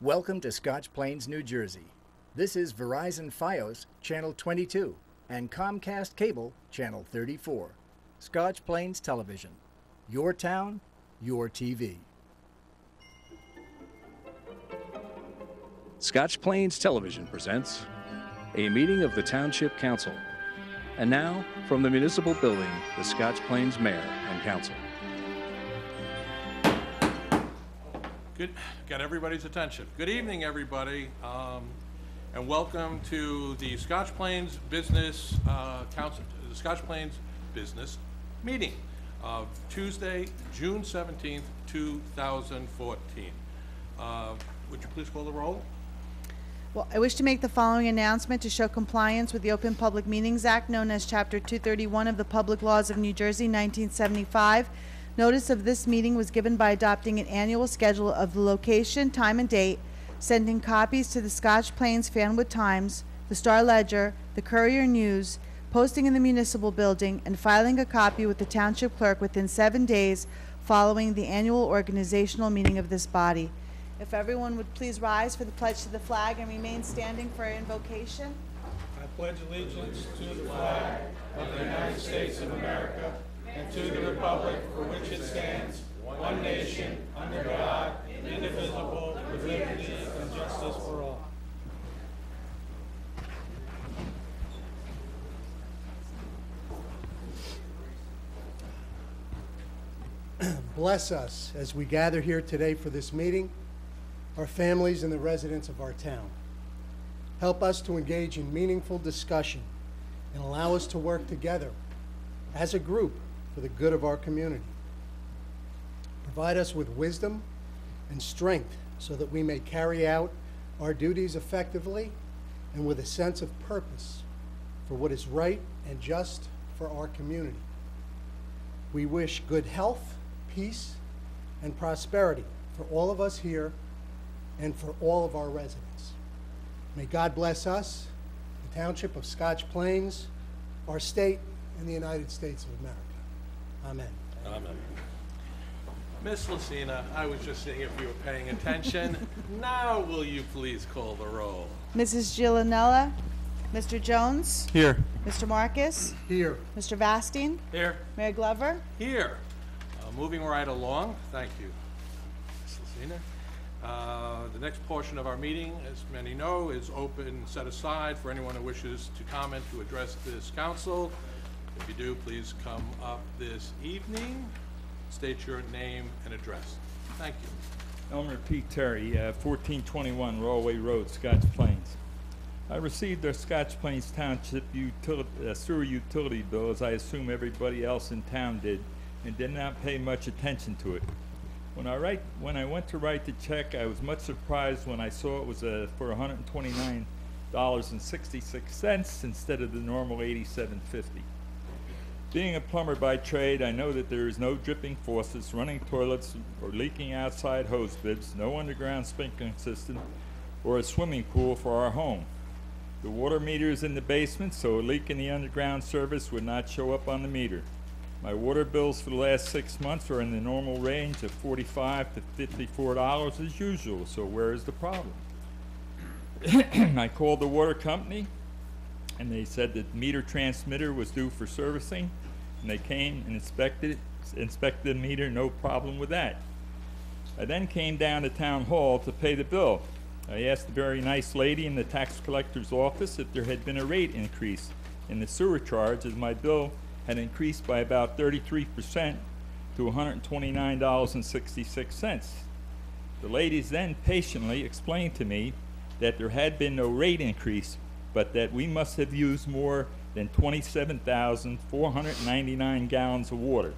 Welcome to Scotch Plains, New Jersey. This is Verizon Fios, Channel 22, and Comcast Cable, Channel 34. Scotch Plains Television. Your town, your TV. Scotch Plains Television presents a meeting of the Township Council. And now, from the municipal building, the Scotch Plains Mayor and Council. Good, got everybody's attention. Good evening, everybody, and welcome to the Scotch Plains Business Council, the Scotch Plains Business Meeting of Tuesday, June 17th, 2014. Would you please call the roll? Well, I wish to make the following announcement to show compliance with the Open Public Meetings Act, known as Chapter 231 of the Public Laws of New Jersey, 1975. Notice of this meeting was given by adopting an annual schedule of the location, time, and date, sending copies to the Scotch Plains Fanwood Times, the Star Ledger, the Courier News, posting in the municipal building, and filing a copy with the Township Clerk within 7 days following the annual organizational meeting of this body. If everyone would please rise for the pledge to the flag and remain standing for invocation. I pledge allegiance to the flag of the United States of America and to the republic for which it stands, one nation, under God, indivisible, with liberty and justice for all. Bless us as we gather here today for this meeting, our families and the residents of our town. Help us to engage in meaningful discussion and allow us to work together as a group for the good of our community. Provide us with wisdom and strength so that we may carry out our duties effectively and with a sense of purpose for what is right and just for our community. We wish good health, peace, and prosperity for all of us here and for all of our residents. May God bless us, the Township of Scotch Plains, our state, and the United States of America. Amen. Amen. Miss Lucina, I was just seeing if you were paying attention. Now will you please call the roll? Mrs. Gillanella, Mr. Jones, Here. Mr. Marcus, Here. Mr. Vastine, Here. Mayor Glover. Here. Moving right along. Thank you, Miss Lucina. The next portion of our meeting, as many know, is open, set aside for anyone who wishes to comment, to address this council. If you do, please come up this evening. State your name and address. Thank you. Elmer P. Terry, 1421 Rawway Road, Scotch Plains. I received the Scotch Plains Township sewer utility bill, as I assume everybody else in town did, and did not pay much attention to it. When I went to write the check, I was much surprised when I saw it was for $129.66 instead of the normal $87.50. Being a plumber by trade, I know that there is no dripping faucets, running toilets, or leaking outside hose bibs, no underground sprinkling system, or a swimming pool for our home. The water meter is in the basement, so a leak in the underground service would not show up on the meter. My water bills for the last 6 months are in the normal range of $45 to $54 as usual, so where is the problem? I called the water company, and they said that the meter transmitter was due for servicing, and they came and inspected the meter, no problem with that. I then came down to Town Hall to pay the bill. I asked the very nice lady in the tax collector's office if there had been a rate increase in the sewer charge, as my bill had increased by about 33% to $129.66. The ladies then patiently explained to me that there had been no rate increase, but that we must have used more than 27,499 gallons of water.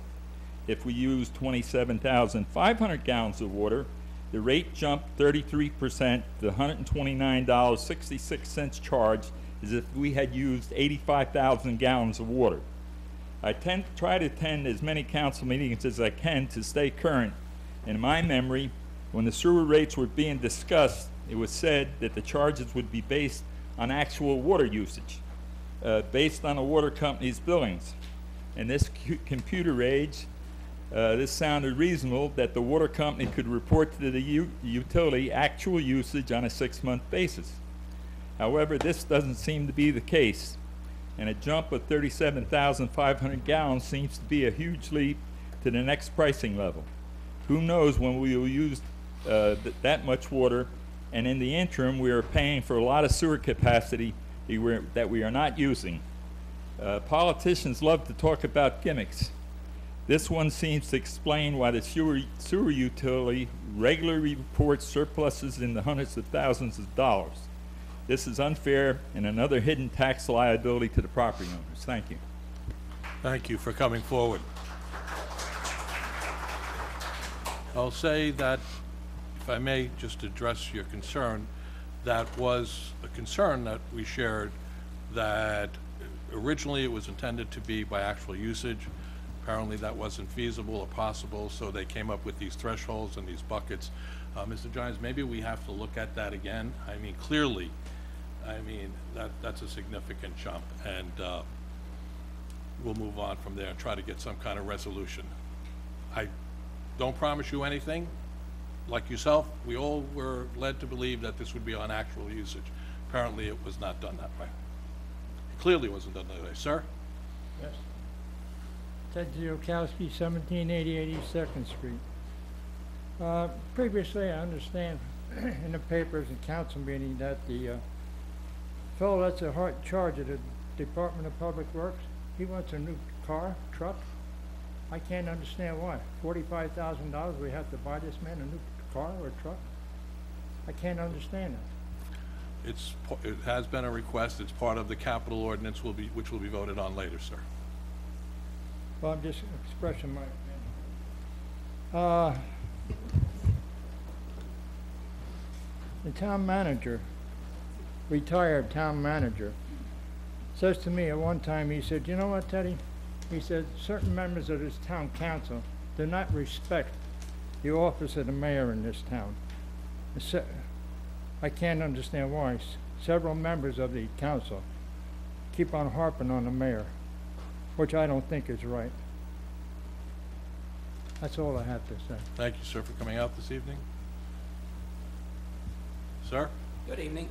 If we used 27,500 gallons of water, the rate jumped 33% to $129.66 charge, as if we had used 85,000 gallons of water. I try to attend as many council meetings as I can to stay current. In my memory, when the sewer rates were being discussed, it was said that the charges would be based on actual water usage, based on the water company's billings. In this computer age, This sounded reasonable that the water company could report to the utility actual usage on a 6-month basis. However, this doesn't seem to be the case, and a jump of 37,500 gallons seems to be a huge leap to the next pricing level. Who knows when we will use that much water, and in the interim we are paying for a lot of sewer capacity that we are not using. Politicians love to talk about gimmicks. This one seems to explain why the sewer utility regularly reports surpluses in the hundreds of thousands of dollars. This is unfair and another hidden tax liability to the property owners. Thank you. Thank you for coming forward. I'll say that, if I may just address your concern, that was a concern that we shared, that originally it was intended to be by actual usage. Apparently that wasn't feasible or possible, so they came up with these thresholds and these buckets. Mr. Johns, maybe we have to look at that again. I mean, clearly, that's a significant jump, and we'll move on from there and try to get some kind of resolution. I don't promise you anything. Like yourself, we all were led to believe that this would be on actual usage. Apparently it was not done that way. It clearly wasn't done that way. Sir? Yes. Ted Ziolkowski, 1780 82nd Street. Previously, I understand in the papers and council meeting that the fellow that's in charge of the Department of Public Works, he wants a new truck. I can't understand why. $45,000, we have to buy this man a new car or truck? I can't understand that. It has been a request. It's part of the capital ordinance which will be voted on later, sir. Well, I'm just expressing my opinion. The town manager, retired town manager, says to me at one time, he said, you know what, Teddy? He said, certain members of this town council do not respect the office of the mayor in this town. I can't understand why. Several members of the council keep on harping on the mayor, which I don't think is right. That's all I have to say. Thank you, sir, for coming out this evening. Sir? Good evening.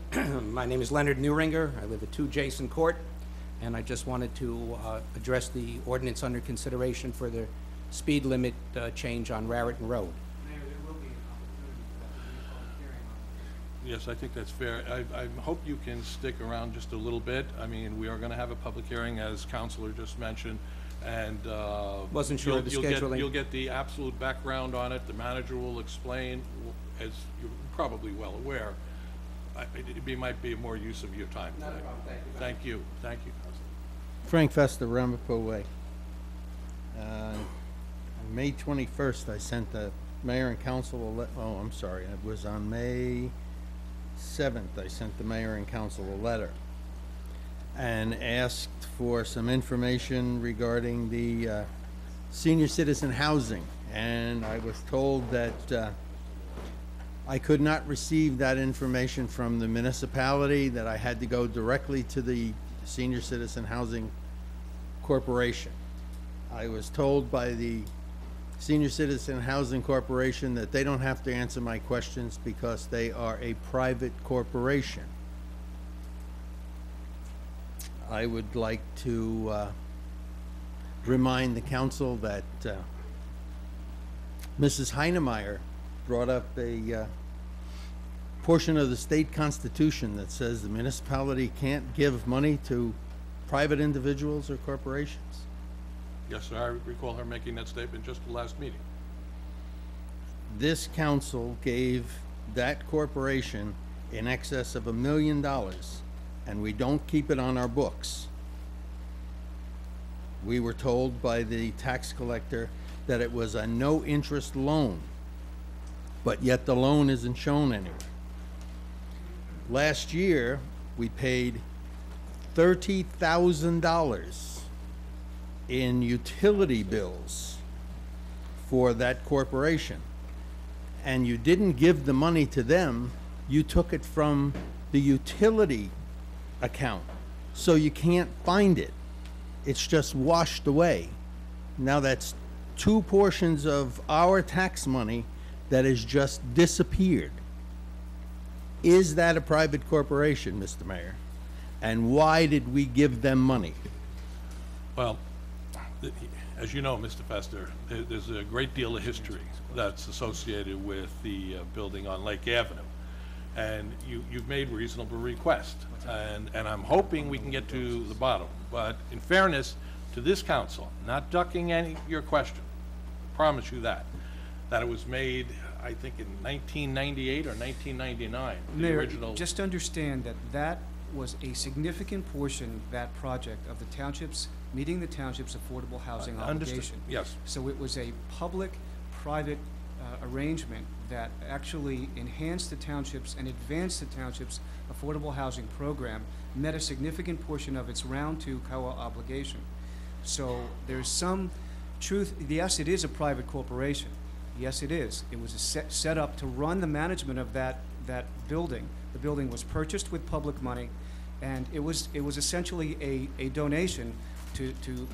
My name is Leonard Newringer. I live at 2 Jason Court, and I just wanted to address the ordinance under consideration for the speed limit change on Raritan Road. Mayor, there will be an opportunity for that to be a public hearing on this. Yes, I think that's fair. I hope you can stick around just a little bit. I mean, we are going to have a public hearing, as Councilor just mentioned, and wasn't sure of the scheduling. You'll get the absolute background on it. The manager will explain, as you're probably well aware. It might be more use of your time today. Not a problem. Thank you. Thank you, Councilor. Frank Festa, Ramapo Way. On May 21st, I sent the mayor and council it was on May 7th, I sent the mayor and council a letter and asked for some information regarding the senior citizen housing. And I was told that I could not receive that information from the municipality, that I had to go directly to the Senior Citizen Housing Corporation. I was told by the Senior Citizen Housing Corporation that they don't have to answer my questions because they are a private corporation. I would like to remind the council that Mrs. Heinemeyer brought up a portion of the state constitution that says the municipality can't give money to private individuals or corporations. Yes, sir. I recall her making that statement just the last meeting. This council gave that corporation in excess of $1 million, and we don't keep it on our books. We were told by the tax collector that it was a no-interest loan, but yet the loan isn't shown anywhere. Last year, we paid $30,000 in utility bills for that corporation. And you didn't give the money to them, you took it from the utility account. So you can't find it. It's just washed away. Now that's two portions of our tax money that has just disappeared. Is that a private corporation, Mr. Mayor? And why did we give them money? Well, as you know, Mr. Fester, there's a great deal of history that's associated with the building on Lake Avenue. And you've made reasonable requests, and I'm hoping we can get to the bottom. But in fairness to this council, not ducking your question, I promise you that it was made, I think, in 1998 or 1999, the Mayor, original. just understand that that was a significant portion, that project, of the township's, meeting the township's affordable housing Understood. obligation. Yes. So it was a public-private arrangement that actually enhanced the township's and advanced the township's affordable housing program, met a significant portion of its round two COA obligation. So there's some truth. Yes, it is a private corporation. Yes, it is. It was set up to run the management of that building. The building was purchased with public money, and it was essentially a donation to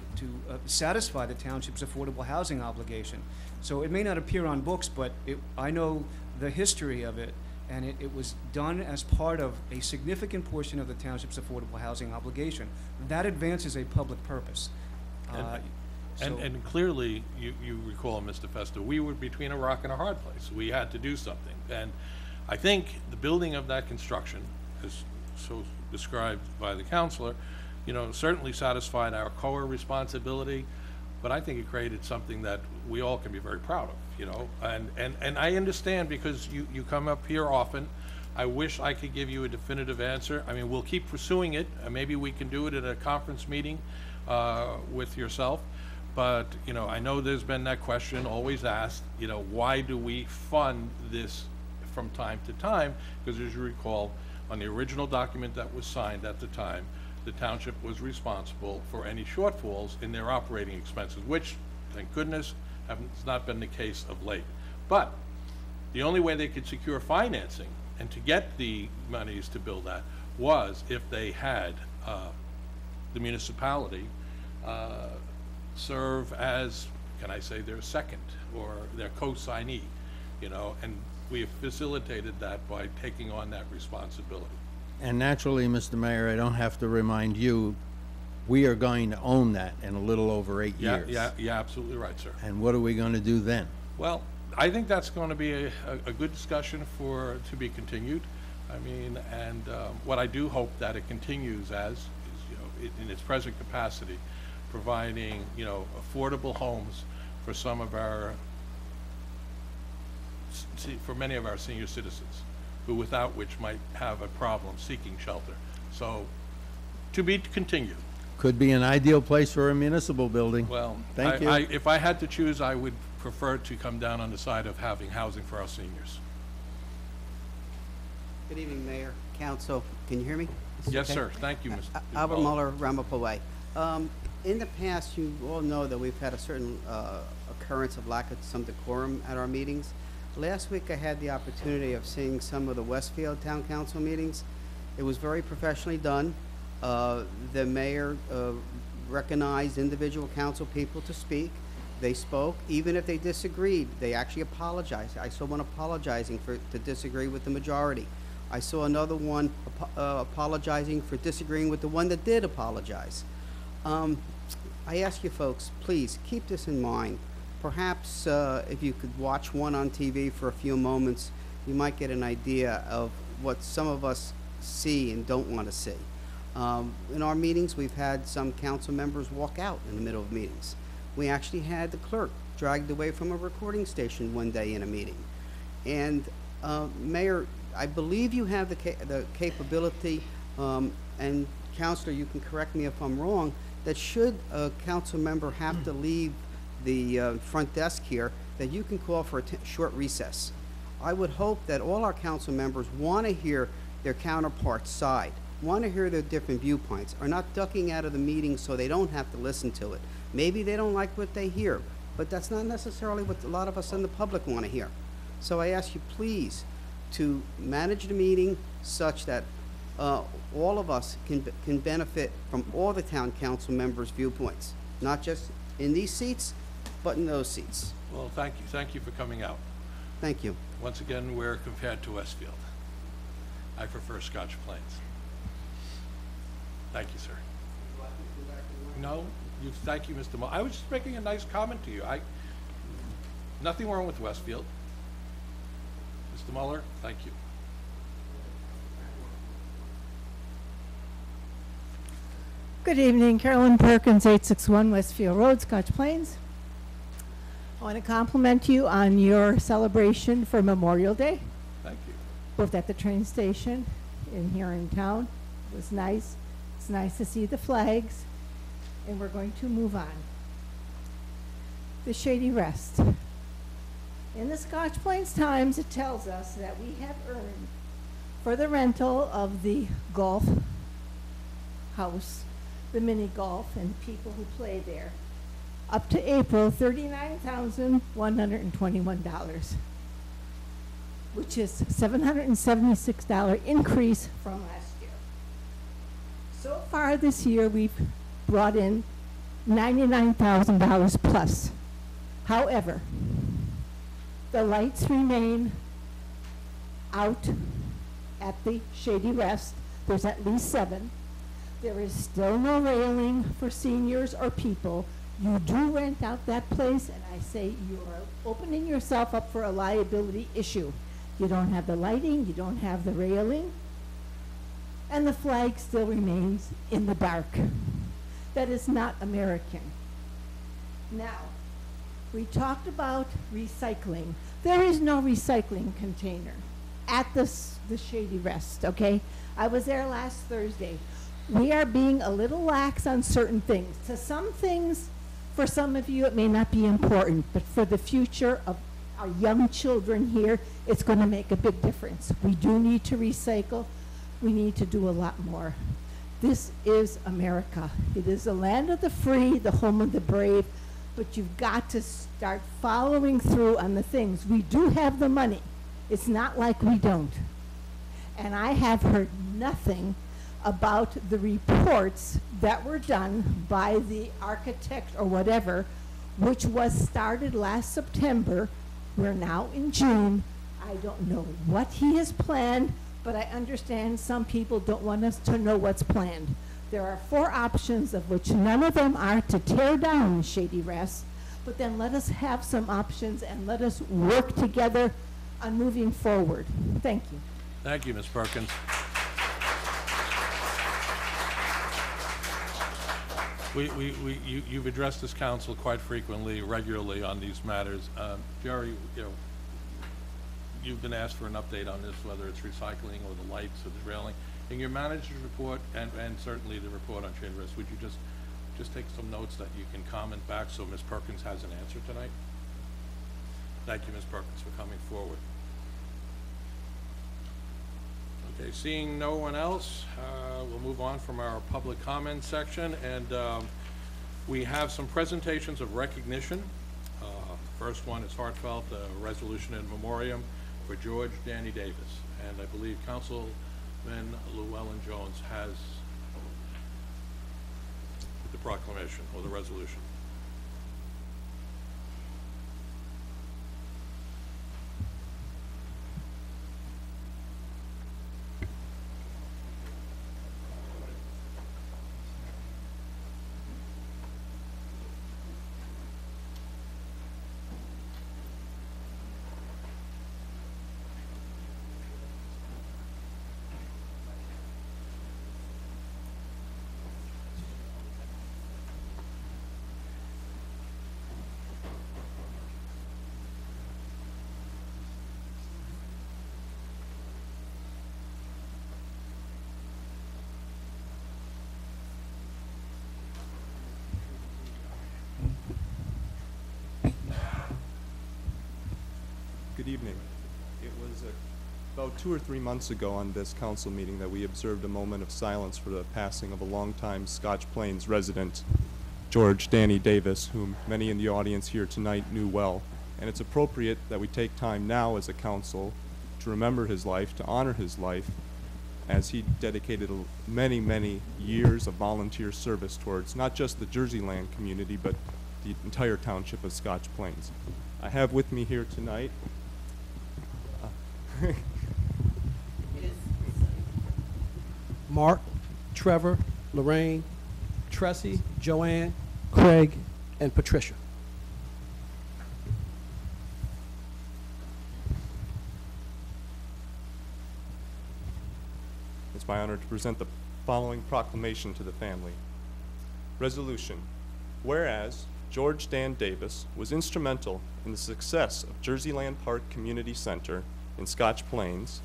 satisfy the township's affordable housing obligation. So it may not appear on books, but I know the history of it, and it was done as part of a significant portion of the township's affordable housing obligation. That advances a public purpose. And clearly, you recall, Mr. Fester, we were between a rock and a hard place. We had to do something. And I think the building of that construction, as so described by the counselor, certainly satisfied our COA responsibility, but I think it created something that we all can be very proud of, And I understand, because you come up here often. I wish I could give you a definitive answer. I mean, we'll keep pursuing it. Maybe we can do it at a conference meeting with yourself. But, I know there's been that question always asked, why do we fund this from time to time? Because as you recall, on the original document that was signed at the time, the township was responsible for any shortfalls in their operating expenses, which, thank goodness, has not been the case of late. But the only way they could secure financing and to get the monies to build that was if they had the municipality serve as, can I say, their second or their co-signee, and we have facilitated that by taking on that responsibility. And naturally, Mr. Mayor, I don't have to remind you, we are going to own that in a little over 8 years. Yeah, absolutely right, sir. And what are we going to do then? Well, I think that's going to be a good discussion to be continued. I mean, and what I do hope that it continues as is, in its present capacity, providing, affordable homes for for many of our senior citizens, who without which might have a problem seeking shelter. So, to be continued. Could be an ideal place for a municipal building. Well, Thank you. if I had to choose, I would prefer to come down on the side of having housing for our seniors. Good evening, Mayor, Council. Can you hear me? Yes, sir. Thank you, Mr. Albert Muller, Ramapo Way. In the past, you all know that we've had a certain occurrence of lack of some decorum at our meetings. Last week, I had the opportunity of seeing some of the Westfield Town Council meetings. It was very professionally done. The mayor recognized individual council people to speak. They spoke. Even if they disagreed, they actually apologized. I saw one apologizing to disagree with the majority. I saw another one apologizing for disagreeing with the one that did apologize. I ask you folks, please keep this in mind. Perhaps if you could watch one on TV for a few moments, you might get an idea of what some of us see and don't want to see. In our meetings, we've had some council members walk out in the middle of meetings. We actually had the clerk dragged away from a recording station one day in a meeting. And Mayor, I believe you have the capability, and Councilor, you can correct me if I'm wrong, that should a council member have to leave the front desk here, that you can call for a short recess. I would hope that all our council members want to hear their counterpart's side, want to hear their different viewpoints, are not ducking out of the meeting so they don't have to listen to it. Maybe they don't like what they hear, but that's not necessarily what a lot of us in the public want to hear. So I ask you please to manage the meeting such that all of us can benefit from all the town council members' viewpoints, not just in these seats, button those seats. Well, thank you for coming out. Thank you. Once again, we're compared to Westfield. I prefer Scotch Plains. Thank you, sir. No, thank you, Mr. Muller. I was just making a nice comment to you. Nothing wrong with Westfield. Mr. Muller, thank you. Good evening, Carolyn Perkins, 861 Westfield Road, Scotch Plains. I want to compliment you on your celebration for Memorial Day, Thank you. both at the train station and here in town. It was nice. It's nice to see the flags, and we're going to move on. The Shady Rest. In the Scotch Plains Times, it tells us that we have earned for the rental of the golf house, the mini golf, and people who play there, up to April, $39,121, which is $776 increase from last year. So far this year, we've brought in $99,000 plus. However, the lights remain out at the Shady Rest. There's at least 7. There is still no railing for seniors or people. You do rent out that place, and I say you are opening yourself up for a liability issue. You don't have the lighting, you don't have the railing, and the flag still remains in the dark. That is not American. Now, we talked about recycling. There is no recycling container at the Shady Rest, okay? I was there last Thursday. We are being a little lax on certain things. To some things, for some of you, it may not be important, but for the future of our young children here, it's going to make a big difference. We do need to recycle. We need to do a lot more. This is America. It is the land of the free, the home of the brave, but you've got to start following through on the things. We do have the money. It's not like we don't. And I have heard nothing about the reports that were done by the architect or whatever, which was started last September. We're now in June. I don't know what he has planned, but I understand some people don't want us to know what's planned. There are 4 options, of which none of them are to tear down Shady Rest, but then let us have some options and let us work together on moving forward. Thank you. Thank you, Ms. Perkins. You've addressed this council quite frequently, regularly on these matters. Jerry, you've been asked for an update on this, whether it's recycling or the lights or the railing. In your manager's report and certainly the report on Shady Rest, would you just take some notes that you can comment back so Ms. Perkins has an answer tonight? Thank you, Ms. Perkins, for coming forward. Okay, seeing no one else, we'll move on from our public comment section, and we have some presentations of recognition. First one is heartfelt, resolution in memoriam for George Danny Davis, and I believe Councilman Llewellyn Jones has the proclamation or the resolution. Good evening. It was about 2 or 3 months ago on this council meeting that we observed a moment of silence for the passing of a longtime Scotch Plains resident, George Danny Davis, whom many in the audience here tonight knew well. And it's appropriate that we take time now as a council to remember his life, to honor his life, as he dedicated many, many years of volunteer service towards not just the Jerseyland community, but the entire township of Scotch Plains. I have with me here tonight Mark, Trevor, Lorraine, Tressie, Joanne, Craig, and Patricia. It's my honor to present the following proclamation to the family. Resolution. Whereas George Dan Davis was instrumental in the success of Jerseyland Park Community Center in Scotch Plains,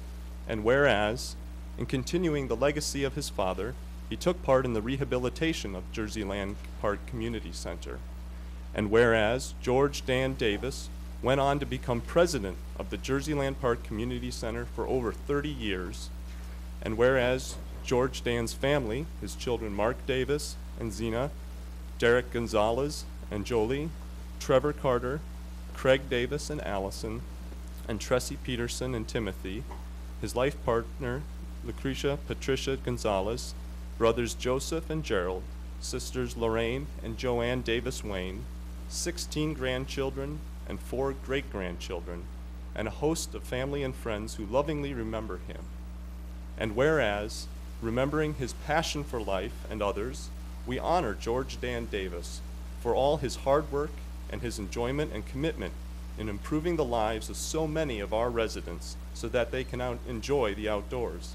and whereas, in continuing the legacy of his father, he took part in the rehabilitation of Jerseyland Park Community Center, and whereas George Dan Davis went on to become president of the Jerseyland Park Community Center for over 30 years, and whereas George Dan's family, his children Mark Davis and Zena, Derek Gonzalez and Jolie, Trevor Carter, Craig Davis and Allison, and Tressie Peterson and Timothy, his life partner Lucretia Patricia Gonzalez, brothers Joseph and Gerald, sisters Lorraine and Joanne Davis Wayne, 16 grandchildren and 4 great-grandchildren, and a host of family and friends who lovingly remember him. And whereas, remembering his passion for life and others, we honor George Dan Davis for all his hard work and his enjoyment and commitment in improving the lives of so many of our residents so that they can enjoy the outdoors.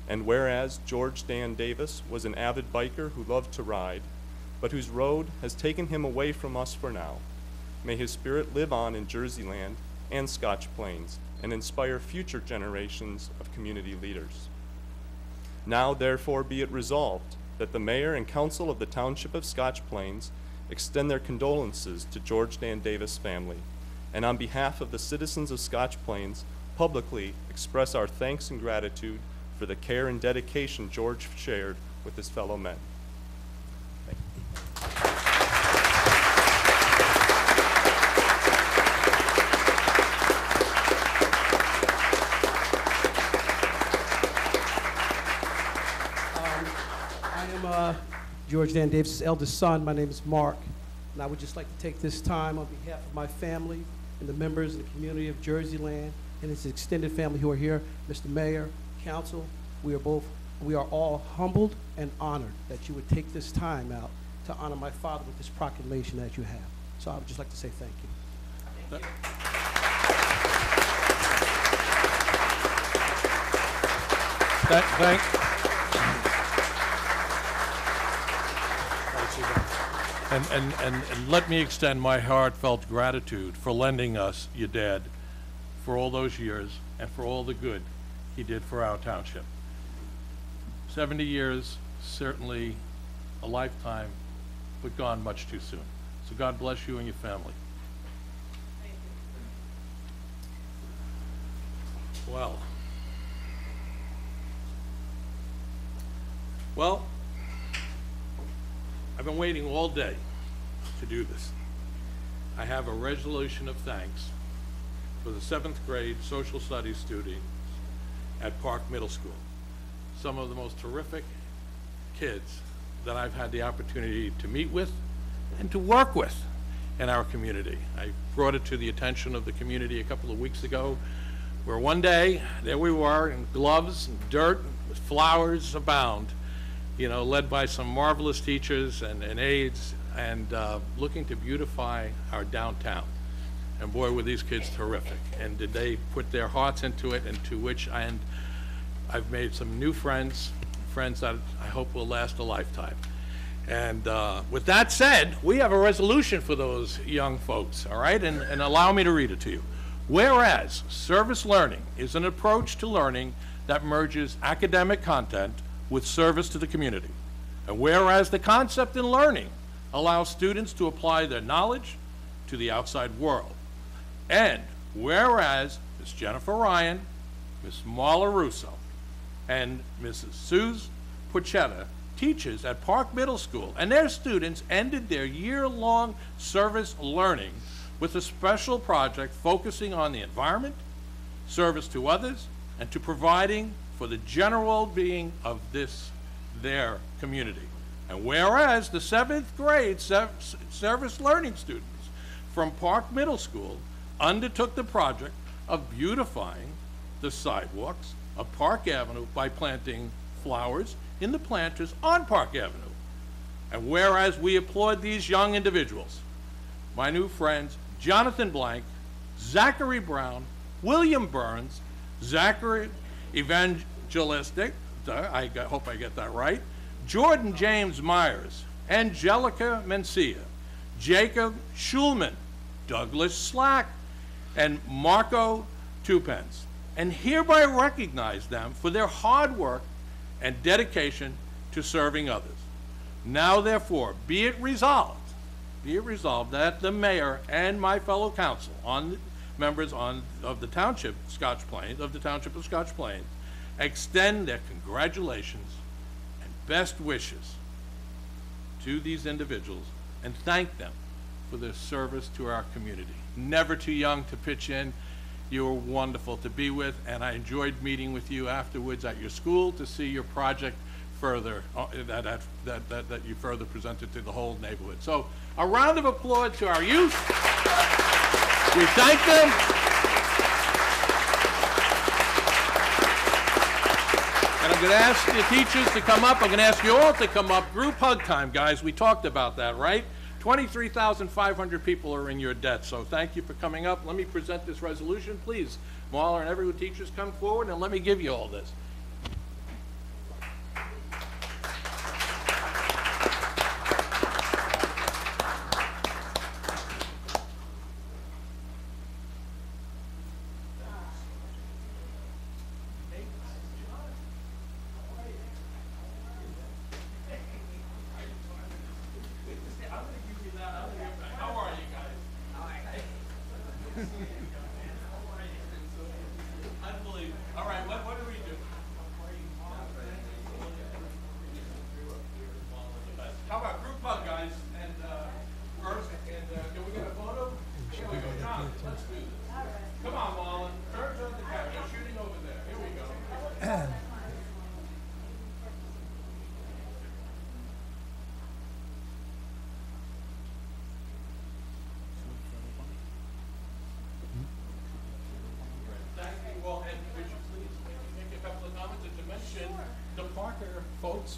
And whereas George Dan Davis was an avid biker who loved to ride, but whose road has taken him away from us for now, may his spirit live on in Jerseyland and Scotch Plains and inspire future generations of community leaders. Now, therefore, be it resolved that the Mayor and Council of the Township of Scotch Plains extend their condolences to George Dan Davis' family, and on behalf of the citizens of Scotch Plains, publicly express our thanks and gratitude for the care and dedication George shared with his fellow men. I am George Dan Davis' eldest son. My name is Mark, and I would just like to take this time on behalf of my family and the members of the community of Jerseyland and its extended family who are here, Mr. Mayor, Council, we are all humbled and honored that you would take this time out to honor my father with this proclamation that you have. So I would just like to say thank you. Thank you. And let me extend my heartfelt gratitude for lending us your dad for all those years and for all the good he did for our township. 70 years, certainly a lifetime, but gone much too soon. So God bless you and your family. Well, I've been waiting all day to do this. I have a resolution of thanks for the 7th grade social studies students at Park Middle School. Some of the most terrific kids that I've had the opportunity to meet with and to work with in our community. I brought it to the attention of the community a couple of weeks ago, where one day, there we were in gloves and dirt with flowers abound, you know, led by some marvelous teachers and aides, and looking to beautify our downtown. And boy, were these kids terrific. And did they put their hearts into it, and to which end I've made some new friends that I hope will last a lifetime. And with that said, we have a resolution for those young folks, all right? And allow me to read it to you. Whereas service learning is an approach to learning that merges academic content with service to the community. And whereas the concept in learning allows students to apply their knowledge to the outside world. And whereas Ms. Jennifer Ryan, Ms. Marla Russo, and Mrs. Suze Puchetta, teachers at Park Middle School, and their students ended their year-long service learning with a special project focusing on the environment, service to others, and to providing for the general well-being of their community. And whereas the 7th grade service learning students from Park Middle School undertook the project of beautifying the sidewalks of Park Avenue by planting flowers in the planters on Park Avenue. And whereas we applaud these young individuals, my new friends, Jonathan Blank, Zachary Brown, William Burns, Zachary Evangelistic, I hope I get that right, Jordan James Myers, Angelica Mencia, Jacob Schulman, Douglas Slack, and Marco Tupens, and hereby recognize them for their hard work and dedication to serving others. Now therefore, be it resolved that the mayor and my fellow council members of the Township of Scotch Plains extend their congratulations and best wishes to these individuals and thank them for their service to our community. Never too young to pitch in. You were wonderful to be with, and I enjoyed meeting with you afterwards at your school to see your project further, that you further presented to the whole neighborhood. So a round of applause to our youth. We thank them. And I'm going to ask the teachers to come up. I'm going to ask you all to come up. Group hug time, guys. We talked about that, right? 23,500 people are in your debt, so thank you for coming up. Let me present this resolution. Please, Mahler and everyone, teachers, come forward, and let me give you all this.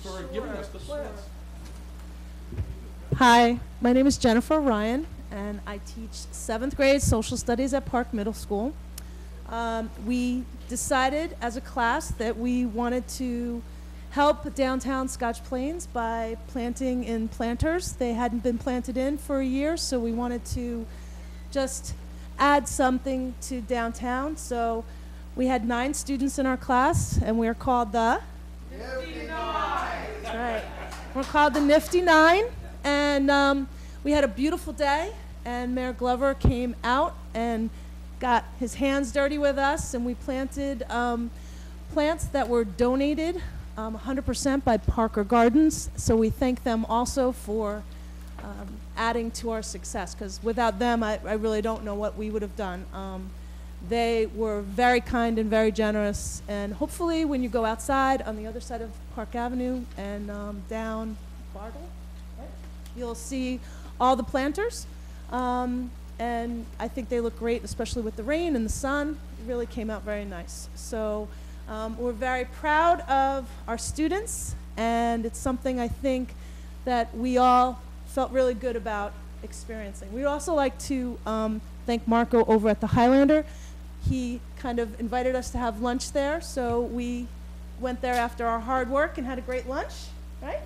For giving us the plans. Hi, my name is Jennifer Ryan, and I teach 7th grade social studies at Park Middle School. We decided as a class that we wanted to help downtown Scotch Plains by planting in planters. They hadn't been planted in for a year, so we wanted to just add something to downtown. So we had 9 students in our class, and we are called the Nifty 9. That's right. We're called the Nifty 9, and we had a beautiful day, and Mayor Glover came out and got his hands dirty with us, and we planted plants that were donated 100% by Parker Gardens, so we thank them also for adding to our success, because without them, I really don't know what we would have done. They were very kind and very generous, and hopefully when you go outside on the other side of Park Avenue and down Bartle, right, you'll see all the planters, and I think they look great, especially with the rain and the sun. It really came out very nice. So we're very proud of our students, and it's something I think that we all felt really good about experiencing. We'd also like to thank Marco over at the Highlander. He kind of invited us to have lunch there, so we went there after our hard work and had a great lunch, right?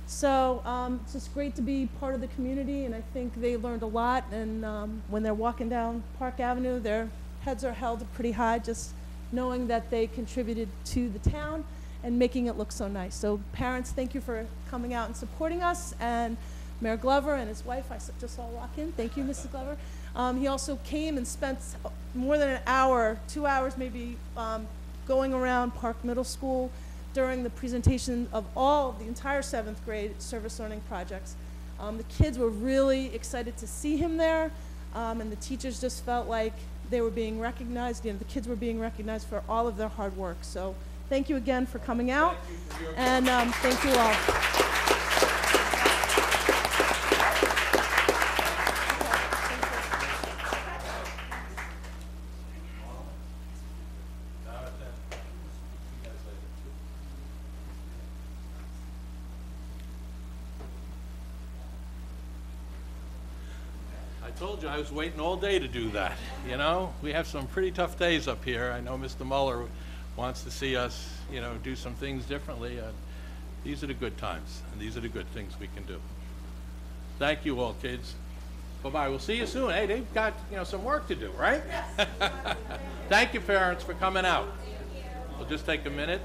So it's just great to be part of the community, and I think they learned a lot, and when they're walking down Park Avenue, their heads are held pretty high, just knowing that they contributed to the town and making it look so nice. So parents, thank you for coming out and supporting us, and Mayor Glover and his wife, I just saw walk in. Thank you, Mrs. Glover. He also came and spent more than an hour, 2 hours maybe, going around Park Middle School during the presentation of the entire 7th grade service learning projects. The kids were really excited to see him there, and the teachers just felt like they were being recognized. You know, the kids were being recognized for all of their hard work. So thank you again for coming out, and thank you all. Told you I was waiting all day to do that, you know? We have some pretty tough days up here. I know Mr. Mueller wants to see us, you know, do some things differently. These are the good times, and these are the good things we can do. Thank you all, kids. Bye-bye. We'll see you soon. Hey, they've got, you know, some work to do, right? Thank you, parents, for coming out. We'll just take a minute.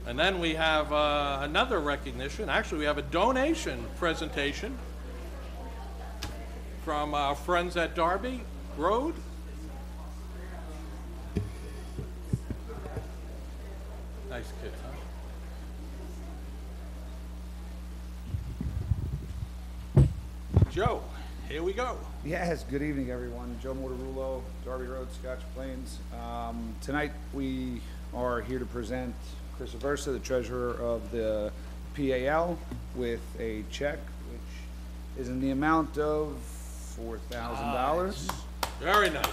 And then we have another recognition. Actually, we have a donation presentation from our friends at Darby Road. Nice kid, huh? Joe, here we go. Yes, good evening, everyone. Joe Mortarulo, Darby Road, Scotch Plains. Tonight we are here to present Chris Aversa, the treasurer of the PAL, with a check which is in the amount of $4,000. Very nice.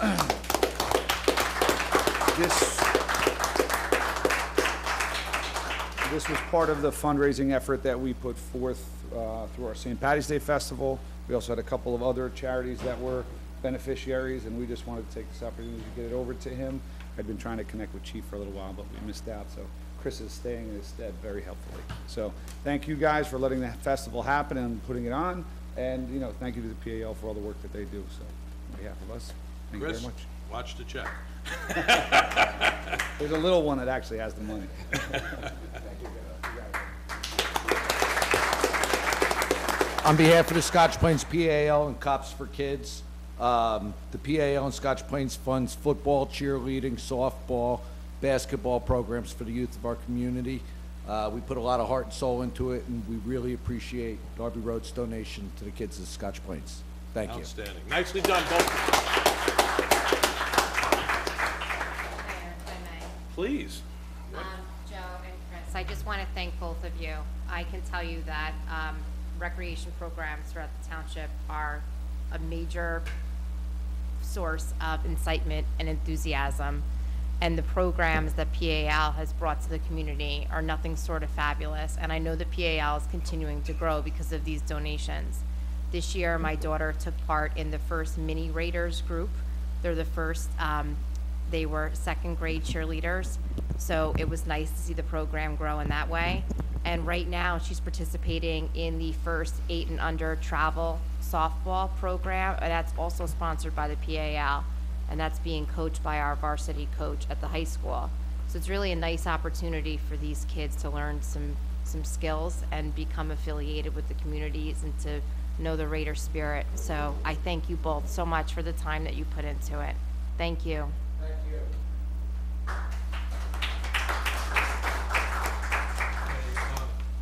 This was part of the fundraising effort that we put forth through our St. Patty's Day Festival. We also had a couple of other charities that were beneficiaries, and we just wanted to take this opportunity to get it over to him. I'd been trying to connect with Chief for a little while, but we missed out, so Chris is staying in his stead very helpfully. So thank you guys for letting the festival happen and putting it on, and you know, thank you to the PAL for all the work that they do. So on behalf of us, thank Chris, you very much. Watch the check. There's a little one that actually has the money. On behalf of the Scotch Plains PAL and Cops for Kids, the PAL and Scotch Plains funds football, cheerleading, softball, basketball programs for the youth of our community. We put a lot of heart and soul into it, and we really appreciate Darby Road's donation to the kids of Scotch Plains. Thank you. Outstanding. Nicely done, both. Mayor, if I may. Please. Joe and Chris, I just want to thank both of you. I can tell you that recreation programs throughout the township are a major source of incitement and enthusiasm, and the programs that PAL has brought to the community are nothing short of fabulous, and I know that PAL is continuing to grow because of these donations. This year, my daughter took part in the first Mini Raiders group. They're the first, they were second grade cheerleaders, so it was nice to see the program grow in that way. And right now, she's participating in the first 8 and under travel softball program. That's also sponsored by the PAL, and that's being coached by our varsity coach at the high school. So it's really a nice opportunity for these kids to learn some skills and become affiliated with the communities and to know the Raider spirit. So I thank you both so much for the time that you put into it. Thank you. Thank you.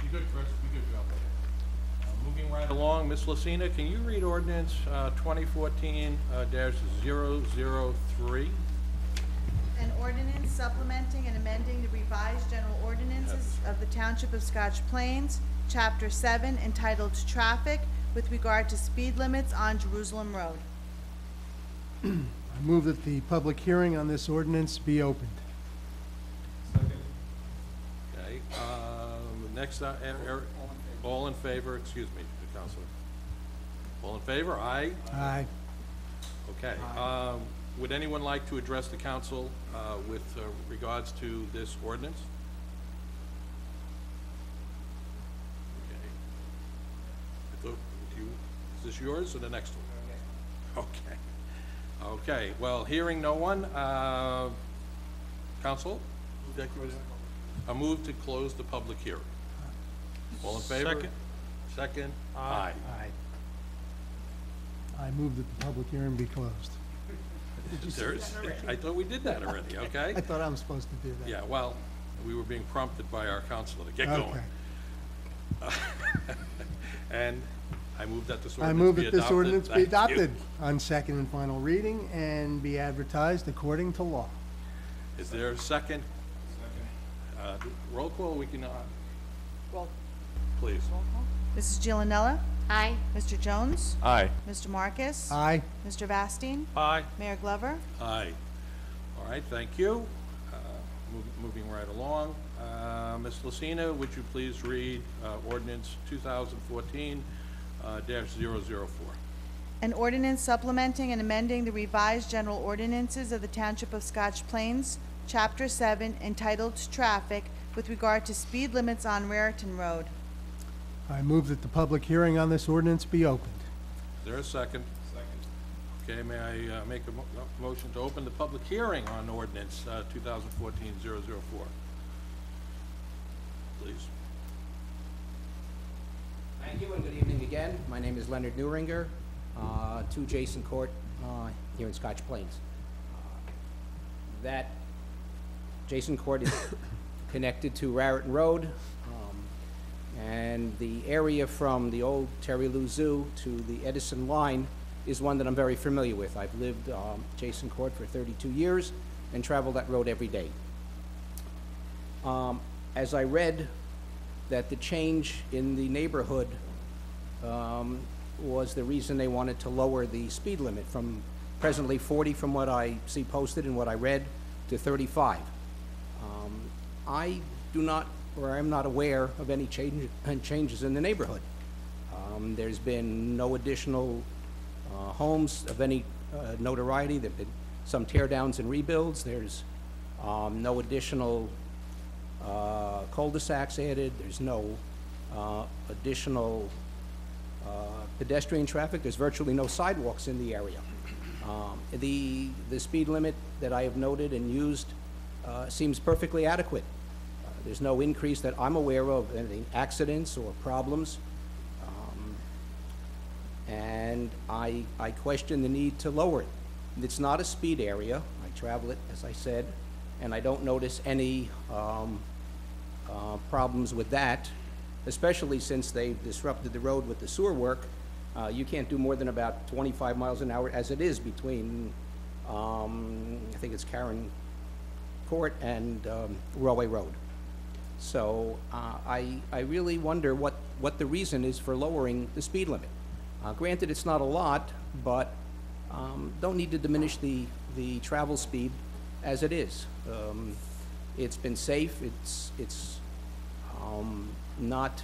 You good, Chris? You good, Joe? Moving right along, Ms. Lucina, can you read ordinance 2014-003? An ordinance supplementing and amending the revised general ordinances of the Township of Scotch Plains, Chapter 7, entitled Traffic, with regard to speed limits on Jerusalem Road. I move that the public hearing on this ordinance be opened. Okay, next, all in favor, excuse me, Counselor. All in favor, aye? Aye. Okay, would anyone like to address the council with regards to this ordinance? Okay. I thought is this yours or the next one? Okay. Okay, well, hearing no one, council? I move to close the public hearing. All in favor? Second. Second? Aye. Aye. I move that the public hearing be closed. I thought we did that already, okay? I thought I was supposed to do that. Yeah, well, we were being prompted by our counselor to get going. And I move that this ordinance be adopted. I move that this ordinance be Thank you. adopted on second and final reading and be advertised according to law. Is there a second? Second. Roll call, we can, Roll. please. Mrs. Gianella? Aye. Mr. Jones? Aye. Mr. Marcus? Aye. Mr. Vastine? Aye. Mayor Glover? Aye. All right, thank you. Moving right along. Ms. Lucina, would you please read ordinance 2014-004? An ordinance supplementing and amending the revised general ordinances of the Township of Scotch Plains, Chapter 7, entitled Traffic, with regard to speed limits on Raritan Road. I move that the public hearing on this ordinance be opened. Is there a second? Second. Okay, may I make a motion to open the public hearing on ordinance 2014-004? Please. Thank you and good evening again. My name is Leonard Newringer, 2 Jason Court here in Scotch Plains. That Jason Court is connected to Raritan Road, and the area from the old Terry Lou Zoo to the Edison line is one that I'm very familiar with. I've lived Jason Court for 32 years and traveled that road every day. As I read that the change in the neighborhood was the reason they wanted to lower the speed limit from presently 40 from what I see posted and what I read to 35. I do not, or I'm not aware of any changes in the neighborhood. There's been no additional homes of any notoriety. There have been some tear downs and rebuilds. There's no additional cul-de-sacs added. There's no additional pedestrian traffic. There's virtually no sidewalks in the area. The speed limit that I have noted and used seems perfectly adequate. There's no increase that I'm aware of, any accidents or problems. And I question the need to lower it. It's not a speed area. I travel it, as I said, and I don't notice any problems with that, especially since they've disrupted the road with the sewer work. You can't do more than about 25 miles an hour as it is between, I think it's Karen Court and Raway Road. So I really wonder what the reason is for lowering the speed limit. Granted, it's not a lot, but don't need to diminish the travel speed as it is. It's been safe. It's not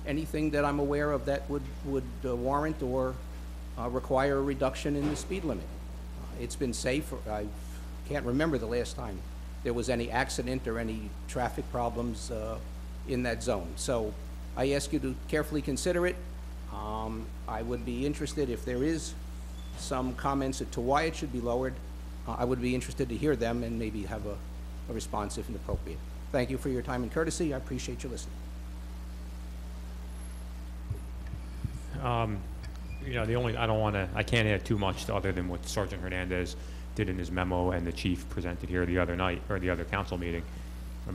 anything that I'm aware of that would warrant or require a reduction in the speed limit. It's been safe. I can't remember the last time there was any accident or any traffic problems in that zone. So I ask you to carefully consider it. I would be interested if there is some comments as to why it should be lowered. I would be interested to hear them and maybe have a response if appropriate. Thank you for your time and courtesy. I appreciate you listening. You know, I can't add too much other than what Sergeant Hernandez did in his memo and the chief presented here the other night, or the other council meeting.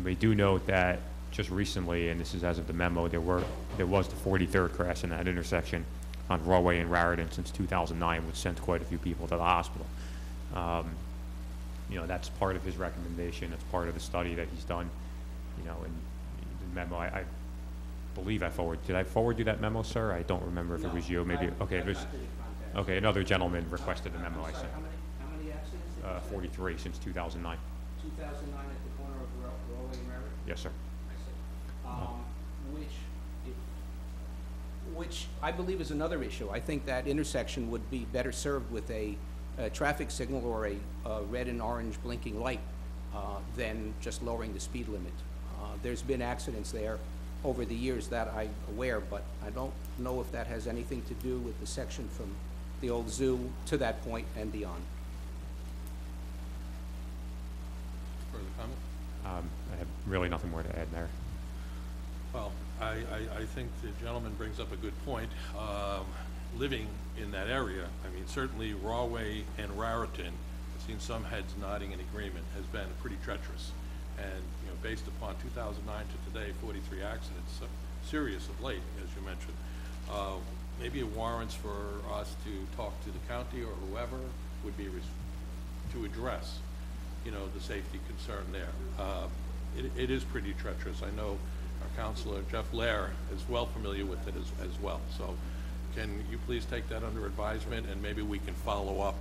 We do note that just recently, and this is as of the memo, there was the 43rd crash in that intersection on Raway and Raritan since 2009, which sent quite a few people to the hospital. You know, that's part of his recommendation. It's part of the study that he's done. You know, and the memo, I believe did I forward you that memo, sir? I don't remember if it was you. Maybe, okay, it was, okay, another gentleman requested the memo I sent. How many accidents? 43 since 2009. 2009 at the corner of Raway and Raritan? Yes, sir. Which I believe is another issue. I think that intersection would be better served with a traffic signal or a red and orange blinking light than just lowering the speed limit. There's been accidents there over the years that I'm aware, but I don't know if that has anything to do with the section from the old zoo to that point and beyond. Further comment? I have really nothing more to add there. Well, I think the gentleman brings up a good point. Living in that area, I mean, certainly Raway and Raritan, I've seen some heads nodding in agreement, has been pretty treacherous. And, you know, based upon 2009 to today, 43 accidents, serious of late, as you mentioned. Maybe it warrants for us to talk to the county or whoever would be to address, you know, the safety concern there. It is pretty treacherous. I know our councilor, Jeff Lair, is well familiar with it as well. So can you please take that under advisement, and maybe we can follow up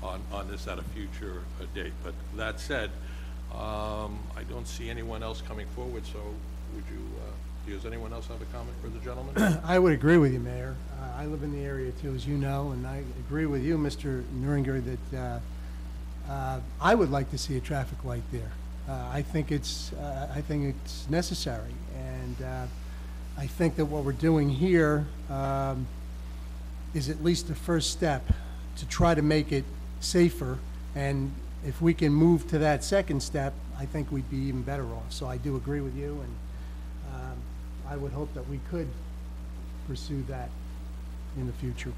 on this at a future date. But that said, I don't see anyone else coming forward, so would you you. Does anyone else have a comment for the gentleman? I would agree with you, Mayor. I live in the area too, as you know, and I agree with you, Mr. Nuringer, that I would like to see a traffic light there. I think it's necessary, and I think that what we're doing here is at least the first step to try to make it safer, and if we can move to that second step, I think we'd be even better off. So I do agree with you, and I would hope that we could pursue that in the future.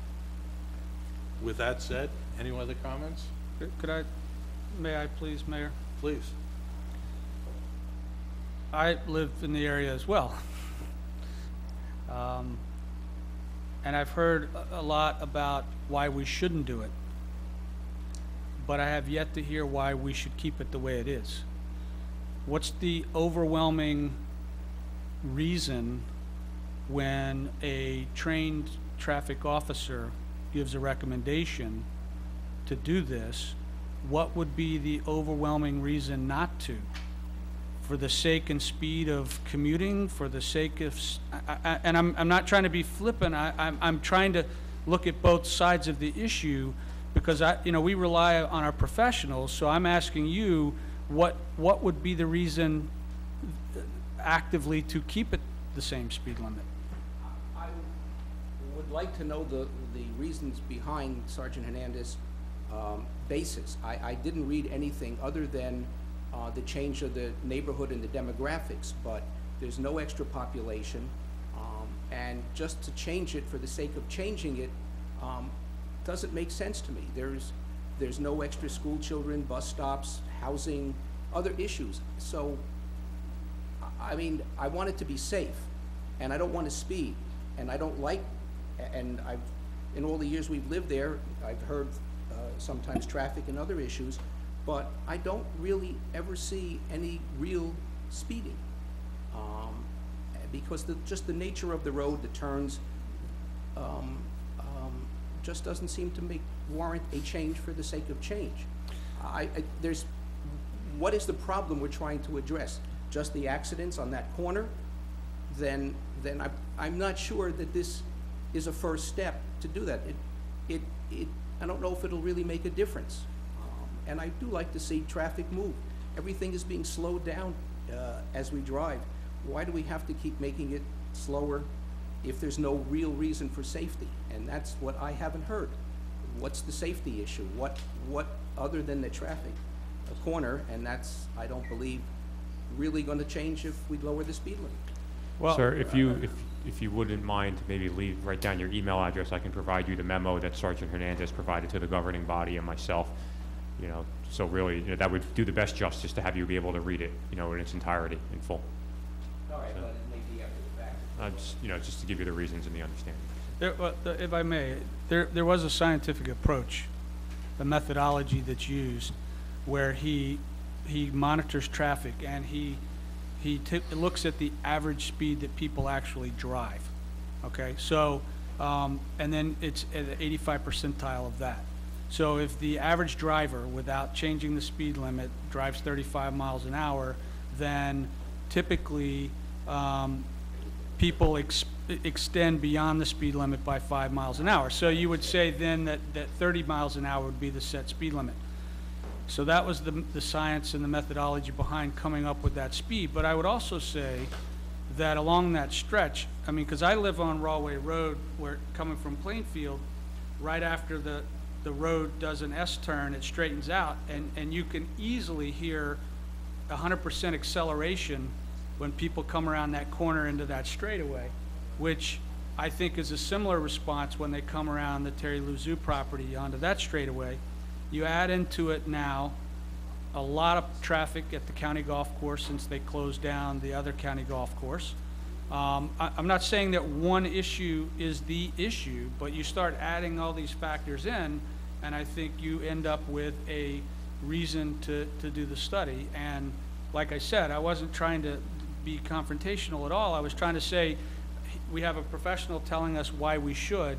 With that said, any other comments? May I please, Mayor? Please. I live in the area as well. And I've heard a lot about why we shouldn't do it. But I have yet to hear why we should keep it the way it is. What's the overwhelming reason when a trained traffic officer gives a recommendation to do this? What would be the overwhelming reason not to? For the sake and speed of commuting, for the sake of, and I'm not trying to be flippant, I'm trying to look at both sides of the issue, because we rely on our professionals, so I'm asking you, what would be the reason actively to keep it the same speed limit? I would like to know the reasons behind Sergeant Hernandez's basis. I didn't read anything other than the change of the neighborhood and the demographics, but there's no extra population, and just to change it for the sake of changing it doesn't make sense to me. There's no extra school children, bus stops, housing, other issues. So, I mean, I want it to be safe, and I don't want to speed, and I don't like, and in all the years we've lived there, I've heard sometimes traffic and other issues, but I don't really ever see any real speeding, because just the nature of the road, the turns, just doesn't seem to warrant a change for the sake of change. What is the problem we're trying to address? Just the accidents on that corner? Then I'm not sure that this is a first step to do that. I don't know if it'll really make a difference. And I do like to see traffic move. Everything is being slowed down as we drive. Why do we have to keep making it slower if there's no real reason for safety? And that's what I haven't heard. What's the safety issue? What other than the traffic? A corner, and that's, I don't believe, really going to change if we lower the speed limit. Well, sir, if you wouldn't mind, maybe write down your email address. I can provide you the memo that Sergeant Hernandez provided to the governing body and myself. So really, that would do the best justice to have you be able to read it, in its entirety, in full. All right, but it may be after the fact. Just to give you the reasons and the understanding. If I may, there was a scientific approach, the methodology that's used, where he monitors traffic and he looks at the average speed that people actually drive. Okay, so and then it's at the 85th percentile of that. So if the average driver, without changing the speed limit, drives 35 miles an hour, then typically people extend beyond the speed limit by 5 miles an hour. So you would say then that 30 miles an hour would be the set speed limit. So that was the science and the methodology behind coming up with that speed. But I would also say that along that stretch, I mean, because I live on Rawway Road, where coming from Plainfield, right after the road does an S-turn, it straightens out, and you can easily hear 100% acceleration when people come around that corner into that straightaway, which I think is a similar response when they come around the Terry Lou Zoo property onto that straightaway. You add into it now a lot of traffic at the county golf course since they closed down the other county golf course. I'm not saying that one issue is the issue, but you start adding all these factors in, and I think you end up with a reason to do the study. And like I said, I wasn't trying to be confrontational at all. I was trying to say we have a professional telling us why we should.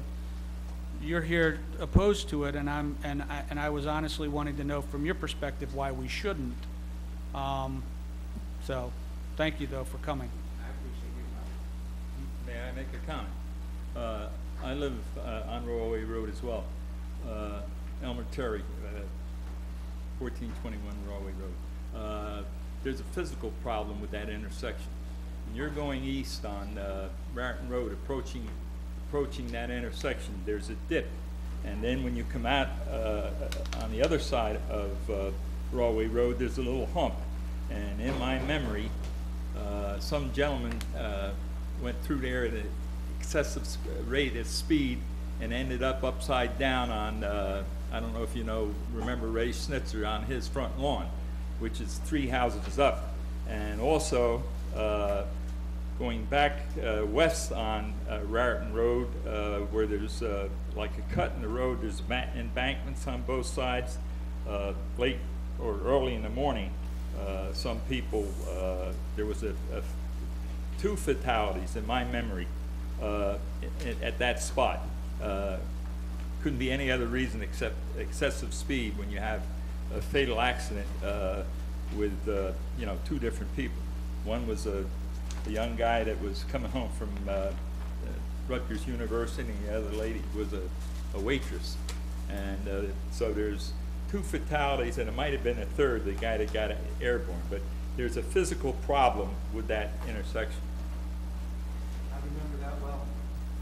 You're here opposed to it, and I was honestly wanting to know from your perspective why we shouldn't. So thank you though for coming. I make a comment? I live on Railway Road as well. Elmer Terry, 1421 Railway Road. There's a physical problem with that intersection. When you're going east on Raritan Road, approaching that intersection, there's a dip. And then when you come out on the other side of Railway Road, there's a little hump. And in my memory, some gentleman went through there at an excessive rate of speed and ended up upside down on, I don't know if you remember Ray Schnitzer, on his front lawn, which is 3 houses up. And also, going back west on Raritan Road, where there's like a cut in the road, there's embankments on both sides. Late or early in the morning, some people, there was 2 fatalities in my memory at that spot. Couldn't be any other reason except excessive speed when you have a fatal accident with 2 different people. One was a young guy that was coming home from Rutgers University, and the other lady was a waitress. And so there's 2 fatalities, and it might have been a third, the guy that got airborne. But there's a physical problem with that intersection. I remember that well.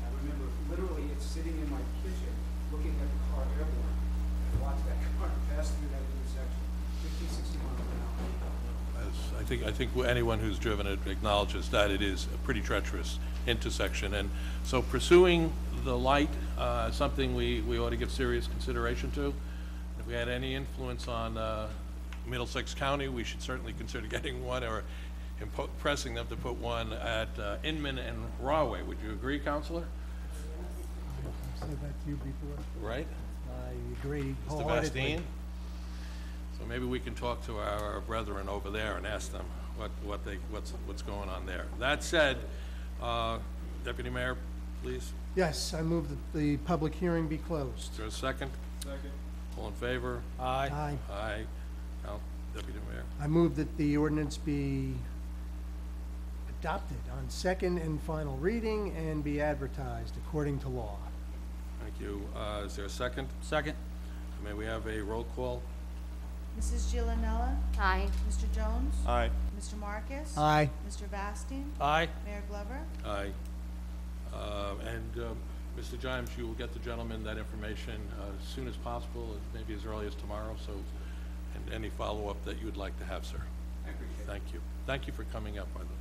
I remember literally it's sitting in my kitchen looking at the car airborne. I watched that car pass through that intersection, 50, 60 miles an hour. I think anyone who's driven it acknowledges that it is a pretty treacherous intersection. And so pursuing the light is something we ought to give serious consideration to. If we had any influence on Middlesex County, we should certainly consider getting one or pressing them to put one at Inman and Rahway. Would you agree, Counselor? I said that to you before. Right? I agree Mr. wholeheartedly. Bastine? So maybe we can talk to our brethren over there and ask them what's going on there. That said, Deputy Mayor, please. Yes, I move that the public hearing be closed. Is there a second? Second. All in favor? Aye. Aye. Aye. Deputy Mayor. I move that the ordinance be adopted on second and final reading and be advertised according to law. Thank you. Is there a second? Second. May we have a roll call? Mrs. Giovanella? Aye. Mr. Jones? Aye. Mr. Marcus? Aye. Mr. Vastine? Aye. Mayor Glover? Aye. Mr. Jimes, you will get the gentleman that information as soon as possible, maybe as early as tomorrow, so, and any follow-up that you would like to have, sir. I appreciate it. Thank you. Thank you for coming up, by the way.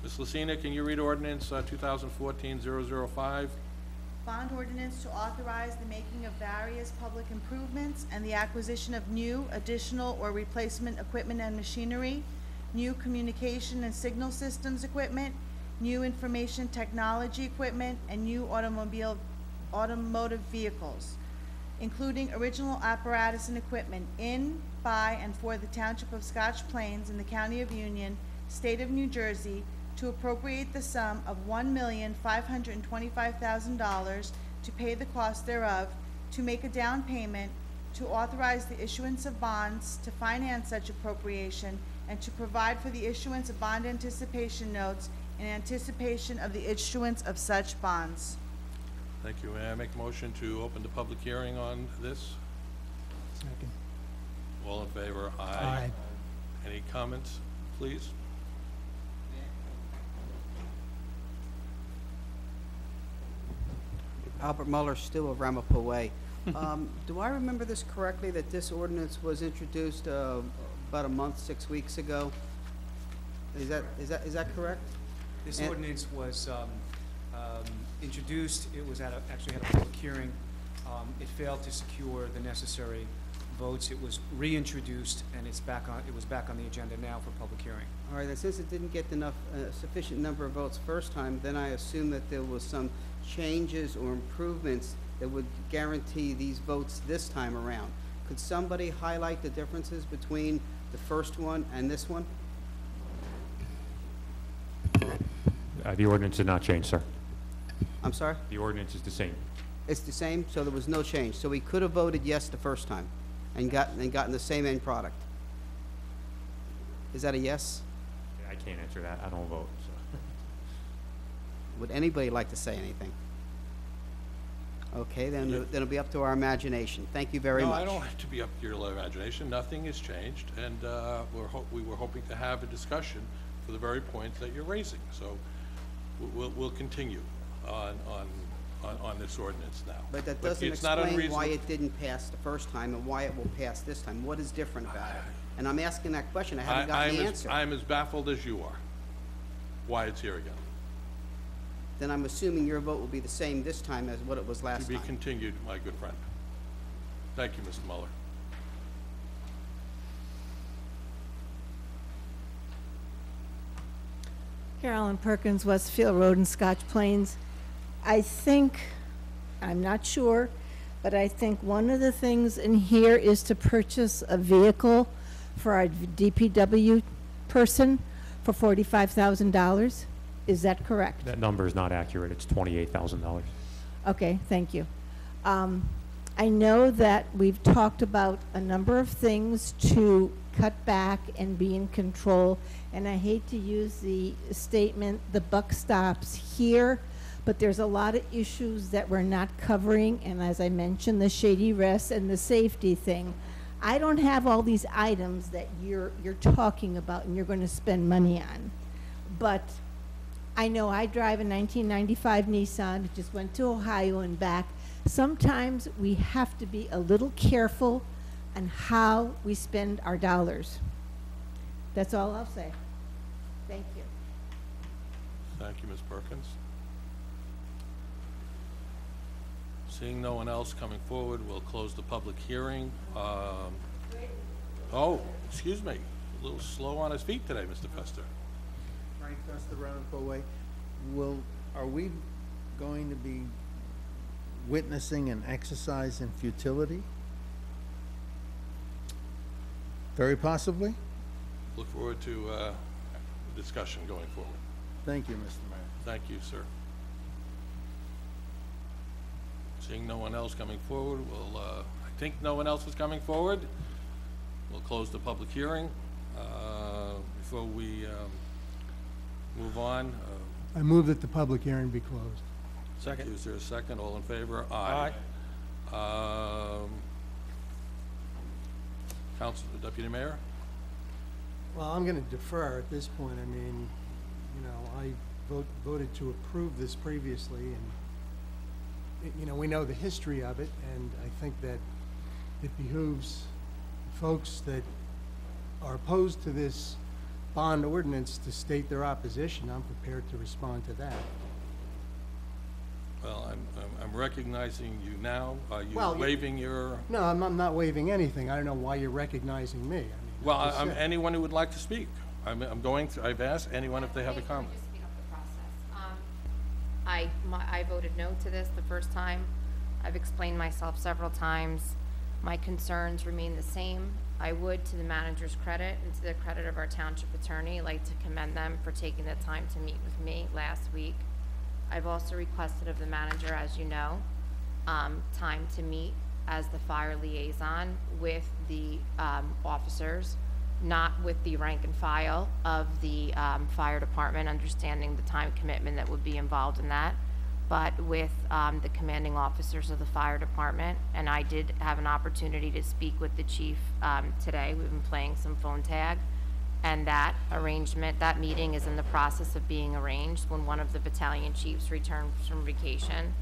Ms. Lucina, can you read ordinance 2014-005? Bond ordinance to authorize the making of various public improvements and the acquisition of new, additional, or replacement equipment and machinery, new communication and signal systems equipment, new information technology equipment, and new automotive vehicles, including original apparatus and equipment in, by, and for the Township of Scotch Plains in the County of Union, State of New Jersey, to appropriate the sum of $1,525,000 to pay the cost thereof, to make a down payment, to authorize the issuance of bonds to finance such appropriation, and to provide for the issuance of bond anticipation notes in anticipation of the issuance of such bonds. Thank you. May I make a motion to open the public hearing on this? Second. All in favor? Aye. Aye. Any comments, please? Albert Muller, still of Ramapo Way. Do I remember this correctly, that this ordinance was introduced about a month, 6 weeks ago? Is that correct? This And- ordinance was introduced, it was actually had a public hearing. It failed to secure the necessary votes. It was reintroduced, and it was back on the agenda now for public hearing. All right, and since it didn't get enough, sufficient number of votes first time, then I assume that there was some changes or improvements that would guarantee these votes this time around. Could somebody highlight the differences between the first one and this one? The ordinance did not change, sir. I'm sorry? The ordinance is the same. It's the same, so there was no change. So we could have voted yes the first time and gotten the same end product. Is that a yes? I can't answer that. I don't vote, so. Would anybody like to say anything? Okay, then it'll be up to our imagination. Thank you very No, much. I don't have to be up to your imagination. Nothing has changed, and we were hoping to have a discussion for the very points that you're raising. So we'll continue on this ordinance now. But that doesn't it's not explain why unreasonable. it didn't pass the first time and why it will pass this time. What is different about it? And I'm asking that question. I haven't gotten the answer. I'm as baffled as you are. Why it's here again? Then I'm assuming your vote will be the same this time as what it was last To be time. continued, my good friend. Thank you, Mr. Mueller. Carolyn Perkins, Westfield Road in Scotch Plains. I think, I'm not sure, but I think one of the things in here is to purchase a vehicle for our DPW person for $45,000. Is that correct? That number is not accurate. It's $28,000. Okay, thank you. I know that we've talked about a number of things to cut back and be in control, and I hate to use the statement, the buck stops here, but there's a lot of issues that we're not covering, and as I mentioned, the shady rest and the safety thing. I don't have all these items that you're talking about and you're going to spend money on, but I know I drive a 1995 Nissan. It just went to Ohio and back. Sometimes we have to be a little careful on how we spend our dollars. That's all I'll say. Thank you. Thank you, Ms. Perkins. Seeing no one else coming forward, we'll close the public hearing. Oh, excuse me, a little slow on his feet today, Mr. Fester. Frank Fester, Roundabout Way. Are we going to be witnessing an exercise in futility? Very possibly. Look forward to the discussion going forward. Thank you, Mr. Mayor. Thank you, sir. Seeing no one else coming forward, I think no one else is coming forward. We'll close the public hearing. Before we move on. I move that the public hearing be closed. Second. Is there a second? All in favor? Aye. Council, Deputy Mayor? Well, I'm going to defer at this point. I mean, you know, I voted to approve this previously, and, you know, we know the history of it, and I think that it behooves folks that are opposed to this bond ordinance to state their opposition. I'm prepared to respond to that. Well, I'm recognizing you now. Are you Well, waiving your? No, I'm not waiving anything. I don't know why you're recognizing me. I mean, Well, like I I'm said. anyone who would like to speak. I'm going through, I've asked anyone if they have a comment. Just speed up the process. I voted no to this the first time. I've explained myself several times. My concerns remain the same. I would, to the manager's credit and to the credit of our township attorney, like to commend them for taking the time to meet with me last week. I've also requested of the manager, as you know, time to meet as the fire liaison with the officers, not with the rank and file of the fire department, understanding the time commitment that would be involved in that, but with the commanding officers of the fire department. And I did have an opportunity to speak with the chief today. We've been playing some phone tag, and that arrangement, that meeting is in the process of being arranged when one of the battalion chiefs returns from vacation.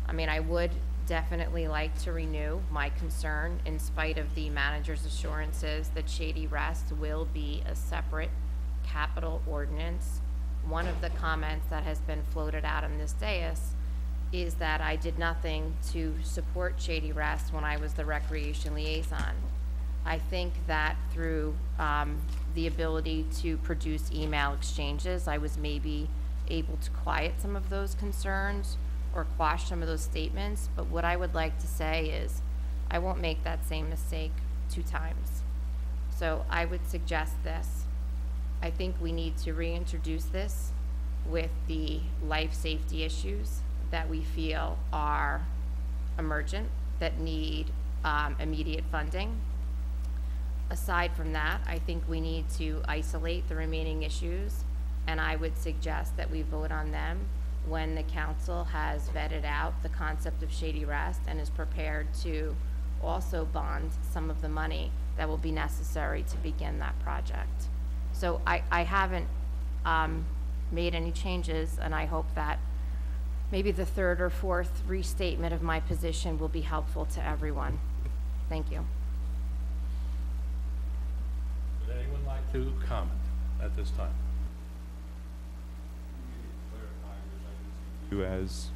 I mean, I would definitely like to renew my concern in spite of the manager's assurances that Shady Rest will be a separate capital ordinance. One of the comments that has been floated out on this dais is that I did nothing to support Shady Rest when I was the recreation liaison. I think that through the ability to produce email exchanges, I was maybe able to quiet some of those concerns or quash some of those statements. But what I would like to say is I won't make that same mistake 2 times. So I would suggest this. I think we need to reintroduce this with the life safety issues that we feel are emergent, that need immediate funding. Aside from that, I think we need to isolate the remaining issues, and I would suggest that we vote on them when the council has vetted out the concept of Shady Rest and is prepared to also bond some of the money that will be necessary to begin that project. So I haven't made any changes, and I hope that maybe the third or fourth restatement of my position will be helpful to everyone. Thank you. Would anyone like to comment at this time? You as,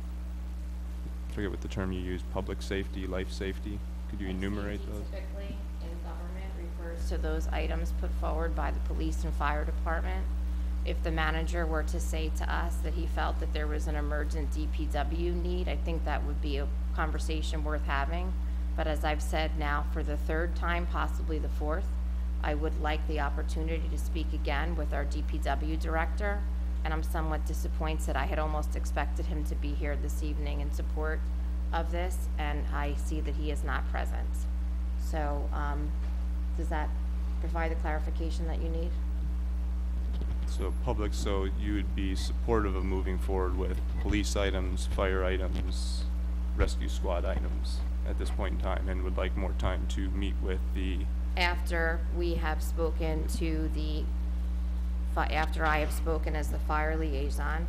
I forget what the term you used, public safety, life safety. Could you enumerate those? Typically in government refers to those items put forward by the police and fire department. If the manager were to say to us that he felt that there was an emergent DPW need, I think that would be a conversation worth having. But as I've said now for the third time, possibly the fourth, I would like the opportunity to speak again with our DPW director, and I'm somewhat disappointed. I had almost expected him to be here this evening in support of this, and I see that he is not present. So does that provide the clarification that you need? So public, so you would be supportive of moving forward with police items, fire items, rescue squad items at this point in time, and would like more time to meet with the... After we have spoken to the, after I have spoken as the fire liaison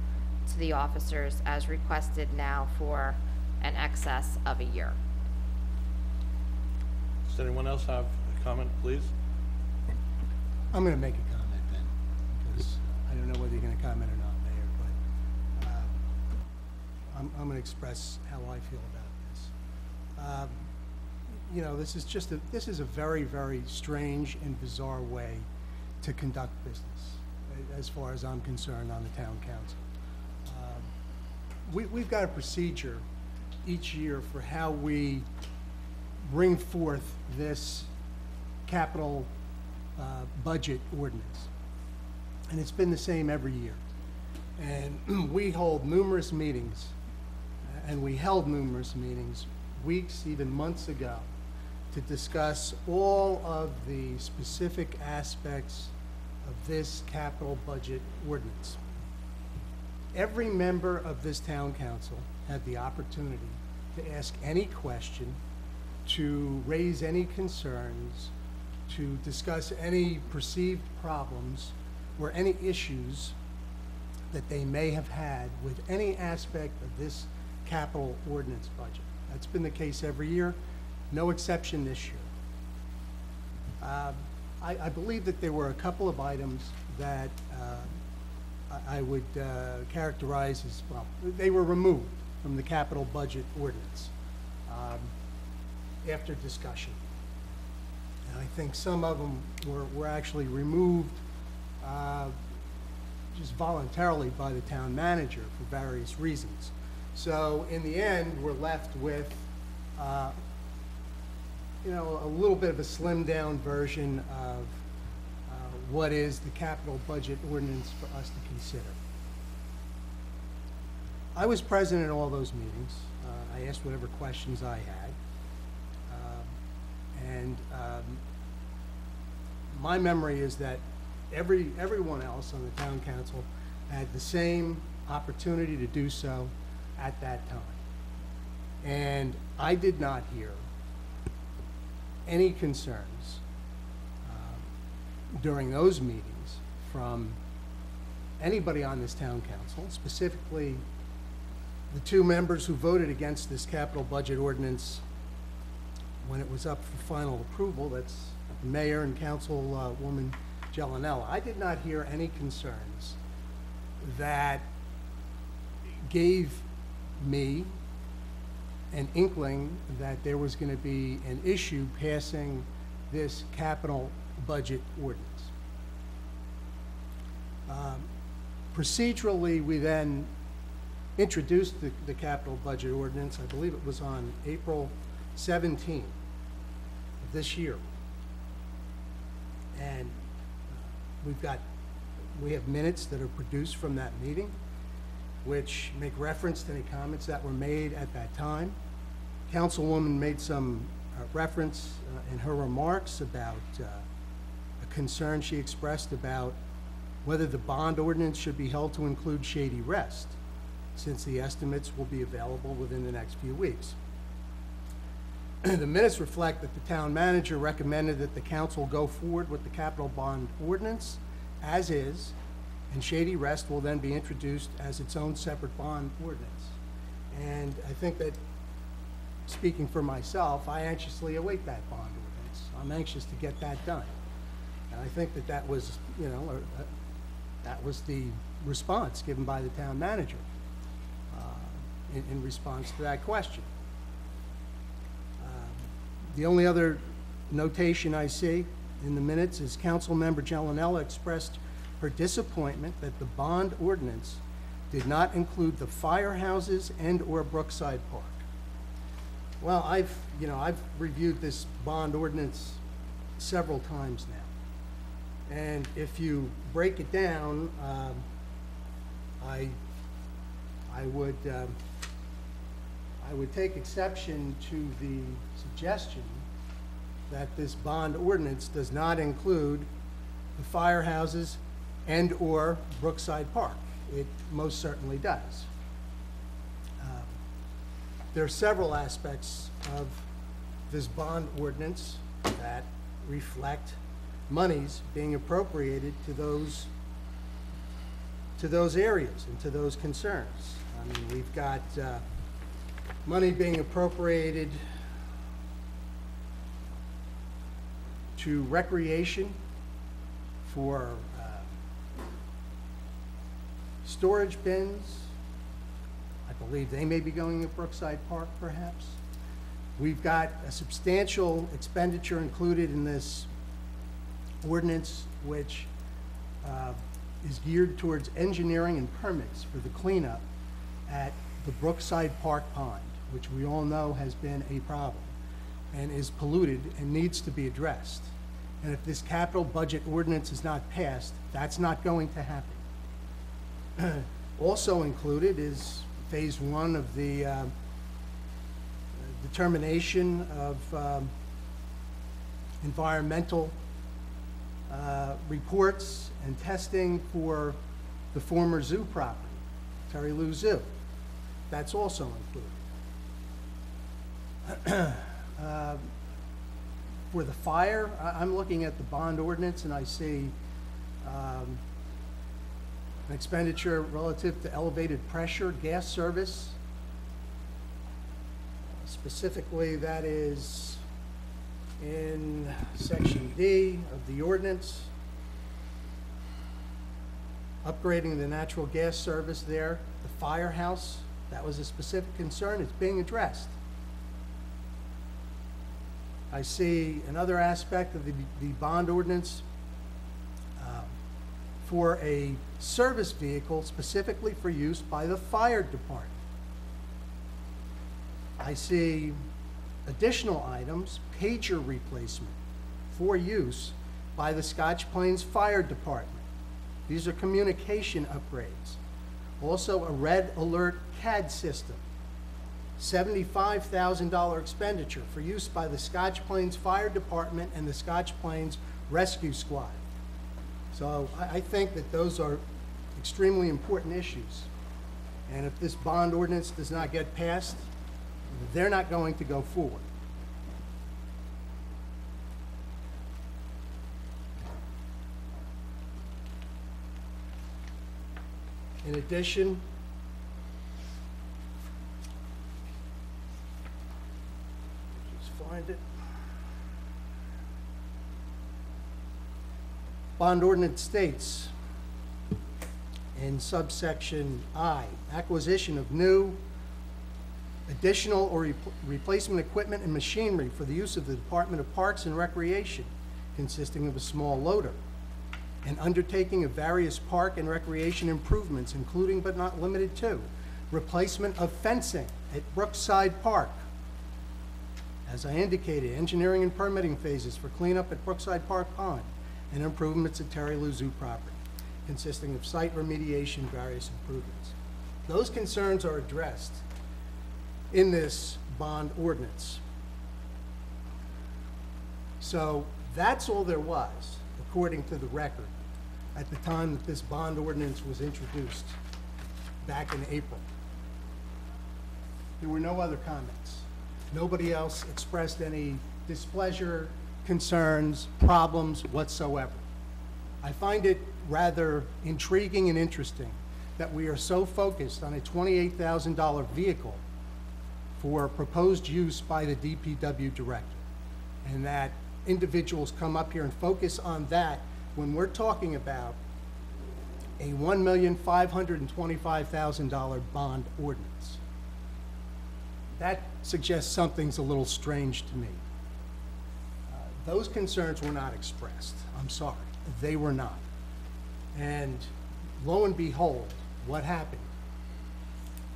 to the officers as requested now for an excess of a year. Does anyone else have a comment, please? I'm going to make a comment then, because I don't know whether you're going to comment or not, Mayor, but I'm going to express how I feel about this. You know, this is a very, very strange and bizarre way to conduct business, as far as I'm concerned, on the town council. We've got a procedure each year for how we bring forth this capital budget ordinance, and it's been the same every year. And we hold numerous meetings, and we held numerous meetings weeks, even months ago, to discuss all of the specific aspects of this capital budget ordinance. Every member of this town council had the opportunity to ask any question, to raise any concerns, to discuss any perceived problems or any issues that they may have had with any aspect of this capital ordinance budget. That's been the case every year, no exception this year. I believe that there were a couple of items that I would characterize as, well, they were removed from the capital budget ordinance after discussion. And I think some of them were actually removed just voluntarily by the town manager for various reasons. So in the end, we're left with you know, a little bit of a slimmed down version of what is the capital budget ordinance for us to consider. I was present at all those meetings. I asked whatever questions I had. My memory is that everyone else on the town council had the same opportunity to do so at that time. And I did not hear any concerns during those meetings from anybody on this town council, specifically the two members who voted against this capital budget ordinance when it was up for final approval. That's the mayor and councilwoman Gellinella. I did not hear any concerns that gave me an inkling that there was going to be an issue passing this capital budget ordinance. Procedurally, we then introduced the capital budget ordinance. I believe it was on April 17th of this year. And we have minutes that are produced from that meeting, which make reference to any comments that were made at that time. Councilwoman made some reference in her remarks about a concern she expressed about whether the bond ordinance should be held to include Shady Rest. since the estimates will be available within the next few weeks. The minutes reflect that the town manager recommended that the council go forward with the capital bond ordinance as is, and Shady Rest will then be introduced as its own separate bond ordinance. And I think that, speaking for myself, I anxiously await that bond ordinance. I'm anxious to get that done. And I think that that was, you know, that was the response given by the town manager in response to that question. The only other notation I see in the minutes is Councilmember Gellanella expressed her disappointment that the bond ordinance did not include the firehouses and/or Brookside Park. Well, I've reviewed this bond ordinance several times now, and if you break it down, I would take exception to the suggestion that this bond ordinance does not include the firehouses and/or Brookside Park. It most certainly does. There are several aspects of this bond ordinance that reflect monies being appropriated to those areas and to those concerns. I mean, we've got money being appropriated to recreation for storage bins. I believe they may be going to Brookside Park, perhaps. We've got a substantial expenditure included in this ordinance, which is geared towards engineering and permits for the cleanup at the Brookside Park Pond, which we all know has been a problem and is polluted and needs to be addressed. And if this capital budget ordinance is not passed, that's not going to happen. Also included is phase one of the determination of environmental reports and testing for the former zoo property, Terry Lou Zoo. That's also included. For the fire, I'm looking at the bond ordinance and I see an expenditure relative to elevated pressure gas service. Specifically, that is in section D of the ordinance. Upgrading the natural gas service there. The firehouse, that was a specific concern. It's being addressed. I see another aspect of the bond ordinance for a service vehicle specifically for use by the fire department. I see additional items, pager replacement for use by the Scotch Plains Fire Department. These are communication upgrades. Also a red alert CAD system. $75,000 expenditure for use by the Scotch Plains Fire Department and the Scotch Plains Rescue Squad. So I think that those are extremely important issues. And if this bond ordinance does not get passed, they're not going to go forward. In addition, find it. Bond ordinance states in subsection I, acquisition of new, additional, or replacement equipment and machinery for the use of the Department of Parks and Recreation, consisting of a small loader, and undertaking of various park and recreation improvements, including but not limited to replacement of fencing at Brookside Park. As I indicated, engineering and permitting phases for cleanup at Brookside Park Pond and improvements at Terry Lou Zoo property, consisting of site remediation, various improvements. Those concerns are addressed in this bond ordinance. So that's all there was, according to the record, at the time that this bond ordinance was introduced back in April. There were no other comments. Nobody else expressed any displeasure, concerns, problems whatsoever. I find it rather intriguing and interesting that we are so focused on a $28,000 vehicle for proposed use by the DPW director, and that individuals come up here and focus on that when we're talking about a $1,525,000 bond ordinance. That suggests something's a little strange to me. Those concerns were not expressed. I'm sorry, they were not. And lo and behold, what happened?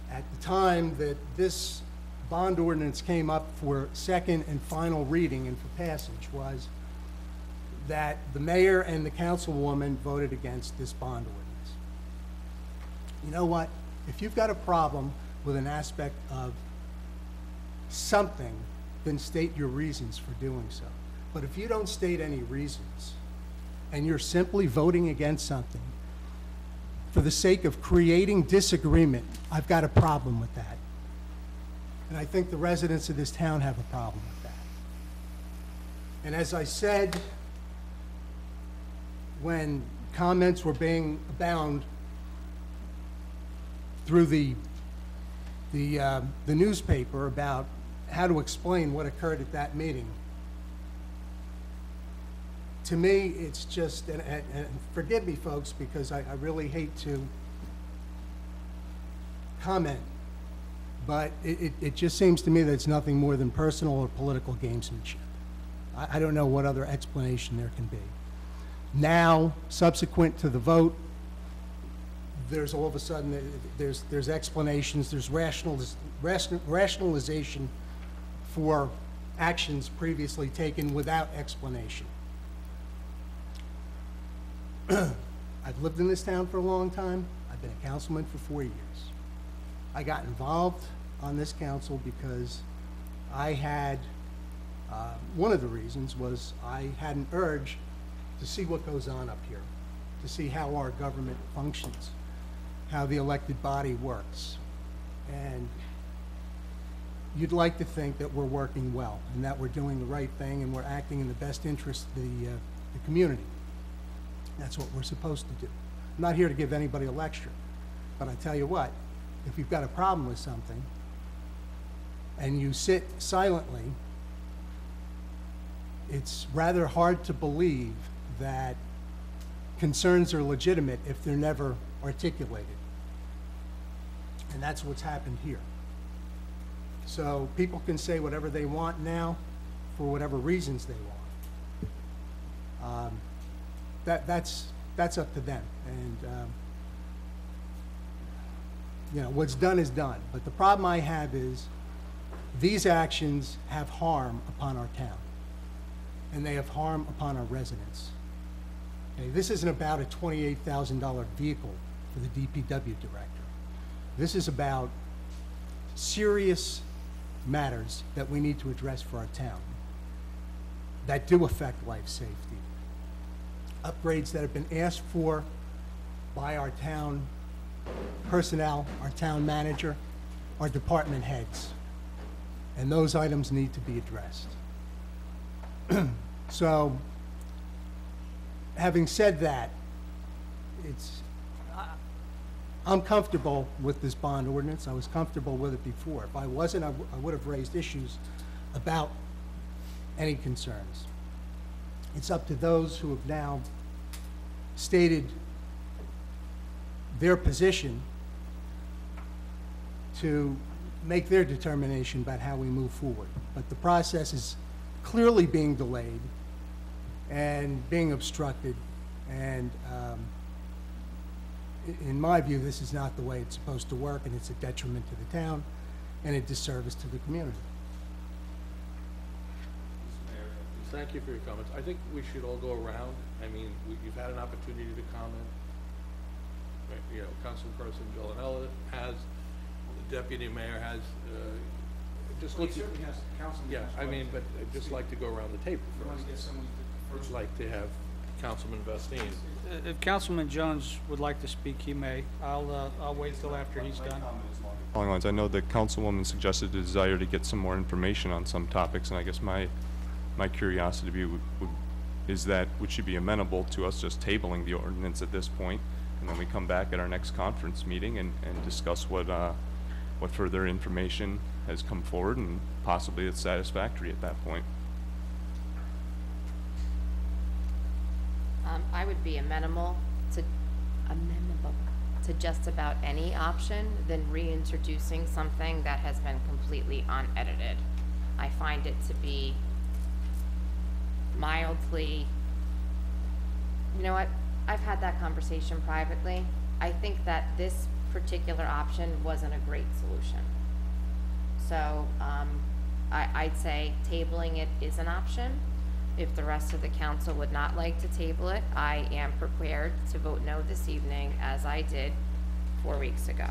At the time that this bond ordinance came up for second and final reading and for passage was that the mayor and the councilwoman voted against this bond ordinance. You know what? If you've got a problem with an aspect of something, then state your reasons for doing so. But if you don't state any reasons and you're simply voting against something for the sake of creating disagreement, I've got a problem with that. And I think the residents of this town have a problem with that. And as I said, when comments were being abound through the newspaper about how to explain what occurred at that meeting, to me, it's just, and forgive me, folks, because I really hate to comment, but it just seems to me that it's nothing more than personal or political gamesmanship. I don't know what other explanation there can be. Now, subsequent to the vote, there's all of a sudden, there's explanations, there's rationalization for actions previously taken without explanation. I've lived in this town for a long time. I've been a councilman for 4 years. I got involved on this council because I had, one of the reasons was I had an urge to see what goes on up here, to see how our government functions, how the elected body works. And you'd like to think that we're working well and that we're doing the right thing and we're acting in the best interest of the community. That's what we're supposed to do. I'm not here to give anybody a lecture, but I tell you what, if you've got a problem with something and you sit silently, it's rather hard to believe that concerns are legitimate if they're never articulated. And that's what's happened here. So people can say whatever they want now for whatever reasons they want. That's up to them. And you know, what's done is done. But the problem I have is these actions have harm upon our town, and they have harm upon our residents. Okay, this isn't about a $28,000 vehicle for the DPW director. This is about serious matters that we need to address for our town that do affect life safety. Upgrades that have been asked for by our town personnel, our town manager, our department heads. And those items need to be addressed. So, having said that, I'm comfortable with this bond ordinance. I was comfortable with it before. If I wasn't, I would have raised issues about any concerns. It's up to those who have now stated their position to make their determination about how we move forward. But the process is clearly being delayed and being obstructed, and in my view, this is not the way it's supposed to work, and it's a detriment to the town and a disservice to the community. Thank you for your comments. I think we should all go around. I mean, you've had an opportunity to comment. Right, you know, Councilperson Jolinella has, the Deputy Mayor has, just Well, look. he certainly has council Yeah, members, I mean, but I'd just like to go around the table You want to first. get someone to I'd like to have Councilman Vestine. If Councilman Jones would like to speak, he may. I'll wait till after he's done. Along lines, I know the councilwoman suggested a desire to get some more information on some topics, and I guess my curiosity would she be amenable to us just tabling the ordinance at this point, and then we come back at our next conference meeting and discuss what further information has come forward, and possibly it's satisfactory at that point. I would be amenable to just about any option than reintroducing something that has been completely unedited. I find it to be mildly, you know what, I've had that conversation privately. I think that this particular option wasn't a great solution. So I'd say tabling it is an option. If the rest of the council would not like to table it, I am prepared to vote no this evening, as I did 4 weeks ago.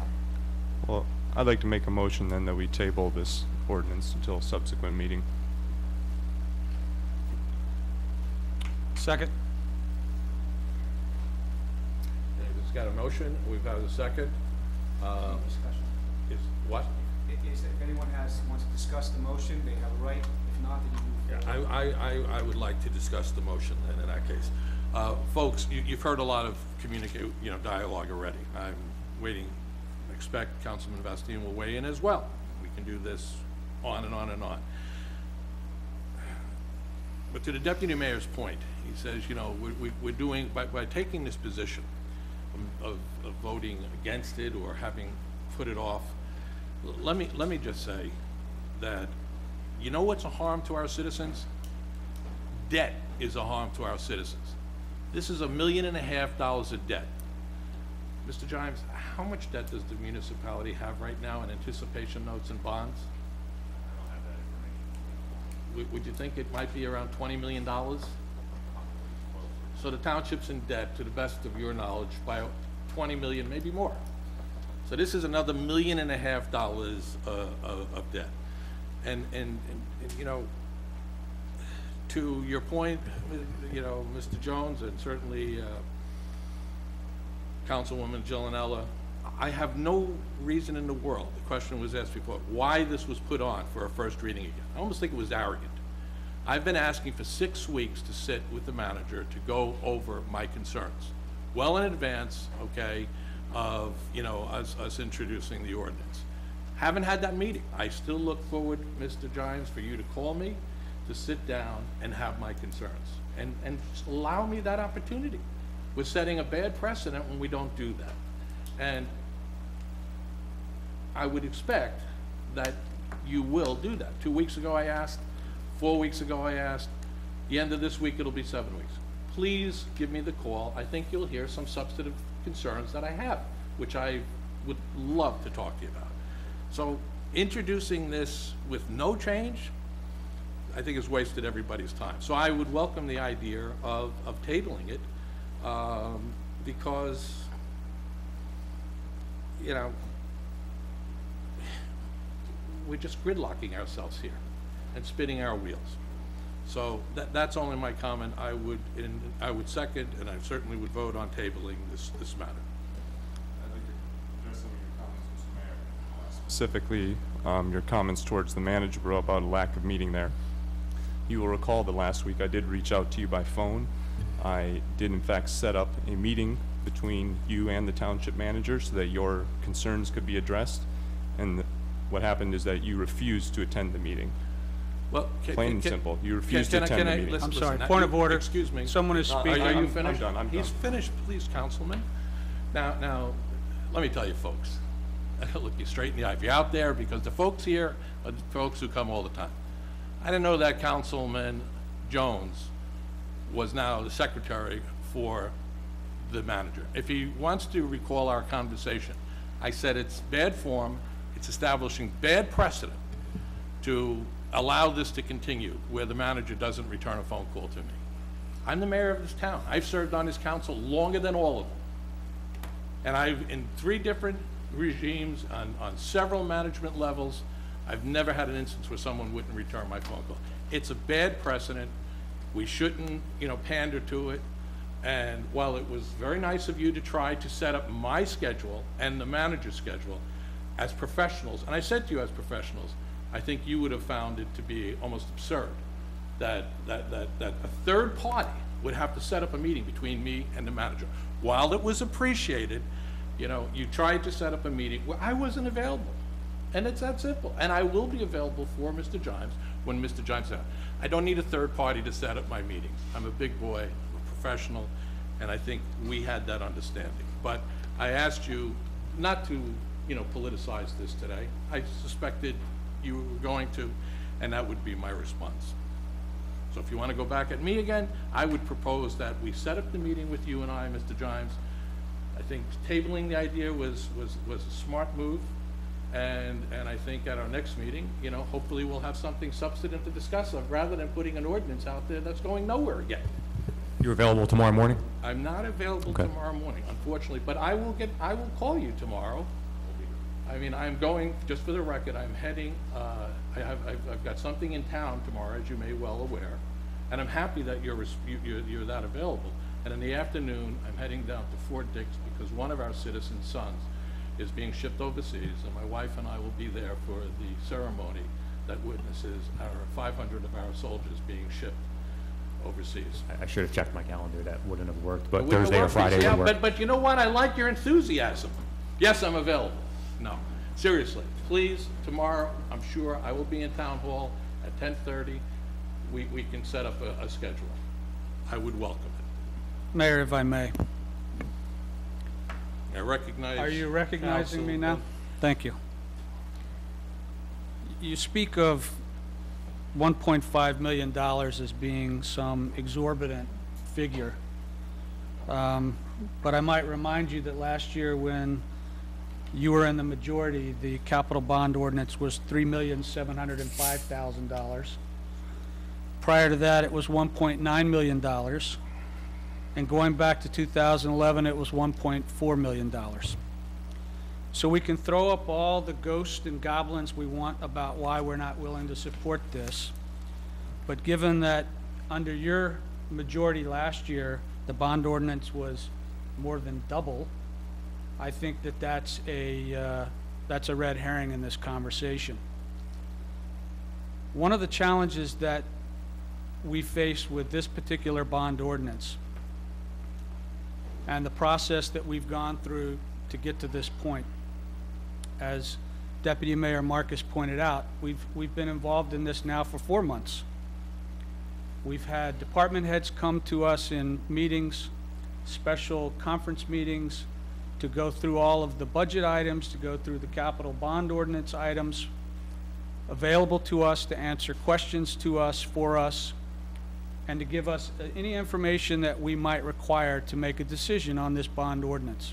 Well, I'd like to make a motion then that we table this ordinance until a subsequent meeting. Second. We've got a motion, we've got a second. Discussion. Is what? If anyone wants to discuss the motion, they have a right. If not, then you move forward. I would like to discuss the motion then in that case. Folks, you've heard a lot of dialogue already. I'm waiting, expect Councilman Vestine will weigh in as well. We can do this on and on and on. But to the Deputy Mayor's point, he says, we're doing, by taking this position of voting against it or having put it off, let me just say that, you know what's a harm to our citizens? Debt is a harm to our citizens. This is $1.5 million of debt. Mr. Jimes, how much debt does the municipality have right now in anticipation notes and bonds? I don't have that information. Would you think it might be around $20 million? So the township's in debt, to the best of your knowledge, by 20 million, maybe more. So this is another $1.5 million of debt. And to your point, Mr. Jones, and certainly Councilwoman Gillenella, I have no reason in the world, the question was asked before, why this was put on for a first reading again. I almost think it was arrogant. I've been asking for 6 weeks to sit with the manager to go over my concerns, well in advance, okay, of us introducing the ordinance. Haven't had that meeting. I still look forward, Mr. Jimes, for you to call me, to sit down and have my concerns, and just allow me that opportunity. We're setting a bad precedent when we don't do that, and I would expect that you will do that. 2 weeks ago I asked, 4 weeks ago I asked, the end of this week it'll be 7 weeks. Please give me the call. I think you'll hear some substantive concerns that I have, which I would love to talk to you about. So introducing this with no change, I think has wasted everybody's time. So I would welcome the idea of tabling it, because, we're just gridlocking ourselves here and spinning our wheels. So that's only my comment. I would second, and I certainly would vote on tabling this matter. I'd like to address some of your comments, Mr. Mayor. Specifically, your comments towards the manager about a lack of meeting there. You will recall that last week I did reach out to you by phone. I did in fact set up a meeting between you and the township manager so that your concerns could be addressed, and what happened is that you refused to attend the meeting. Well, plain and simple. You refused to attend the meeting. I'm sorry. Point of order. Excuse me. Someone is speaking. Are you finished? I'm done. He's finished, please, Councilman. Now, let me tell you, folks. I'll look you straight in the eye. If you're out there, because the folks here are the folks who come all the time. I didn't know that Councilman Jones was now the secretary for the manager. If he wants to recall our conversation, I said it's bad form. It's establishing bad precedent to allow this to continue where the manager doesn't return a phone call to me. I'm the mayor of this town. I've served on this council longer than all of them. And I've, in 3 different regimes, on several management levels, I've never had an instance where someone wouldn't return my phone call. It's a bad precedent. We shouldn't, pander to it. And while it was very nice of you to try to set up my schedule and the manager's schedule as professionals, and I said to you as professionals, I think you would have found it to be almost absurd that a third party would have to set up a meeting between me and the manager. While it was appreciated, you know, you tried to set up a meeting where I wasn't available. And it's that simple. And I will be available for Mr. Gimes when Mr. Gimes said, I don't need a third party to set up my meetings. I'm a big boy, I'm a professional, and I think we had that understanding. But I asked you not to, you know, politicize this today. I suspected you were going to, and that would be my response. So if you want to go back at me again, I would propose that we set up the meeting with you and I, Mr. Gimes. I think tabling the idea was a smart move. And I think at our next meeting, you know, hopefully we'll have something substantive to discuss of, rather than putting an ordinance out there that's going nowhere yet. You're available tomorrow morning? I'm not available tomorrow morning, unfortunately, but I will call you tomorrow. I mean, I'm going, just for the record, I'm heading, I've got something in town tomorrow, as you may well aware, and I'm happy that you're that available. And in the afternoon, I'm heading down to Fort Dix because one of our citizens' sons is being shipped overseas, and my wife and I will be there for the ceremony that witnesses our 500 of our soldiers being shipped overseas. I should have checked my calendar. That wouldn't have worked, but It wouldn't Thursday have or worked, Friday yeah, would work. But you know what? I like your enthusiasm. Yes, I'm available. No, seriously, please, tomorrow, I'm sure I will be in Town Hall at 10:30. We can set up a schedule. I would welcome it. Mayor, if I may. I recognize. Are you recognizing me now? Council. Thank you. You speak of $1.5 million as being some exorbitant figure. But I might remind you that last year when you were in the majority, the capital bond ordinance was $3,705,000. Prior to that, it was $1.9 million. And going back to 2011, it was $1.4 million. So we can throw up all the ghosts and goblins we want about why we're not willing to support this. But given that under your majority last year, the bond ordinance was more than double, I think that that's a red herring in this conversation. One of the challenges that we face with this particular bond ordinance and the process that we've gone through to get to this point, as Deputy Mayor Marcus pointed out, we've been involved in this now for 4 months. We've had department heads come to us in meetings, special conference meetings, to go through all of the budget items, to go through the capital bond ordinance items available to us, to answer questions to us, for us, and to give us any information that we might require to make a decision on this bond ordinance.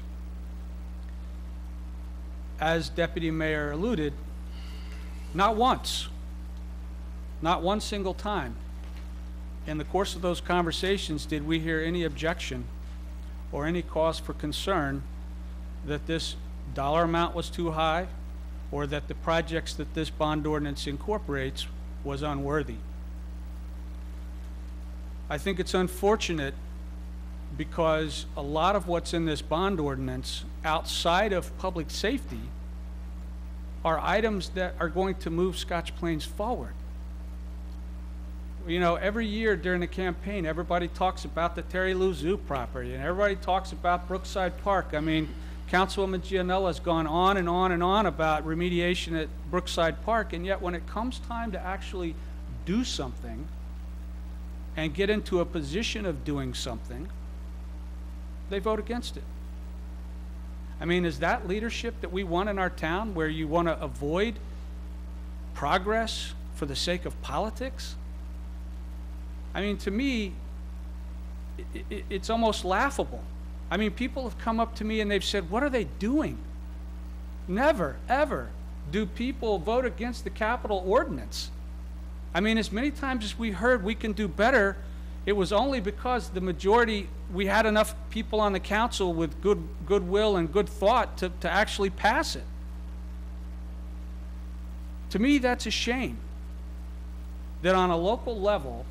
As Deputy Mayor alluded, not once, not one single time in the course of those conversations did we hear any objection or any cause for concern that this dollar amount was too high or that the projects that this bond ordinance incorporates was unworthy. I think it's unfortunate because a lot of what's in this bond ordinance outside of public safety are items that are going to move Scotch Plains forward. You know, every year during the campaign, everybody talks about the Terry Lou Zoo property, and everybody talks about Brookside Park. I mean, Councilwoman Gianella has gone on and on and on about remediation at Brookside Park, and yet when it comes time to actually do something and get into a position of doing something, they vote against it. I mean, is that leadership that we want in our town, where you want to avoid progress for the sake of politics? I mean, to me, it's almost laughable. I mean, people have come up to me and they've said, what are they doing? Never, ever do people vote against the capital ordinance. I mean, as many times as we heard we can do better, it was only because the majority, we had enough people on the council with goodwill and good thought to actually pass it. To me, that's a shame that on a local level,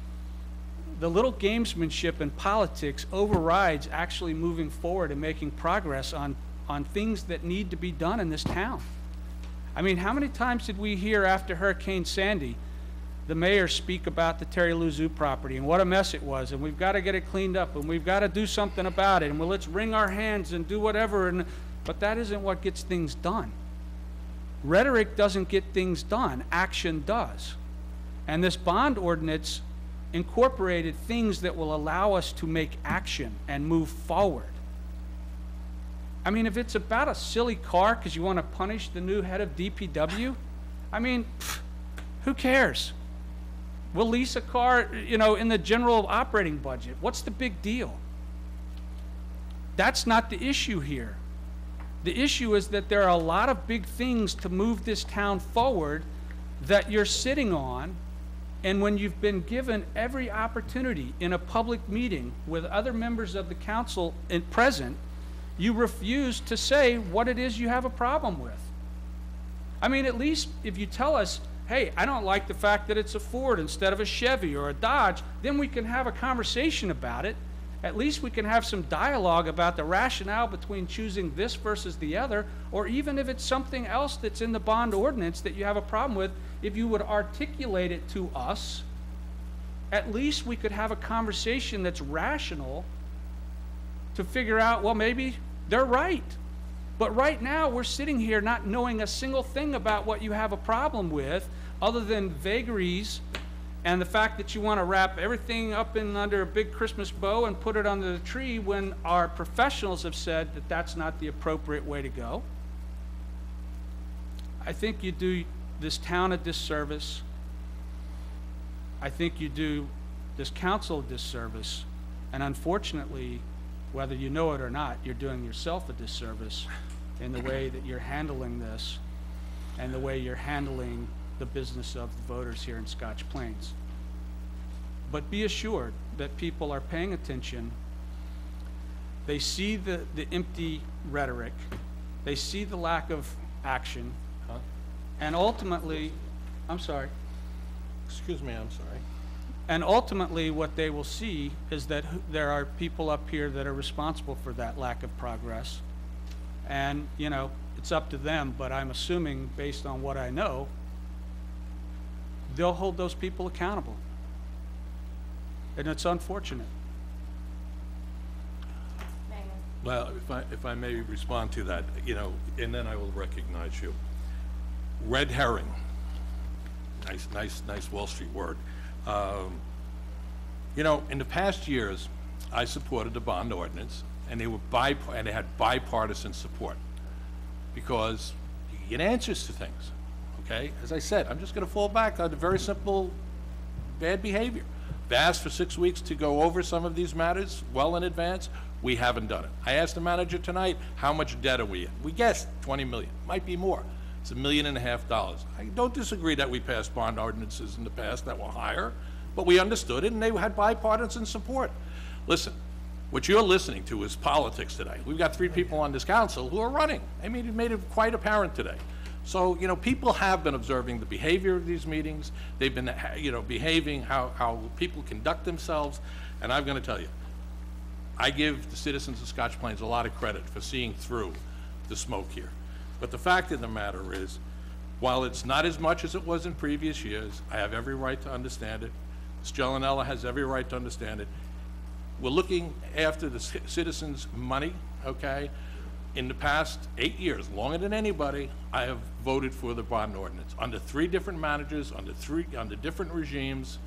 the little gamesmanship in politics overrides actually moving forward and making progress on things that need to be done in this town. I mean, how many times did we hear after Hurricane Sandy the mayor speak about the Terry Lou Zoo property and what a mess it was, and we've got to get it cleaned up, and we've got to do something about it, and well, let's wring our hands and do whatever, but that isn't what gets things done. Rhetoric doesn't get things done, action does. And this bond ordinance incorporated things that will allow us to make action and move forward. I mean, if it's about a silly car because you want to punish the new head of DPW, I mean, who cares? We'll lease a car, you know, in the general operating budget. What's the big deal? That's not the issue here. The issue is that there are a lot of big things to move this town forward that you're sitting on, and when you've been given every opportunity in a public meeting with other members of the council present, you refuse to say what it is you have a problem with. I mean, at least if you tell us, hey, I don't like the fact that it's a Ford instead of a Chevy or a Dodge, then we can have a conversation about it. At least we can have some dialogue about the rationale between choosing this versus the other, or even if it's something else that's in the bond ordinance that you have a problem with, if you would articulate it to us, at least we could have a conversation that's rational to figure out, well, maybe they're right. But right now, we're sitting here not knowing a single thing about what you have a problem with, other than vagaries and the fact that you want to wrap everything up in under a big Christmas bow and put it under the tree when our professionals have said that that's not the appropriate way to go. I think you do this town a disservice. I think you do this council a disservice. And unfortunately, whether you know it or not, you're doing yourself a disservice in the way that you're handling this and the way you're handling the business of the voters here in Scotch Plains. But be assured that people are paying attention. They see the empty rhetoric. They see the lack of action. And ultimately, I'm sorry. Excuse me, I'm sorry. And ultimately, what they will see is that there are people up here that are responsible for that lack of progress. And, you know, it's up to them, but I'm assuming, based on what I know, they'll hold those people accountable. And it's unfortunate. Well, if I may respond to that, you know, and then I will recognize you. Red herring. Nice Wall Street word. You know, in the past years, I supported the bond ordinance, and they had bipartisan support because you get answers to things. Okay, as I said, I'm just going to fall back on the very simple bad behavior. I've asked for 6 weeks to go over some of these matters well in advance. We haven't done it. I asked the manager tonight, how much debt are we in? We guessed 20 million, might be more. It's $1.5 million. I don't disagree that we passed bond ordinances in the past that were higher, but we understood it and they had bipartisan support. Listen, what you're listening to is politics today. We've got 3 people on this council who are running. I mean, it made it quite apparent today. So, you know, people have been observing the behavior of these meetings. They've been, you know, behaving, how people conduct themselves. And I'm going to tell you, I give the citizens of Scotch Plains a lot of credit for seeing through the smoke here. But the fact of the matter is, while it's not as much as it was in previous years, I have every right to understand it. Ms. Gellinella has every right to understand it. We're looking after the citizens' money, okay? In the past 8 years, longer than anybody, I have voted for the bond ordinance under 3 different managers, under different regimes,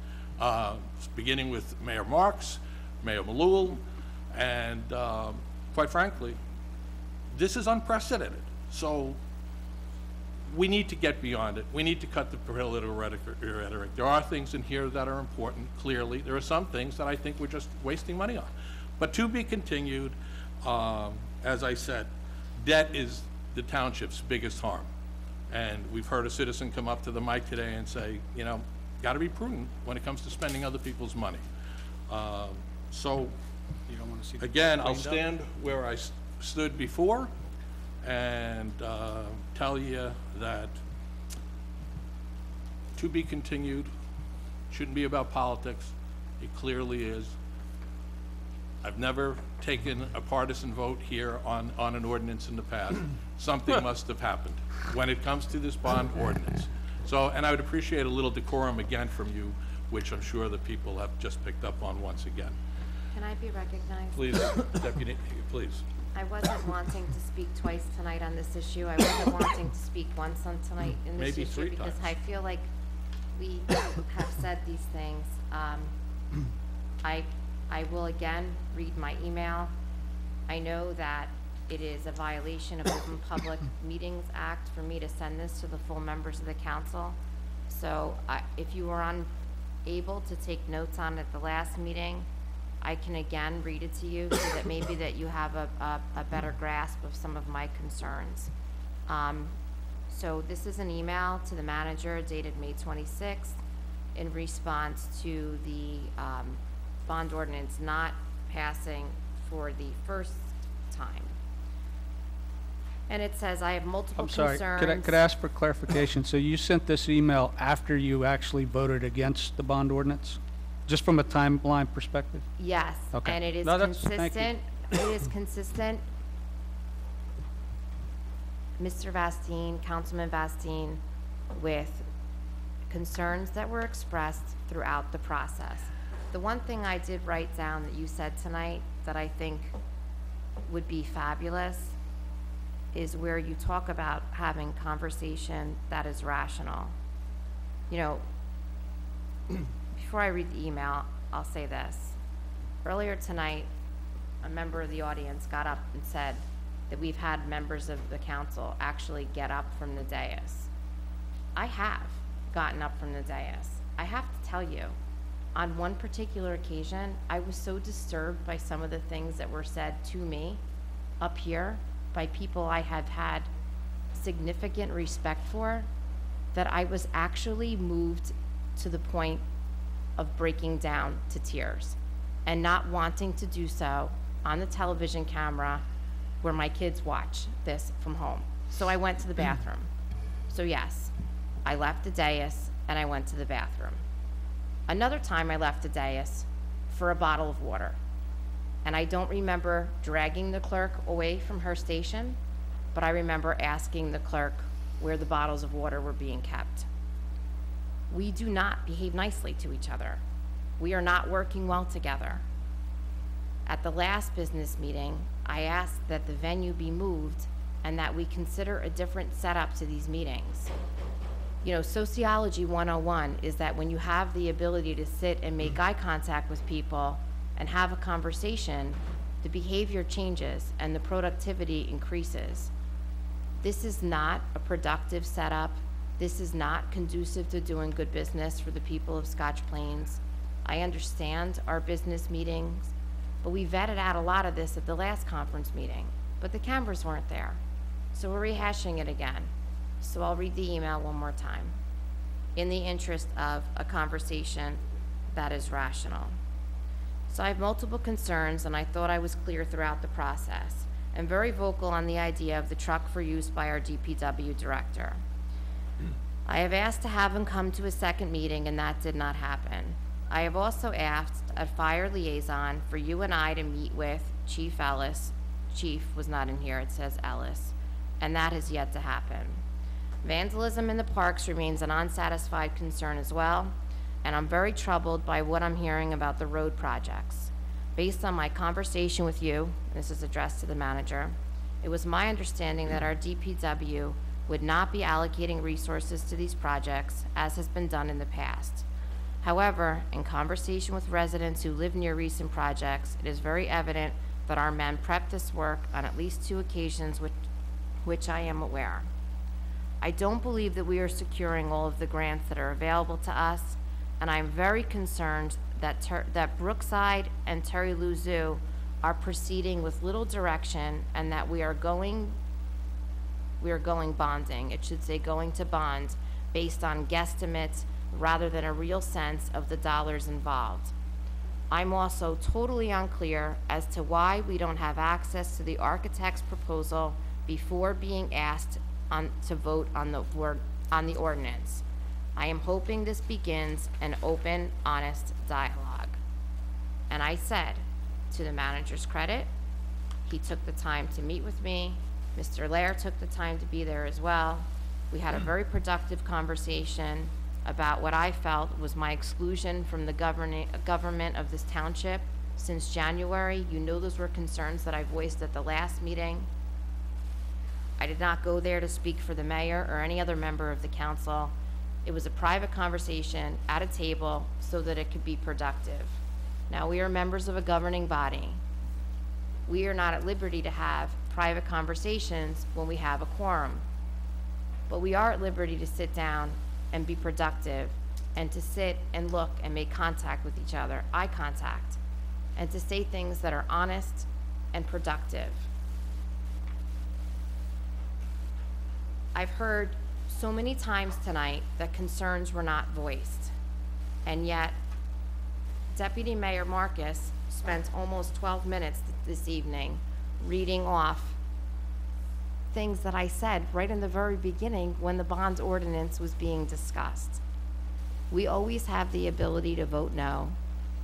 beginning with Mayor Marks, Mayor Malul, and quite frankly, this is unprecedented. So we need to get beyond it. We need to cut the political rhetoric. There are things in here that are important, clearly. There are some things that I think we're just wasting money on. But to be continued, as I said, debt is the township's biggest harm. And we've heard a citizen come up to the mic today and say, you know, got to be prudent when it comes to spending other people's money. So, you don't want to see again, I'll stand where I stood before and tell you that to be continued shouldn't be about politics. It clearly is. I've never taken a partisan vote here on an ordinance in the past. Something must have happened when it comes to this bond ordinance. So, and I would appreciate a little decorum again from you, which I'm sure the people have just picked up on once again. Can I be recognized? Please, Deputy, please. I wasn't wanting to speak twice tonight on this issue. I wasn't wanting to speak once on tonight in this Maybe issue 3 because times. I feel like we have said these things. I will again read my email. I know that it is a violation of Open Public Meetings Act for me to send this to the full members of the council. So if you were unable to take notes on it at the last meeting, I can again read it to you so that maybe that you have a better grasp of some of my concerns. So this is an email to the manager dated May 26th in response to the bond ordinance not passing for the first time. And it says, I have multiple concerns. I'm sorry, could I ask for clarification? So you sent this email after you actually voted against the bond ordinance? Just from a timeline perspective? Yes, Okay. and it is No, that's- thank you. consistent, it is consistent. Mr. Vastine, Councilman Vastine, with concerns that were expressed throughout the process. The one thing I did write down that you said tonight that I think would be fabulous is where you talk about having conversation that is rational. You know, before I read the email, I'll say this. Earlier tonight, a member of the audience got up and said that we've had members of the council actually get up from the dais. I have gotten up from the dais. I have to tell you, on one particular occasion, I was so disturbed by some of the things that were said to me up here by people I have had significant respect for, that I was actually moved to the point of breaking down to tears and not wanting to do so on the television camera where my kids watch this from home. So I went to the bathroom. So yes, I left the dais and I went to the bathroom. Another time I left the dais for a bottle of water. And I don't remember dragging the clerk away from her station, but I remember asking the clerk where the bottles of water were being kept. We do not behave nicely to each other. We are not working well together. At the last business meeting, I asked that the venue be moved and that we consider a different setup to these meetings. You know, Sociology 101 is that when you have the ability to sit and make eye contact with people and have a conversation, the behavior changes and the productivity increases. This is not a productive setup. This is not conducive to doing good business for the people of Scotch Plains. I understand our business meetings, but we vetted out a lot of this at the last conference meeting, but the cameras weren't there. So we're rehashing it again. So I'll read the email one more time in the interest of a conversation that is rational. So I have multiple concerns, and I thought I was clear throughout the process. I'm very vocal on the idea of the truck for use by our DPW director. I have asked to have him come to a second meeting, and that did not happen. I have also asked a fire liaison for you and I to meet with Chief Ellis. Chief was not in here, it says Ellis, and that has yet to happen. Vandalism in the parks remains an unsatisfied concern as well, and I'm very troubled by what I'm hearing about the road projects. Based on my conversation with you, and this is addressed to the manager, it was my understanding that our DPW would not be allocating resources to these projects as has been done in the past. However, in conversation with residents who live near recent projects, it is very evident that our men prepped this work on at least 2 occasions which I am aware. I don't believe that we are securing all of the grants that are available to us, and I'm very concerned that Brookside and Terry Lou Zoo are proceeding with little direction and that we are going bonding. It should say going to bond based on guesstimates rather than a real sense of the dollars involved. I'm also totally unclear as to why we don't have access to the architect's proposal before being asked to vote on the ordinance. I am hoping this begins an open, honest dialogue. And I said, to the manager's credit, he took the time to meet with me. Mr. Lair took the time to be there as well. We had a very productive conversation about what I felt was my exclusion from the government of this township since January. You know those were concerns that I voiced at the last meeting. I did not go there to speak for the mayor or any other member of the council. It was a private conversation at a table so that it could be productive. Now, we are members of a governing body. We are not at liberty to have private conversations when we have a quorum. But we are at liberty to sit down and be productive and to sit and look and make contact with each other, eye contact, and to say things that are honest and productive. I've heard so many times tonight that concerns were not voiced, and yet Deputy Mayor Marcus spent almost 12 minutes this evening reading off things that I said right in the very beginning when the bond ordinance was being discussed. We always have the ability to vote no,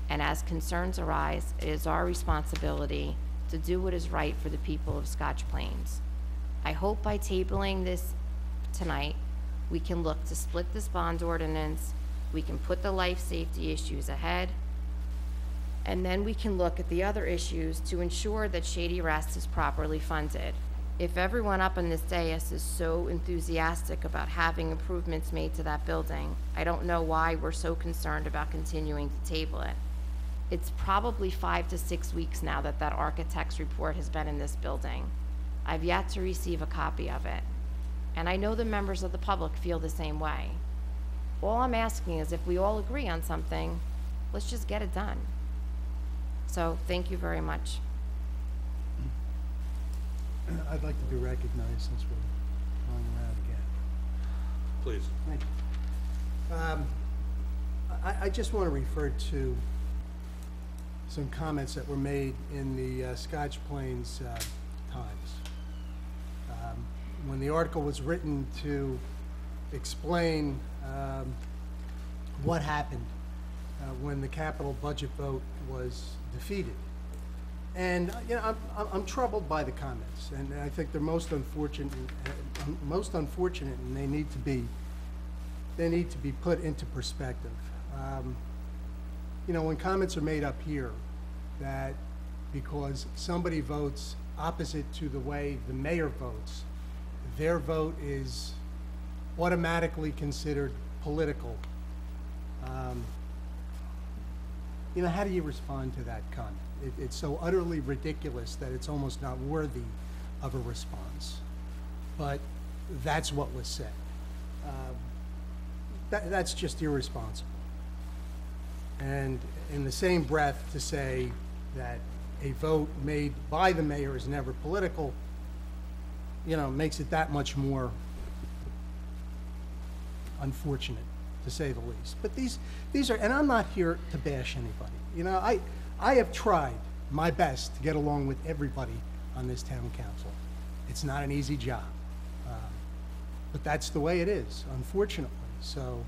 and as concerns arise, it is our responsibility to do what is right for the people of Scotch Plains. I hope by tabling this tonight, we can look to split this bond ordinance, we can put the life safety issues ahead, and then we can look at the other issues to ensure that Shady Rest is properly funded. If everyone up on this dais is so enthusiastic about having improvements made to that building, I don't know why we're so concerned about continuing to table it. It's probably 5 to 6 weeks now that that architect's report has been in this building. I've yet to receive a copy of it. And I know the members of the public feel the same way. All I'm asking is if we all agree on something, let's just get it done. So thank you very much. I'd like to be recognized since we're going around again. Please. Thank you. I just want to refer to some comments that were made in the Scotch Plains Times. When the article was written to explain what happened when the capital budget vote was defeated. And you know, I'm troubled by the comments, and I think they're most unfortunate, and they need to be put into perspective. You know, when comments are made up here that because somebody votes opposite to the way the mayor votes, their vote is automatically considered political. You know, how do you respond to that comment? It's so utterly ridiculous that it's almost not worthy of a response. But that's what was said. That's just irresponsible. And in the same breath to say that a vote made by the mayor is never political, you know, makes it that much more unfortunate, to say the least. But these are, and I'm not here to bash anybody. You know, I have tried my best to get along with everybody on this town council. It's not an easy job, but that's the way it is, unfortunately. So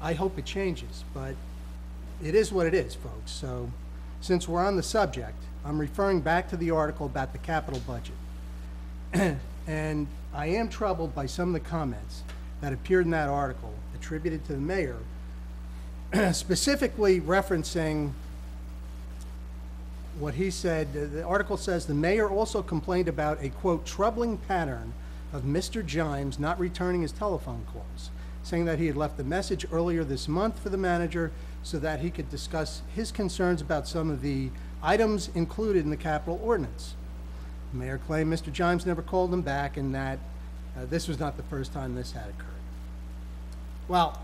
I hope it changes, but it is what it is, folks. So since we're on the subject, I'm referring back to the article about the capital budget. And I am troubled by some of the comments that appeared in that article attributed to the mayor, specifically referencing what he said. The article says the mayor also complained about a, quote, troubling pattern of Mr. Jimes not returning his telephone calls, saying that he had left a message earlier this month for the manager so that he could discuss his concerns about some of the items included in the capital ordinance. The mayor claimed Mr. Jimes never called him back and that this was not the first time this had occurred. Well,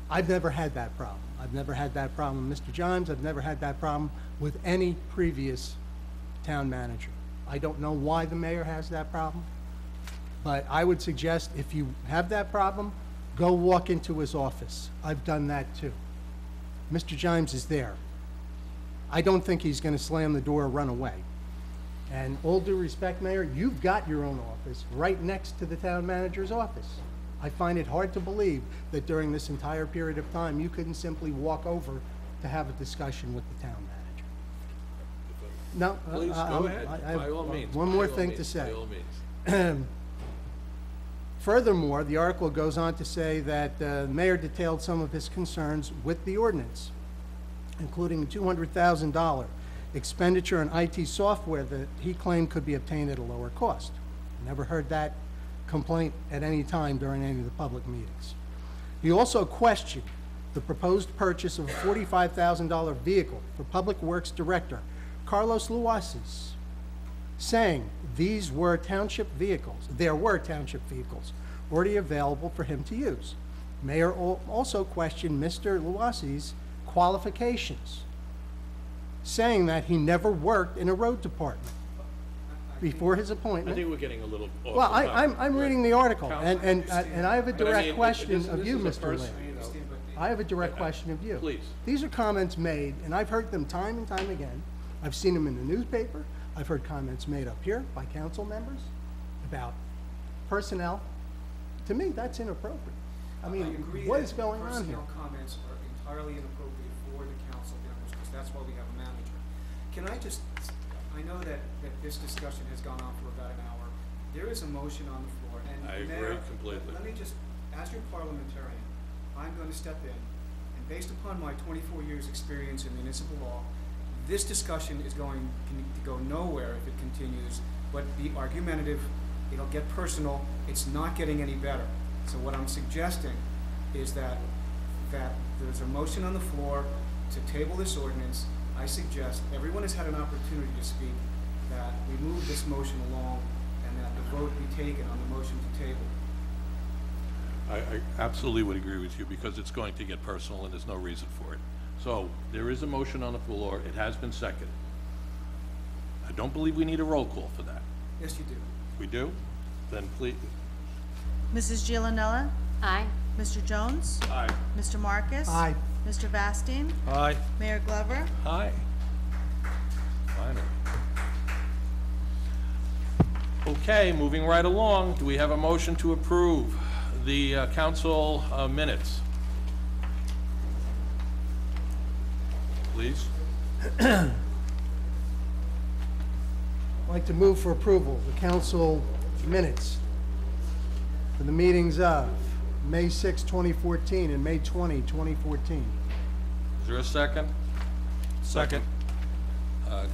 I've never had that problem. I've never had that problem with Mr. Jimes. I've never had that problem with any previous town manager. I don't know why the mayor has that problem, but I would suggest if you have that problem, go walk into his office. I've done that too. Mr. Jimes is there. I don't think he's going to slam the door or run away. And all due respect, Mayor, you've got your own office right next to the town manager's office. I find it hard to believe that during this entire period of time, you couldn't simply walk over to have a discussion with the town manager. No. Please, go ahead. I have By all means. one By more all thing means, to say. By all means. Furthermore, the article goes on to say that the mayor detailed some of his concerns with the ordinance, including $200,000 expenditure on IT software that he claimed could be obtained at a lower cost. Never heard that complaint at any time during any of the public meetings. He also questioned the proposed purchase of a $45,000 vehicle for Public Works Director Carlos Luaces, saying these were township vehicles. There were township vehicles already available for him to use. Mayor also questioned Mr. Luaces' qualifications, saying that he never worked in a road department before his appointment. I think we're getting a little off. Well, the topic. I'm reading the article, Counsel, and I have a but I direct mean, question this of you, is a Mr. person, Lynn. you know. I have a direct question of you. Please. These are comments made, and I've heard them time and time again. I've seen them in the newspaper. I've heard comments made up here by council members about personnel. To me, that's inappropriate. I mean, agree what that is going on here? Personnel comments are entirely inappropriate for the council members, because that's why we have a manager. Can I just, I know that this discussion has gone on for about an hour. There is a motion on the floor, and I Mayor, agree completely. Let me just, as your parliamentarian, I'm going to step in, and based upon my 24 years' experience in municipal law, this discussion is going to go nowhere if it continues, but be argumentative, it'll get personal, it's not getting any better. So what I'm suggesting is that there's a motion on the floor to table this ordinance. I suggest, everyone has had an opportunity to speak, that we move this motion along and that the vote be taken on the motion to table. I absolutely would agree with you, because it's going to get personal and there's no reason for it. So there is a motion on the floor. It has been seconded. I don't believe we need a roll call for that. Yes, you do. We do? Then please. Mrs. Giovanella? Aye. Mr. Jones? Aye. Mr. Marcus? Aye. Mr. Vastine? Aye. Mayor Glover? Aye. Finally. Okay, moving right along, do we have a motion to approve the council minutes? Please. I'd like to move for approval the council minutes for the meetings of May 6, 2014 and May 20, 2014. Is there a second? Second.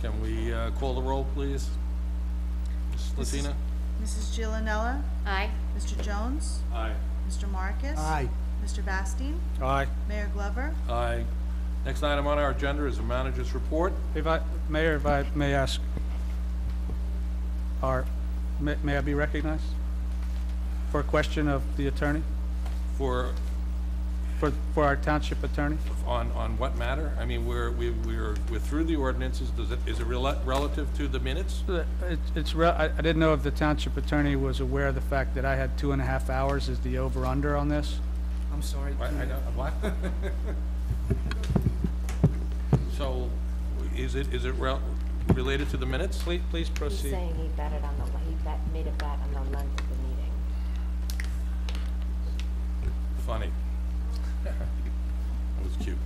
Can we call the roll, please? Ms. Latina? Mrs. Giovanella? Aye. Mr. Jones? Aye. Mr. Marcus? Aye. Mr. Vastine? Aye. Mayor Glover? Aye. Next item on our agenda is the manager's report. Mayor, if I may ask, may I be recognized for a question of the attorney? For our township attorney? on what matter? I mean, we're through the ordinances. Is it relative to the minutes? I didn't know if the township attorney was aware of the fact that I had 2.5 hours as the over-under on this. I'm sorry. What? So, is it related to the minutes? Please He's proceed. saying he made a bet on the length of the meeting. Funny. That was cute.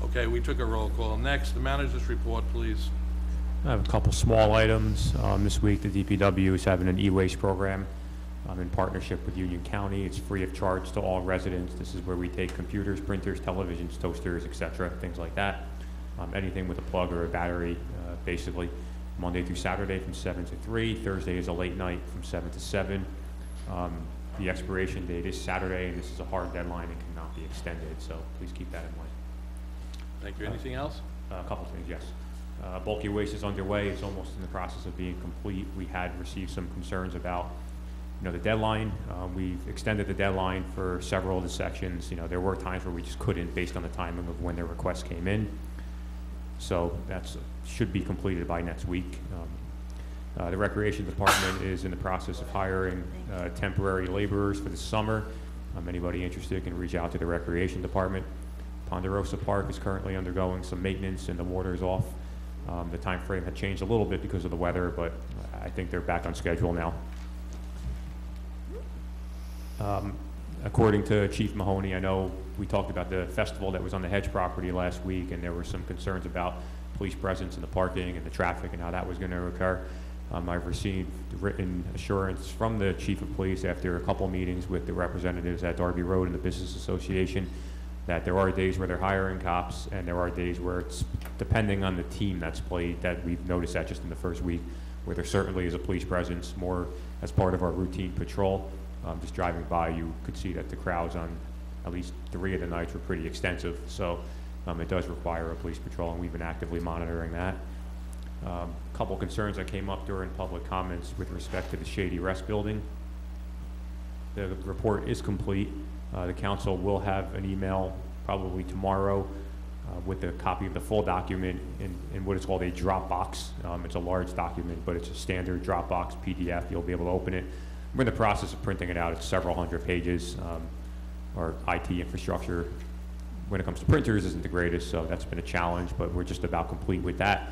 Okay, we took a roll call. Next, the manager's report, please. I have a couple small items. This week, the DPW is having an e-waste program in partnership with Union County. It's free of charge to all residents. This is where we take computers, printers, televisions, toasters, etc., things like that. Anything with a plug or a battery, basically. Monday through Saturday from 7 to 3. Thursday is a late night from 7 to 7. The expiration date is Saturday, and this is a hard deadline and cannot be extended, so please keep that in mind. Thank you. Anything else? A couple things, yes. Bulky waste is underway. It's almost in the process of being complete. We had received some concerns about, the deadline. We've extended the deadline for several of the sections. There were times where we just couldn't based on the timing of when their requests came in. So that should be completed by next week. The Recreation Department is in the process of hiring temporary laborers for the summer. Anybody interested can reach out to the Recreation Department. Ponderosa Park is currently undergoing some maintenance and the water is off. The time frame had changed a little bit because of the weather, but I think they're back on schedule now. According to Chief Mahoney, I know we talked about the festival that was on the Hedge property last week, and there were some concerns about police presence in the parking and the traffic and how that was going to occur. I've received written assurance from the Chief of Police after a couple meetings with the representatives at Darby Road and the Business Association that there are days where they're hiring cops, and there are days where it's depending on the team that's played, that we've noticed that just in the first week, where there certainly is a police presence more as part of our routine patrol. Just driving by, you could see that the crowds on at least 3 of the nights were pretty extensive, so it does require a police patrol, and we've been actively monitoring that. A couple concerns that came up during public comments with respect to the Shady Rest building. The report is complete. The council will have an email probably tomorrow with a copy of the full document in what is called a Dropbox. It's a large document, but it's a standard Dropbox PDF. You'll be able to open it. We're in the process of printing it out. It's several hundred pages. Our IT infrastructure, when it comes to printers, isn't the greatest, so that's been a challenge, but we're just about complete with that.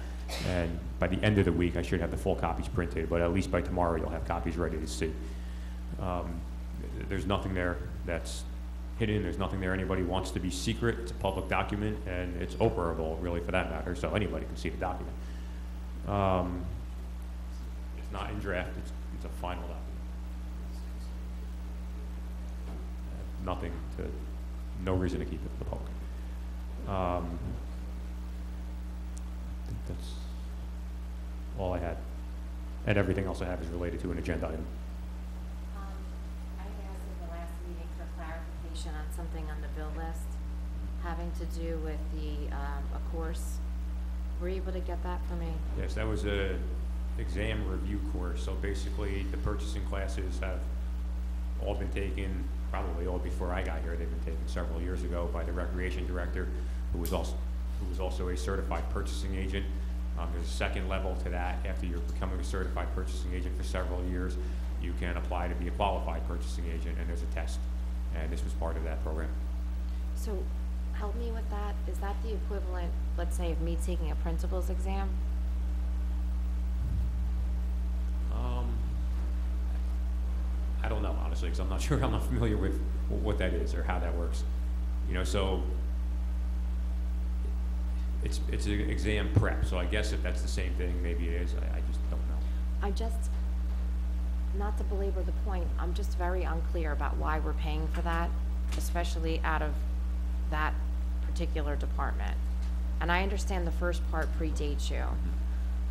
And by the end of the week, I should have the full copies printed, but at least by tomorrow, you'll have copies ready to see. There's nothing there that's hidden. There's nothing there anybody wants to be secret. It's a public document, and it's operable, really, for that matter, so anybody can see the document. It's not in draft. It's a final document. Nothing to, no reason to keep it for the public. I think that's all I had. And everything else I have is related to an agenda item. I asked in the last meeting for clarification on something on the bill list having to do with the, a course. Were you able to get that for me? Yes, that was a exam review course. So basically the purchasing classes have all been taken, probably all before I got here. They've been taken several years ago by the recreation director, who was also a certified purchasing agent. There's a second level to that. After you're becoming a certified purchasing agent for several years, you can apply to be a qualified purchasing agent, and there's a test. And this was part of that program. So help me with that. Is that the equivalent, let's say, of me taking a principal's exam? I don't know, honestly, because I'm not sure. I'm not familiar with what that is or how that works. You know, so it's an exam prep. So I guess if that's the same thing, maybe it is. I just don't know. Not to belabor the point, I'm just very unclear about why we're paying for that, especially out of that particular department. And I understand the first part predates you.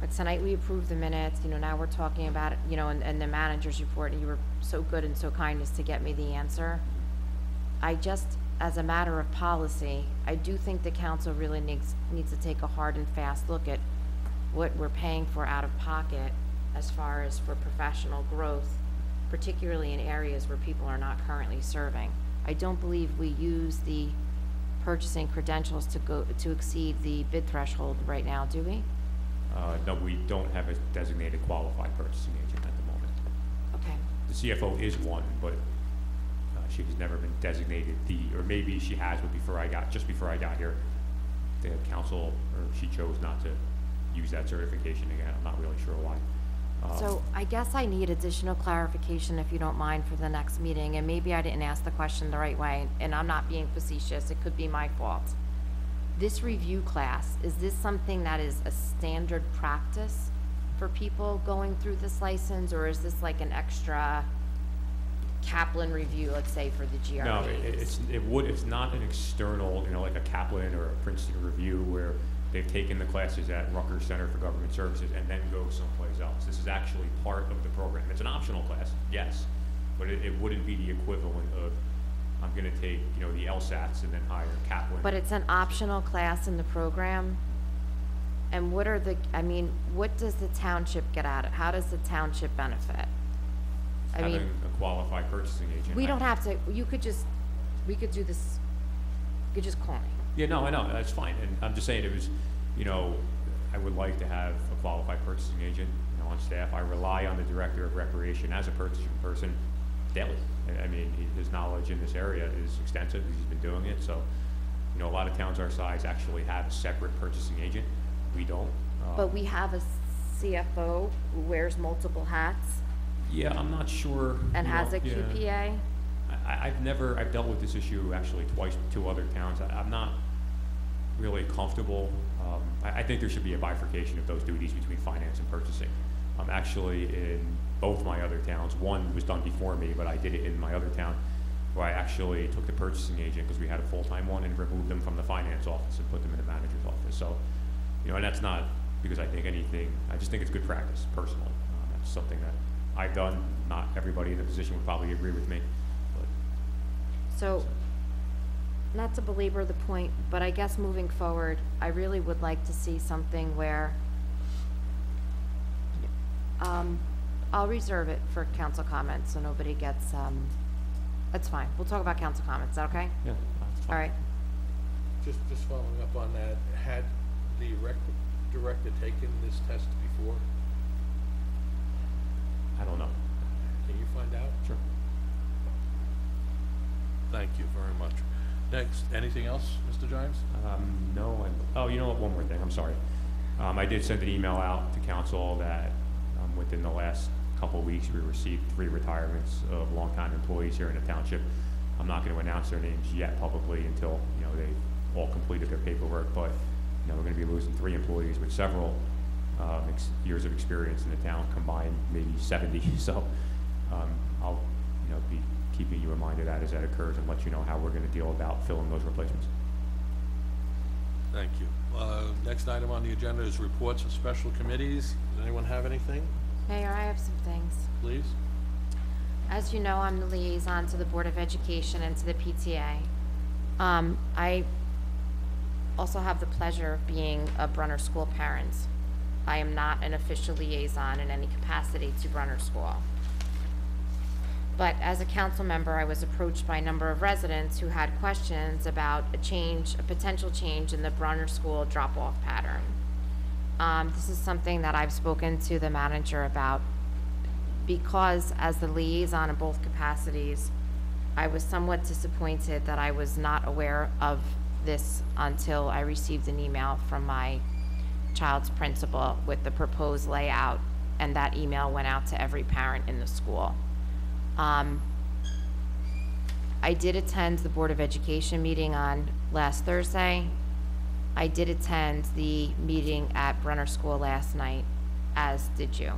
But tonight we approved the minutes, you know, now we're talking about it, you know, and the manager's report, and you were so good and so kind as to get me the answer. I just, as a matter of policy, I do think the council really needs to take a hard and fast look at what we're paying for out of pocket as far as for professional growth, particularly in areas where people are not currently serving. I don't believe we use the purchasing credentials to exceed the bid threshold right now, do we? No, we don't have a designated qualified purchasing agent at the moment. Okay. The CFO is one, but she has never been designated or maybe she has, but just before I got here, the council, or she chose not to use that certification again. I'm not really sure why. So I guess I need additional clarification, if you don't mind, for the next meeting, and maybe I didn't ask the question the right way, and I'm not being facetious. It could be my fault. This review class, is this something that is a standard practice for people going through this license, or is this like an extra Kaplan review, let's say, for the GREs? No, it's not an external, you know, like a Kaplan or a Princeton review where they've taken the classes at Rutgers Center for Government Services and then go someplace else. This is actually part of the program. It's an optional class, yes, but it wouldn't be the equivalent of, I'm going to take, you know, the LSATs and then hire Kaplan. But it's an optional class in the program. And what does the township get out of it? How does the township benefit? Having a qualified purchasing agent. We don't have to, we could do this, you could just call me. Yeah, no, I know, that's fine. And I'm just saying it was, you know, I would like to have a qualified purchasing agent, you know, on staff. I rely on the director of recreation as a purchasing person daily. I mean, his knowledge in this area is extensive. He's been doing it. So, you know, a lot of towns our size actually have a separate purchasing agent. We don't. But we have a CFO who wears multiple hats. Yeah, I'm not sure. And has a QPA. I've dealt with this issue actually twice with 2 other towns. I'm not really comfortable. I think there should be a bifurcation of those duties between finance and purchasing. Actually, in both my other towns, one was done before me, but I did it in my other town, where I actually took the purchasing agent, because we had a full-time one, and removed them from the finance office and put them in the manager's office. So, you know, and that's not because I think anything, I just think it's good practice, personally. That's something that I've done. Not everybody in the position would probably agree with me. So, not to belabor the point, but I guess moving forward, I really would like to see something where I'll reserve it for council comments so nobody gets, that's fine. We'll talk about council comments. Is that okay? Yeah, that's fine. All right. Just following up on that, had the director taken this test before? I don't know. Can you find out? Sure. Thank you very much. Next, anything else, Mr. Giles? No. Oh, you know what? One more thing. I'm sorry. I did send an email out to council that within the last couple of weeks we received 3 retirements of longtime employees here in the township. I'm not going to announce their names yet publicly until they've all completed their paperwork. But we're going to be losing 3 employees with several years of experience in the town, combined maybe 70. So I'll be keeping you reminded of that as that occurs, and let you know how we're going to deal about filling those replacements. Thank you. Next item on the agenda is reports of special committees. Does anyone have anything? Mayor, I have some things. Please. As you know, I'm the liaison to the Board of Education and to the PTA. I also have the pleasure of being a Brunner School parent. I am not an official liaison in any capacity to Brunner School. But as a council member, I was approached by a number of residents who had questions about a potential change in the Brunner School drop-off pattern. This is something that I've spoken to the manager about, because as the liaison in both capacities, I was somewhat disappointed that I was not aware of this until I received an email from my child's principal with the proposed layout, and that email went out to every parent in the school. I did attend the Board of Education meeting on last Thursday. I did attend the meeting at Brunner School last night, as did you.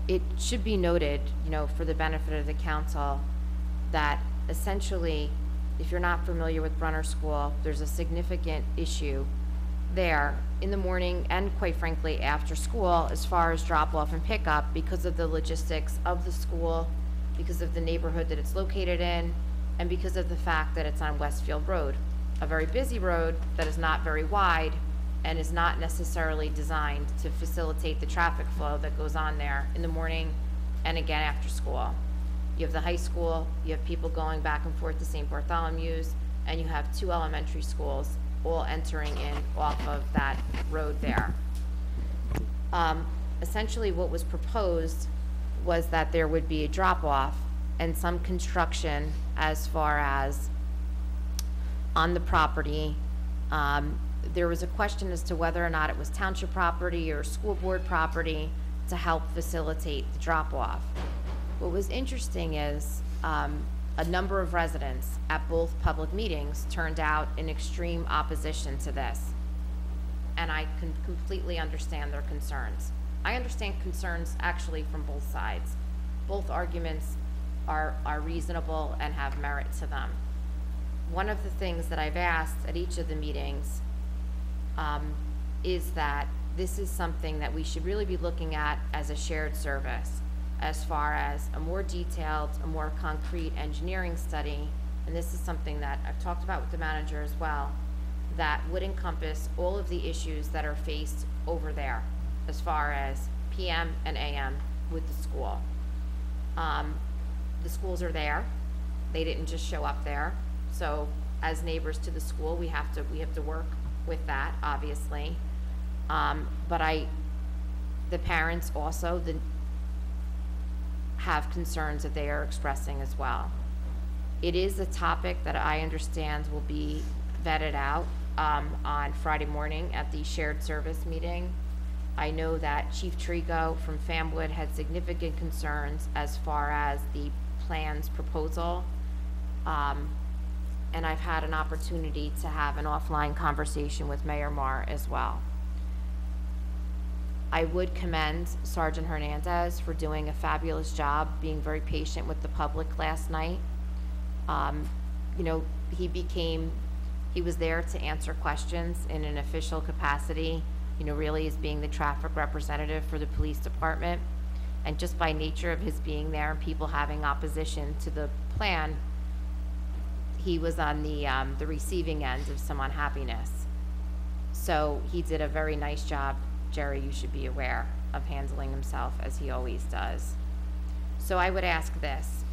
It should be noted, for the benefit of the council, that essentially, if you're not familiar with Brunner School, there's a significant issue there in the morning and, quite frankly, after school, as far as drop-off and pickup, because of the logistics of the school, because of the neighborhood that it's located in, and because of the fact that it's on Westfield Road, a very busy road that is not very wide and is not necessarily designed to facilitate the traffic flow that goes on there in the morning and again after school. You have the high school, you have people going back and forth to St. Bartholomew's, and you have 2 elementary schools all entering in off of that road there. Essentially what was proposed was that there would be a drop-off and some construction as far as on the property. There was a question as to whether or not it was township property or school board property to help facilitate the drop-off. What was interesting is a number of residents at both public meetings turned out in extreme opposition to this. And I can completely understand their concerns. I understand concerns actually from both sides. Both arguments are reasonable and have merit to them. One of the things that I've asked at each of the meetings is that this is something that we should really be looking at as a shared service, as far as a more detailed, a more concrete engineering study, and this is something that I've talked about with the manager as well, that would encompass all of the issues that are faced over there, as far as PM and AM with the school. The schools are there. They didn't just show up there. So as neighbors to the school, we have to work with that, obviously. But the parents also have concerns that they are expressing as well. It is a topic that I understand will be vetted out on Friday morning at the shared service meeting. I know that Chief Trigo from Famwood had significant concerns as far as the plan's proposal. And I've had an opportunity to have an offline conversation with Mayor Marr as well. I would commend Sergeant Hernandez for doing a fabulous job, being very patient with the public last night. You know, he was there to answer questions in an official capacity, you know, really as being the traffic representative for the police department. And just by nature of his being there and people having opposition to the plan, he was on the receiving end of some unhappiness. So he did a very nice job. Jerry, you should be aware of handling himself as he always does. So I would ask this.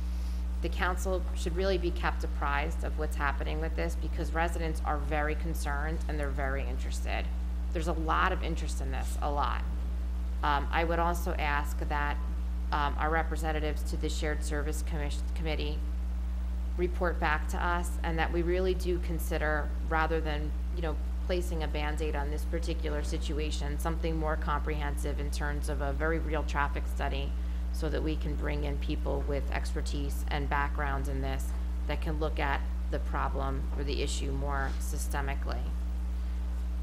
The council should really be kept apprised of what's happening with this because residents are very concerned and they're very interested. There's a lot of interest in this, a lot. I would also ask that our representatives to the Shared Service Committee report back to us and that we really do consider, rather than, you know, placing a Band-Aid on this particular situation, something more comprehensive in terms of a very real traffic study so that we can bring in people with expertise and background in this that can look at the problem or the issue more systemically.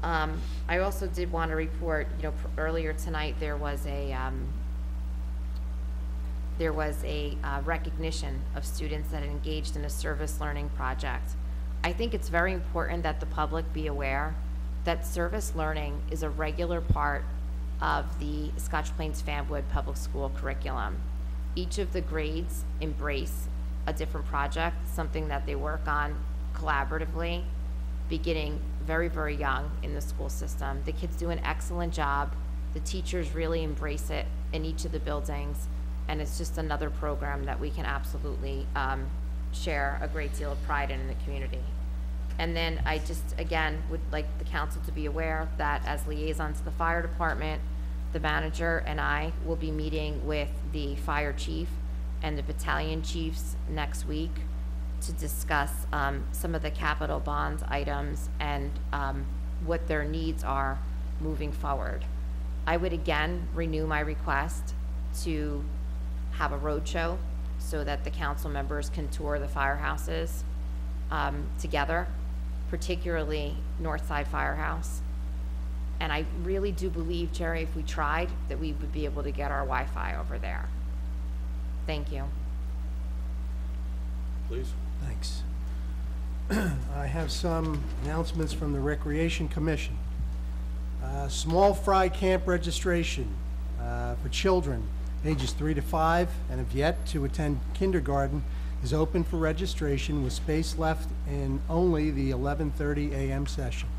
I also did want to report, you know, earlier tonight there was a recognition of students that had engaged in a service learning project. I think it's very important that the public be aware that service learning is a regular part of the Scotch Plains Famwood Public School curriculum. Each of the grades embrace a different project, something that they work on collaboratively, beginning very, very young in the school system. The kids do an excellent job. The teachers really embrace it in each of the buildings, and it's just another program that we can absolutely share a great deal of pride in the community. And then I just, again, would like the council to be aware that as liaisons to the fire department, the manager and I will be meeting with the fire chief and the battalion chiefs next week to discuss some of the capital bonds items and what their needs are moving forward. I would again renew my request to have a roadshow so that the council members can tour the firehouses together, particularly Northside Firehouse. And I really do believe, Jerry, if we tried, that we would be able to get our Wi-Fi over there. Thank you. Please. Thanks. I have some announcements from the Recreation Commission. Small fry camp registration for children ages 3 to 5 and have yet to attend kindergarten is open for registration with space left in only the 11:30 a.m. session.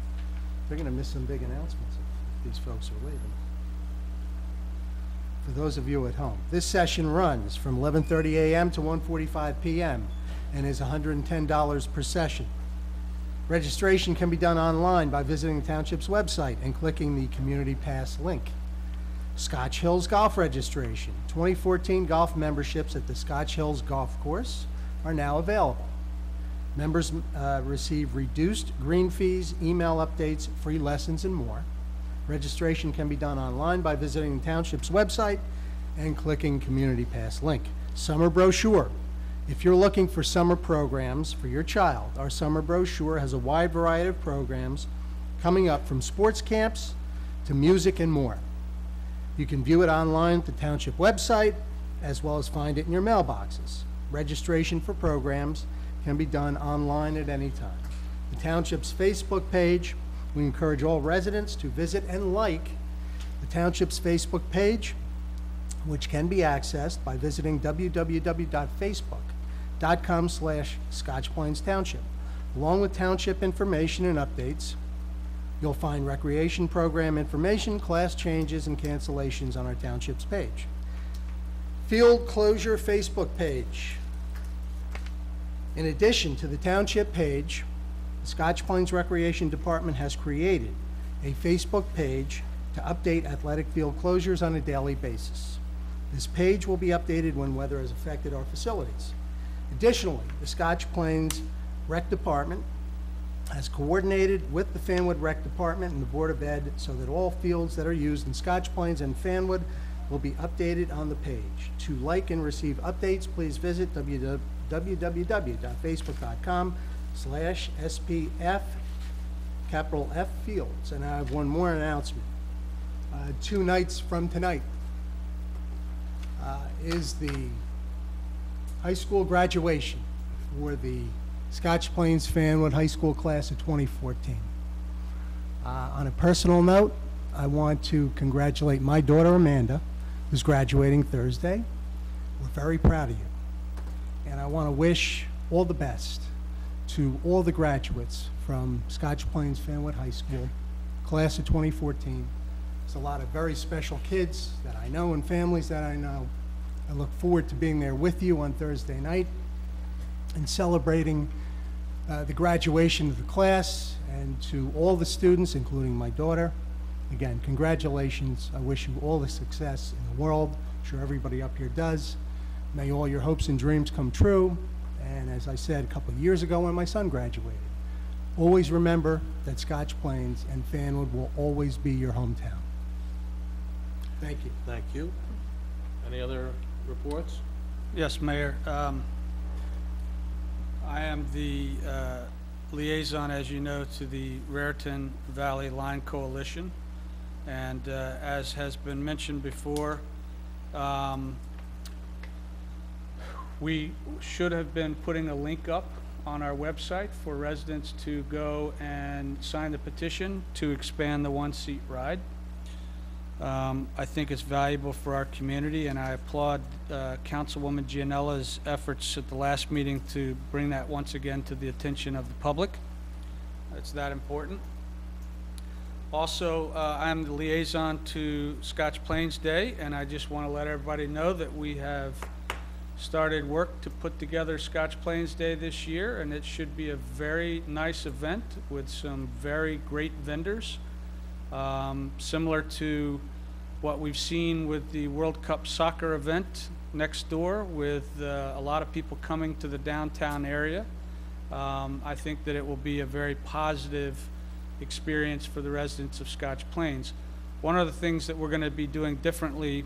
They're going to miss some big announcements if these folks are leaving. For those of you at home, this session runs from 11:30 a.m. to 1:45 p.m. and is $110 per session. Registration can be done online by visiting the Township's website and clicking the Community Pass link. Scotch Hills Golf registration. 2014 golf memberships at the Scotch Hills Golf Course are now available. Members receive reduced green fees, email updates, free lessons, and more. Registration can be done online by visiting the Township's website and clicking Community Pass link. Summer brochure. If you're looking for summer programs for your child, our summer brochure has a wide variety of programs coming up from sports camps to music and more. You can view it online at the Township website, as well as find it in your mailboxes. Registration for programs can be done online at any time. The Township's Facebook page, we encourage all residents to visit and like the Township's Facebook page, which can be accessed by visiting www.facebook.com/Scotch Plains Township. Along with Township information and updates, you'll find recreation program information, class changes, and cancellations on our Township's page. Field closure Facebook page. In addition to the Township page, the Scotch Plains Recreation Department has created a Facebook page to update athletic field closures on a daily basis. This page will be updated when weather has affected our facilities. Additionally, the Scotch Plains Rec Department has coordinated with the Fanwood Rec Department and the Board of Ed so that all fields that are used in Scotch Plains and Fanwood will be updated on the page. To like and receive updates, please visit www.facebook.com/SPF capital F Fields. And I have one more announcement. 2 nights from tonight is the high school graduation for the Scotch Plains Fanwood High School class of 2014. On a personal note, I want to congratulate my daughter Amanda, who's graduating Thursday. We're very proud of you. And I want to wish all the best to all the graduates from Scotch Plains Fanwood High School, class of 2014. There's a lot of very special kids that I know and families that I know. I look forward to being there with you on Thursday night and celebrating the graduation of the class, and to all the students, including my daughter. Again, congratulations. I wish you all the success in the world. I'm sure everybody up here does. May all your hopes and dreams come true. And as I said a couple of years ago when my son graduated, always remember that Scotch Plains and Fanwood will always be your hometown. Thank you. Thank you. Any other reports? Yes, Mayor. I am the liaison, as you know, to the Raritan Valley Line Coalition. And as has been mentioned before, we should have been putting a link up on our website for residents to go and sign the petition to expand the one-seat ride. I think it's valuable for our community, and I applaud Councilwoman Gianella's efforts at the last meeting to bring that once again to the attention of the public. It's that important. Also, I'm the liaison to Scotch Plains Day, and I just want to let everybody know that we have started work to put together Scotch Plains Day this year, and it should be a very nice event with some very great vendors. Similar to what we've seen with the World Cup soccer event next door, with a lot of people coming to the downtown area. I think that it will be a very positive experience for the residents of Scotch Plains. One of the things that we're going to be doing differently,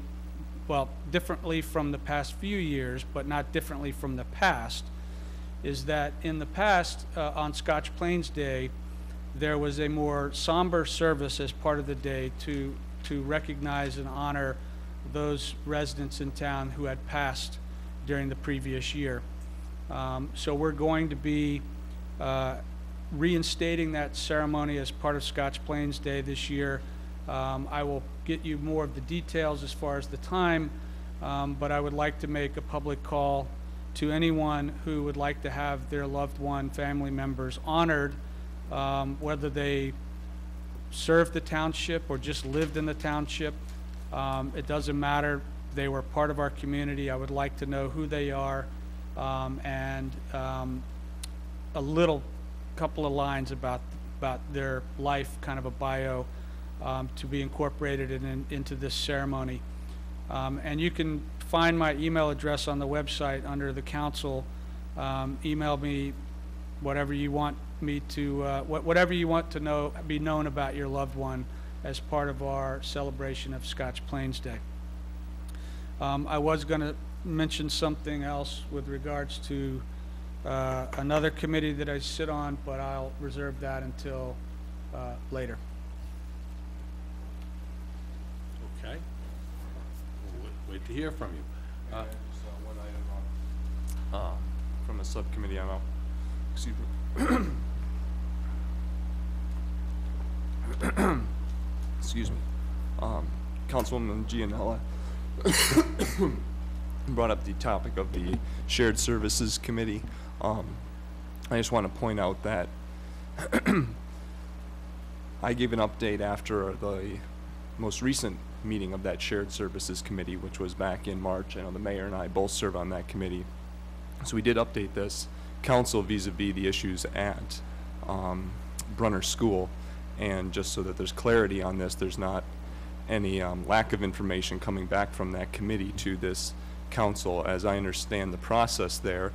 well, differently from the past few years, but not differently from the past, is that in the past, on Scotch Plains Day, there was a more somber service as part of the day to recognize and honor those residents in town who had passed during the previous year. So we're going to be reinstating that ceremony as part of Scotch Plains Day this year. I will get you more of the details as far as the time, but I would like to make a public call to anyone who would like to have their loved one, family members honored, whether they served the township or just lived in the township. It doesn't matter. They were part of our community. I would like to know who they are, and a little couple of lines about their life, kind of a bio, to be incorporated into this ceremony. And you can find my email address on the website under the council. Email me whatever you want me to, whatever you want to be known about your loved one as part of our celebration of Scotch Plains Day. I was going to mention something else with regards to another committee that I sit on, but I'll reserve that until later. Okay. We'll wait to hear from you. One item from a subcommittee. Excuse me. Excuse me. Councilwoman Gianella brought up the topic of the Shared Services Committee. I just want to point out that I gave an update after the most recent meeting of that Shared Services Committee, which was back in March. I know the mayor and I both serve on that committee. So we did update this council vis-a-vis the issues at Brunner School. And just so that there's clarity on this, there's not any lack of information coming back from that committee to this council. As I understand the process there,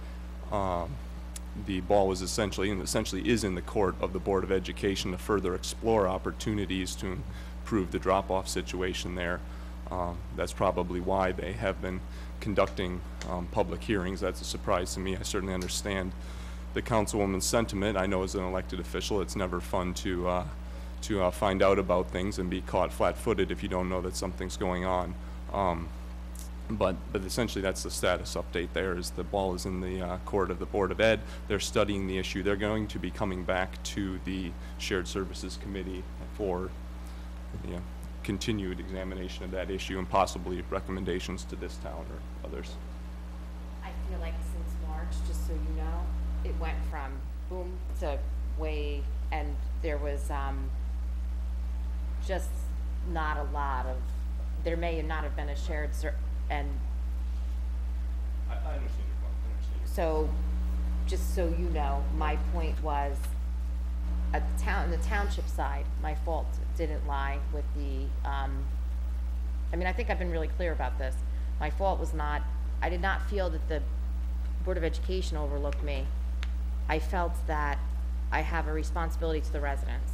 the ball was essentially is in the court of the Board of Education to further explore opportunities to improve the drop-off situation there. That's probably why they have been conducting public hearings. That's a surprise to me. I certainly understand the councilwoman's sentiment. I know as an elected official it's never fun to find out about things and be caught flat-footed if you don't know that something's going on. But essentially that's the status update there, is the ball is in the court of the Board of Ed. They're studying the issue. They're going to be coming back to the Shared Services Committee for continued examination of that issue and possibly recommendations to this town or others. I feel like since March, just so you know, it went from boom to way, and there was just not a lot of, there may not have been a shared and I understand your point. so just so you know, my point was at the township side, my fault didn't lie with the I mean, I think I've been really clear about this. My fault was not, I did not feel that the Board of Education overlooked me. I felt that I have a responsibility to the residents,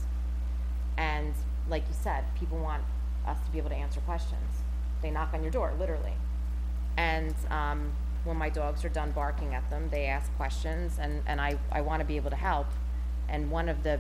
and like you said, people want us to be able to answer questions. They knock on your door, literally. And when my dogs are done barking at them, they ask questions, and I want to be able to help. And one of the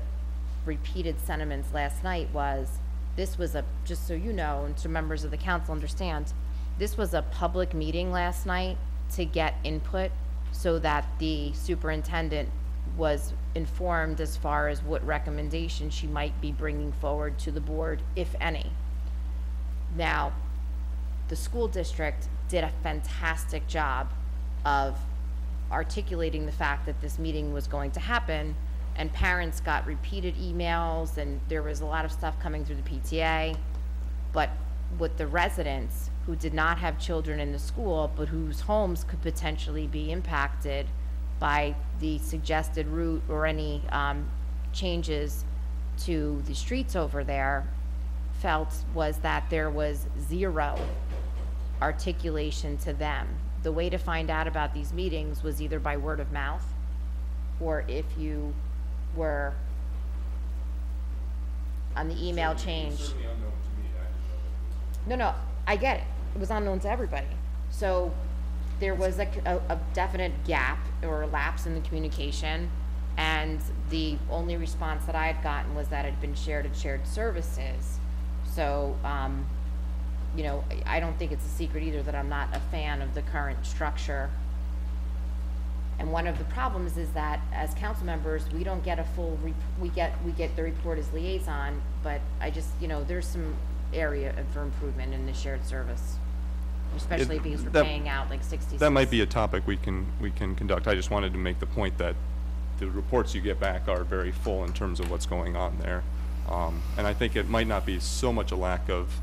repeated sentiments last night was, this was a, just so you know, and so members of the council understand, this was a public meeting last night to get input so that the superintendent was informed as far as what recommendations she might be bringing forward to the board, if any. Now, the school district did a fantastic job of articulating the fact that this meeting was going to happen, and parents got repeated emails, and there was a lot of stuff coming through the PTA. But with the residents who did not have children in the school, but whose homes could potentially be impacted by the suggested route or any changes to the streets over there, felt was that there was zero articulation to them. The way to find out about these meetings was either by word of mouth, or if you were on the email change. No, I get it. It was unknown to everybody. So there was a definite gap or lapse in the communication, and the only response that I had gotten was that it had been shared at shared services. So, you know, I don't think it's a secret either that I'm not a fan of the current structure. And one of the problems is that as council members, we don't get a full, we get the report as liaison, but I just, you know, there's some area for improvement in the shared service, especially because we're paying out like 66. That might be a topic we can conduct. I just wanted to make the point that the reports you get back are very full in terms of what's going on there. And I think it might not be so much a lack of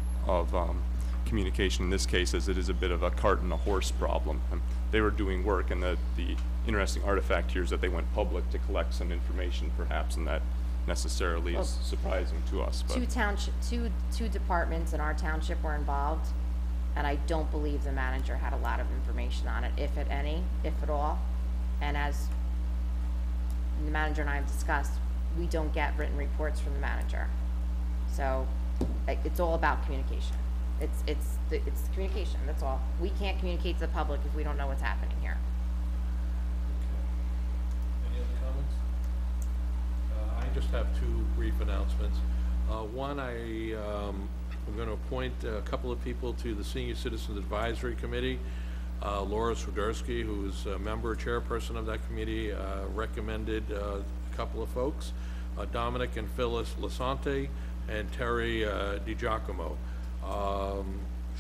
communication in this case as it is a bit of a cart and a horse problem. They were doing work, and the interesting artifact here is that they went public to collect some information perhaps, and that necessarily is surprising to us. But Two departments in our township were involved, and I don't believe the manager had a lot of information on it, if at any, if at all. And as the manager and I have discussed, we don't get written reports from the manager. So it's all about communication. It's communication, that's all. We can't communicate to the public if we don't know what's happening here. Any other comments? I just have two brief announcements. One, I'm going to appoint a couple of people to the Senior Citizens Advisory Committee. Laura Swiderski, who is a member, chairperson of that committee, recommended a couple of folks, Dominic and Phyllis Lasante and Terry DiGiacomo.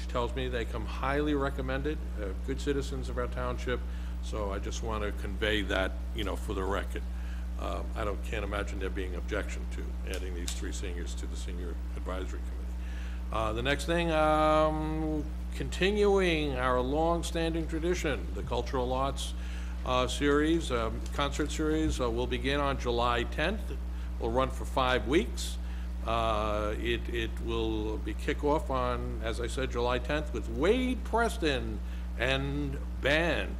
She tells me they come highly recommended, good citizens of our township, so I just want to convey that, you know, for the record. I can't imagine there being objection to adding these three seniors to the Senior Advisory Committee. The next thing, continuing our long-standing tradition, the Cultural Arts series, concert series, will begin on July 10th. Will run for 5 weeks. It will be kickoff on, as I said, July 10th with Wade Preston and band.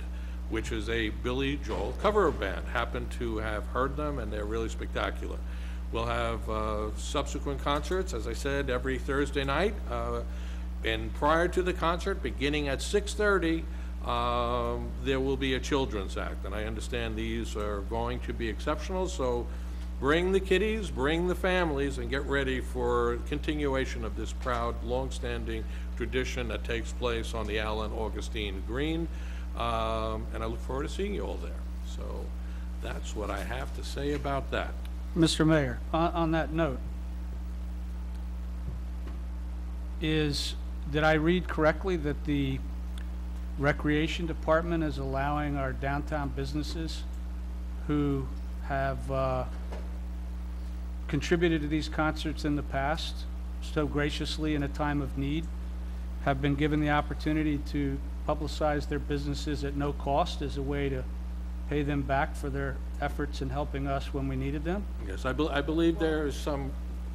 which is a Billy Joel cover band. Happen to have heard them, and they're really spectacular. We'll have subsequent concerts, as I said, every Thursday night. And prior to the concert, beginning at 6:30, there will be a children's act. And I understand these are going to be exceptional, so bring the kiddies, bring the families, and get ready for continuation of this proud, long-standing tradition that takes place on the Allen Augustine Green. And I look forward to seeing you all there. So that's what I have to say about that. Mr. Mayor, on that note, did I read correctly that the Recreation Department is allowing our downtown businesses who have contributed to these concerts in the past so graciously in a time of need, have been given the opportunity to publicize their businesses at no cost as a way to pay them back for their efforts in helping us when we needed them? Yes, I believe there is some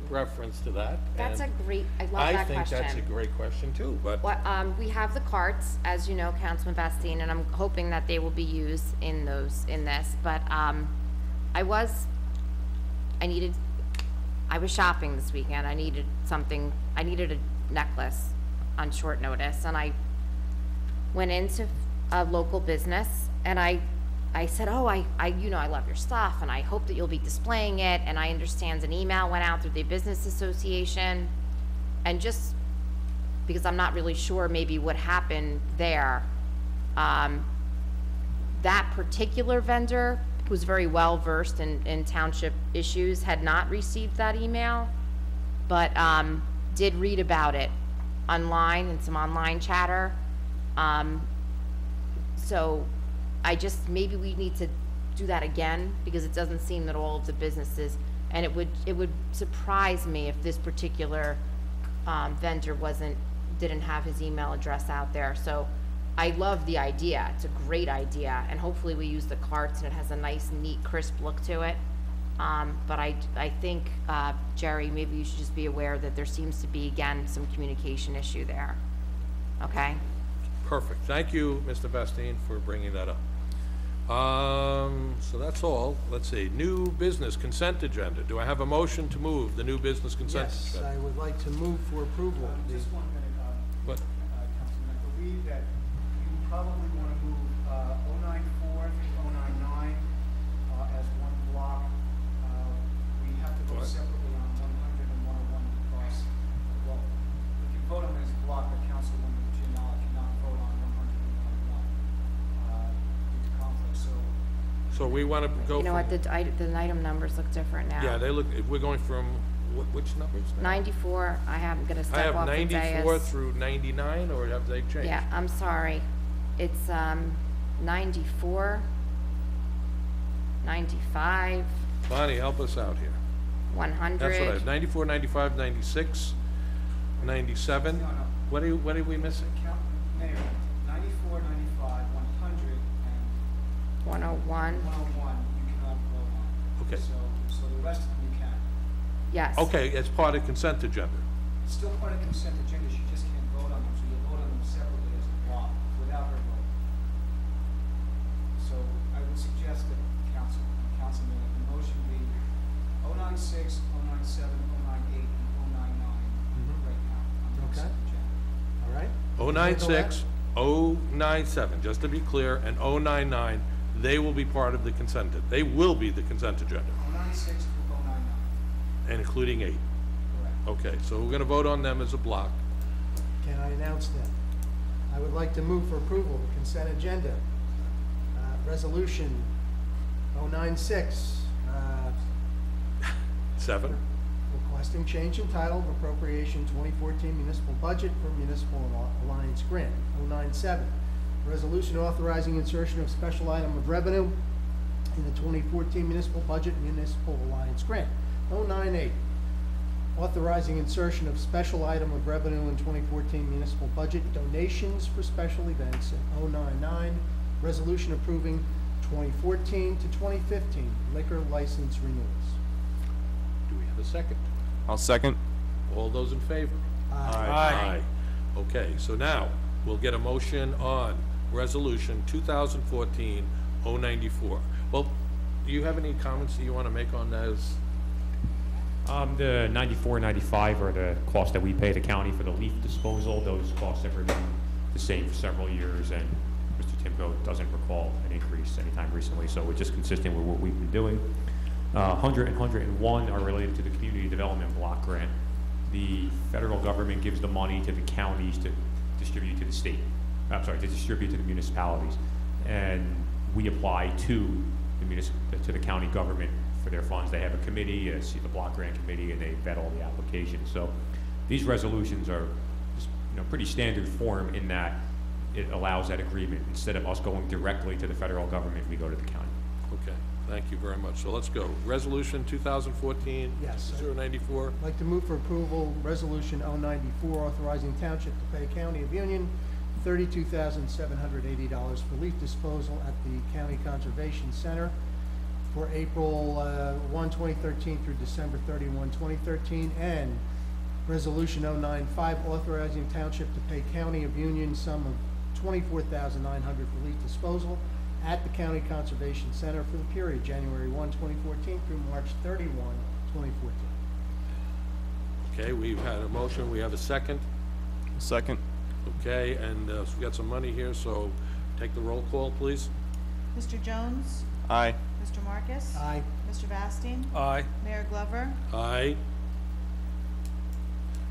reference to that. That's and a great, I love that I question. think that's a great question too, but. What, we have the carts, as you know, Councilman Bastine, and I'm hoping that they will be used in this, but, I was shopping this weekend. I needed something, I needed a necklace on short notice, and I went into a local business, and I said, oh, I love your stuff, and I hope that you'll be displaying it, and I understand an email went out through the business association, and just because I'm not really sure maybe what happened there, that particular vendor, who's very well versed in township issues, had not received that email, but did read about it online in some online chatter. So maybe we need to do that again, because it doesn't seem that all of the businesses, and it would surprise me if this particular vendor didn't have his email address out there. So I love the idea. It's a great idea, and hopefully we use the carts and it has a nice, neat, crisp look to it. But I think, Jerry, maybe you should just be aware that there seems to be, again, some communication issue there. Okay? Perfect. Thank you, Mr. Bastine, for bringing that up. So that's all. Let's see. New business consent agenda. Do I have a motion to move the new business consent Yes, agenda? I would like to move for approval. Just 1 minute, What? Councilman, I believe that you probably want to move 094 through 099 as one block. We have to vote What? separately on 100 and 101 because, well, if you vote on it as a block, the Councilwoman Gianella cannot vote on 100 and 101 due to conflict. So we want to go. You know from- what, the item numbers look different now. Yeah, they look. We're going from which numbers? Now? 94, I am gonna I step have off the 94 dais. through 99, or have they changed? Yeah, I'm sorry. It's 94, 95, Bonnie, help us out here. 100. That's what I have. 94, 95, 96, 97. No. What are we missing? Mayor, 94, 95, 100, and 101. 101 you cannot vote on. Okay. So the rest of them you can. Yes. Okay, it's part of consent agenda. It's still part of the consent agenda, she just can't vote on them, so you'll vote on them separately as a block without her vote. So I would suggest that Councilman, that the motion be 096, 097, 098, and 099 right now on the Okay. consent agenda. All right? 096, 097, just to be clear, and 099, they will be part of the consent. They will be the consent agenda, 096 through 099. and including 8. Correct. Okay, so we're going to vote on them as a block. Can I announce them? I would like to move for approval the consent agenda. Resolution 096, 7. requesting change in title of appropriation 2014 municipal budget for municipal alliance grant. 097, resolution authorizing insertion of special item of revenue in the 2014 municipal budget municipal alliance grant. 098, authorizing insertion of special item of revenue in 2014 municipal budget donations for special events. And 099, resolution approving 2014 to 2015 liquor license renewals. Do we have a second? I'll second. All those in favor? Aye. Aye. Okay, so now we'll get a motion on Resolution 2014-094. Well, do you have any comments that you want to make on those? The 94, 95 are the costs that we pay the county for the leaf disposal. Those costs have remained the same for several years, and Mr. Timko doesn't recall an increase anytime recently, so we're just consistent with what we've been doing. 100 and 101 are related to the community development block grant. The federal government gives the money to the counties to distribute to the state. To distribute to the municipalities, and we apply to the county government for their funds. They have a committee, the block grant committee, and they vet all the applications. So these resolutions are just, pretty standard form in that it allows that agreement. Instead of us going directly to the federal government, we go to the county. Okay, thank you very much. So let's go. Resolution 2014-094. Yes. I'd like to move for approval, Resolution 094, authorizing Township to pay County of Union $32,780 for leaf disposal at the County Conservation Center for April 1, 2013 through December 31, 2013, and Resolution 095, authorizing Township to pay County of Union sum of $24,900 for leaf disposal at the County Conservation Center for the period January 1, 2014 through March 31, 2014. Okay, we've had a motion. We have a second. Second. Okay, and so we got some money here, so take the roll call, please. Mr. Jones? Aye. Mr. Marcus? Aye. Mr. Vastine? Aye. Mayor Glover? Aye.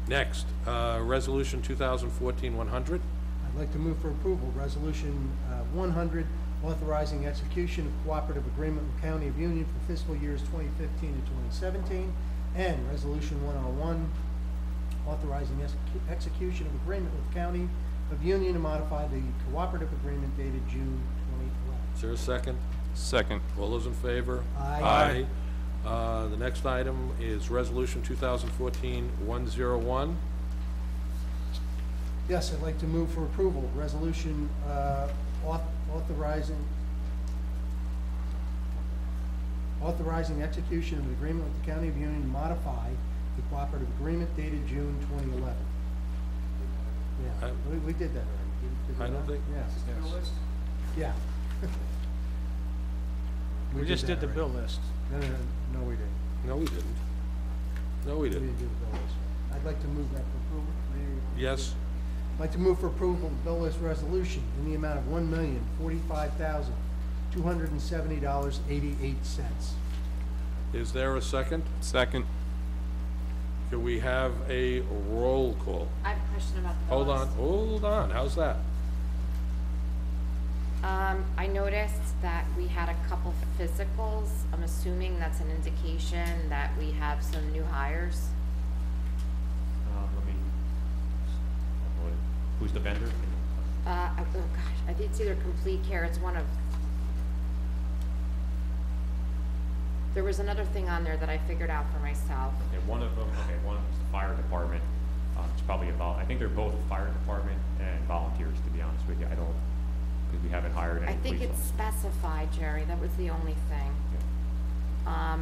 Next, Resolution 2014-100. I'd like to move for approval, Resolution 100, authorizing execution of cooperative agreement with County of Union for fiscal years 2015 to 2017, and Resolution 101, authorizing execution of agreement with County of Union to modify the cooperative agreement dated June 2011. Is there a second? Second. All those in favor? Aye. The next item is Resolution 2014-101. Yes, I'd like to move for approval, resolution authorizing execution of an agreement with the County of Union to modify the cooperative agreement dated June 2011. Yeah, we did that already. Did we I don't not? think- Yes. Yeah. We just did the that bill already. list. No, we didn't. No, we didn't. No, we We didn't. didn't do the bill list. I'd like to move that for approval. Yes? I'd like to move for approval of the bill list resolution in the amount of $1,045,270.88. Is there a second? Second. Can we have a roll call? I have a question about the Hold bill on, list. hold on. How's that? I noticed that we had a couple physicals. I'm assuming that's an indication that we have some new hires. Who's the vendor? Oh gosh, I think it's either Complete Care, it's one of, there was another thing on there that I figured out for myself. Okay, one of them is the fire department. It's probably about, I think they're both fire department and volunteers, to be honest with you. I don't, because we haven't hired any I think police it's specified, Jerry, that was the only thing. I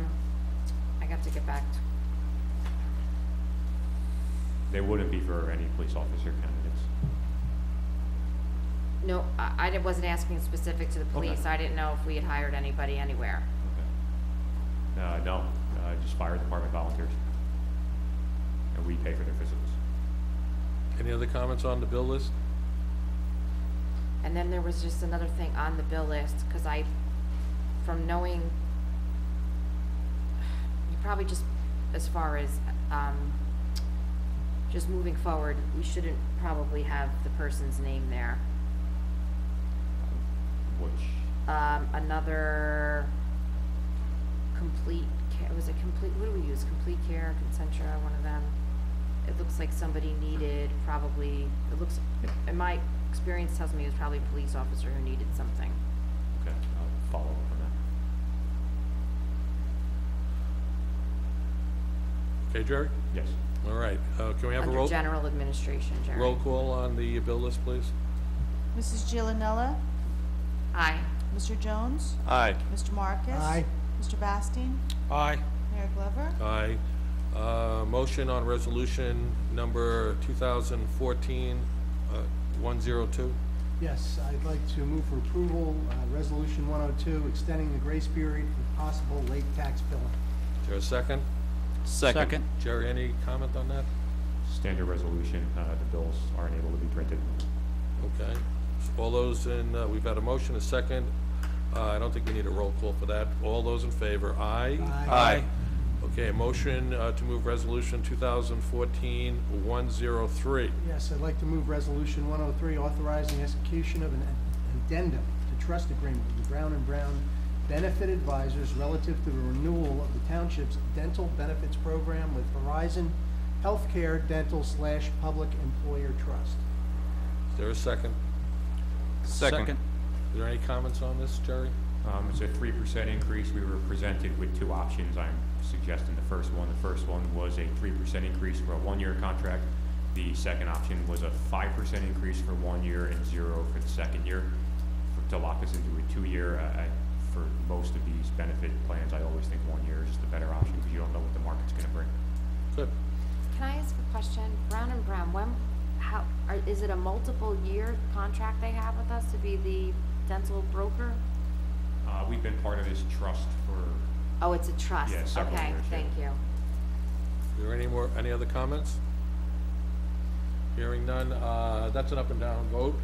got to get back to, They wouldn't be for any police officer candidates. no, I wasn't asking specific to the police. Okay. I didn't know if we had hired anybody anywhere. No, just fire department volunteers. And we pay for their physicals. Any other comments on the bill list? And then there was just another thing on the bill list, because from knowing, you probably just, as far as, just moving forward, we shouldn't probably have the person's name there. Which, Another Complete Care, was it Complete, what do we use, Complete Care, Concentra, one of them? It looks like somebody needed probably, it looks, in my experience tells me it was probably a police officer who needed something. okay, I'll follow up on that. Okay, Jerry? Yes. All right, can we have a Under roll? general administration, Jerry. Roll call on the bill list, please. Mrs. Giovanella? Aye. Mr. Jones? Aye. Mr. Marcus? Aye. Mr. Bastine? Aye. Mayor Glover? Aye. Motion on resolution number 2014-102. Yes, I'd like to move for approval, Resolution 102, extending the grace period for possible late tax billing. Is there a second? Second. Jerry, any comment on that? Standard resolution, the bills aren't able to be printed. Okay. All those in, we've had a motion, a second. I don't think we need a roll call for that. All those in favor, aye? Aye. Okay, a motion to move Resolution 2014-103. Yes, I'd like to move Resolution 103, authorizing execution of an addendum to trust agreement with Brown & Brown Benefit Advisors relative to the renewal of the Township's dental benefits program with Horizon Healthcare Dental/Public Employer Trust. Is there a second? Second. Is there any comments on this, Jerry? It's a 3% increase. We were presented with two options. I'm suggesting the first one. The first one was a 3% increase for a one-year contract. The second option was a 5% increase for 1 year and 0 for the second year. To lock us into a 2-year, for most of these benefit plans, I always think 1 year is the better option because you don't know what the market's going to bring. Good. Can I ask a question? Brown & Brown, is it a multiple year contract they have with us to be the dental broker? We've been part of this trust for... Oh, it's a trust? Yeah, several okay, years, thank you. Are there any other comments? Hearing none, that's an up and down vote,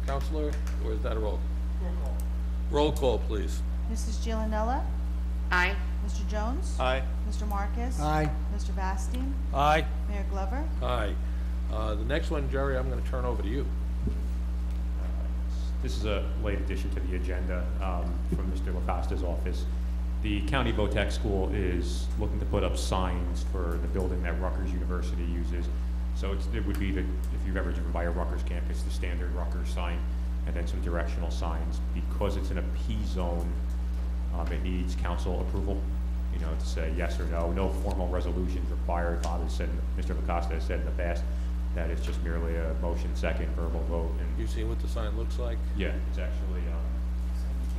Counselor, or is that a roll? Roll call, please. Mrs. Gianella? Aye. Mr. Jones? Aye. Mr. Marcus? Aye. Mr. Bastian? Aye. Mayor Glover? Aye. The next one, Jerry, I'm going to turn over to you. This is a late addition to the agenda from Mr. LaCosta's office. The County Vo-Tech School is looking to put up signs for the building that Rutgers University uses. So it would be, if you've ever driven by a Rutgers campus, the standard Rutgers sign, and then some directional signs. Because it's in a P zone, it needs council approval, to say yes or no. No formal resolutions required. Bob has said, Mr. LaCosta has said in the past, that it's just merely a motion, second, verbal vote. And You see what the sign looks like? yeah, it's actually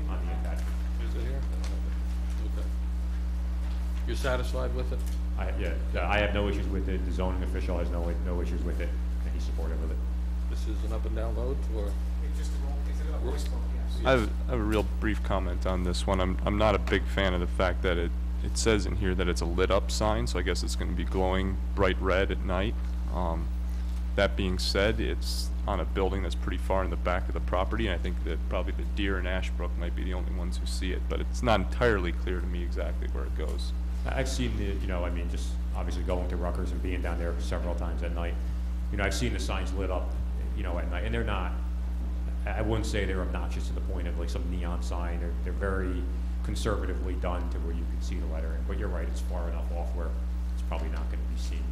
on the attachment. Is it here? Okay. You're satisfied with it? I have no issues with it. The zoning official has no issues with it, and he's supportive of it. This is an up and down vote, or? I have a real brief comment on this one. I'm not a big fan of the fact that it says in here that it's a lit up sign, so I guess it's going to be glowing bright red at night. That being said, it's on a building that's pretty far in the back of the property, and I think that probably the deer in Ashbrook might be the only ones who see it, but it's not entirely clear to me exactly where it goes. I've seen just obviously going to Rutgers and being down there several times at night. I've seen the signs lit up, at night, and they're not, I wouldn't say they're obnoxious to the point of like some neon sign. They're very conservatively done to where you can see the lettering, but you're right, it's far enough off where it's probably not going to be seen.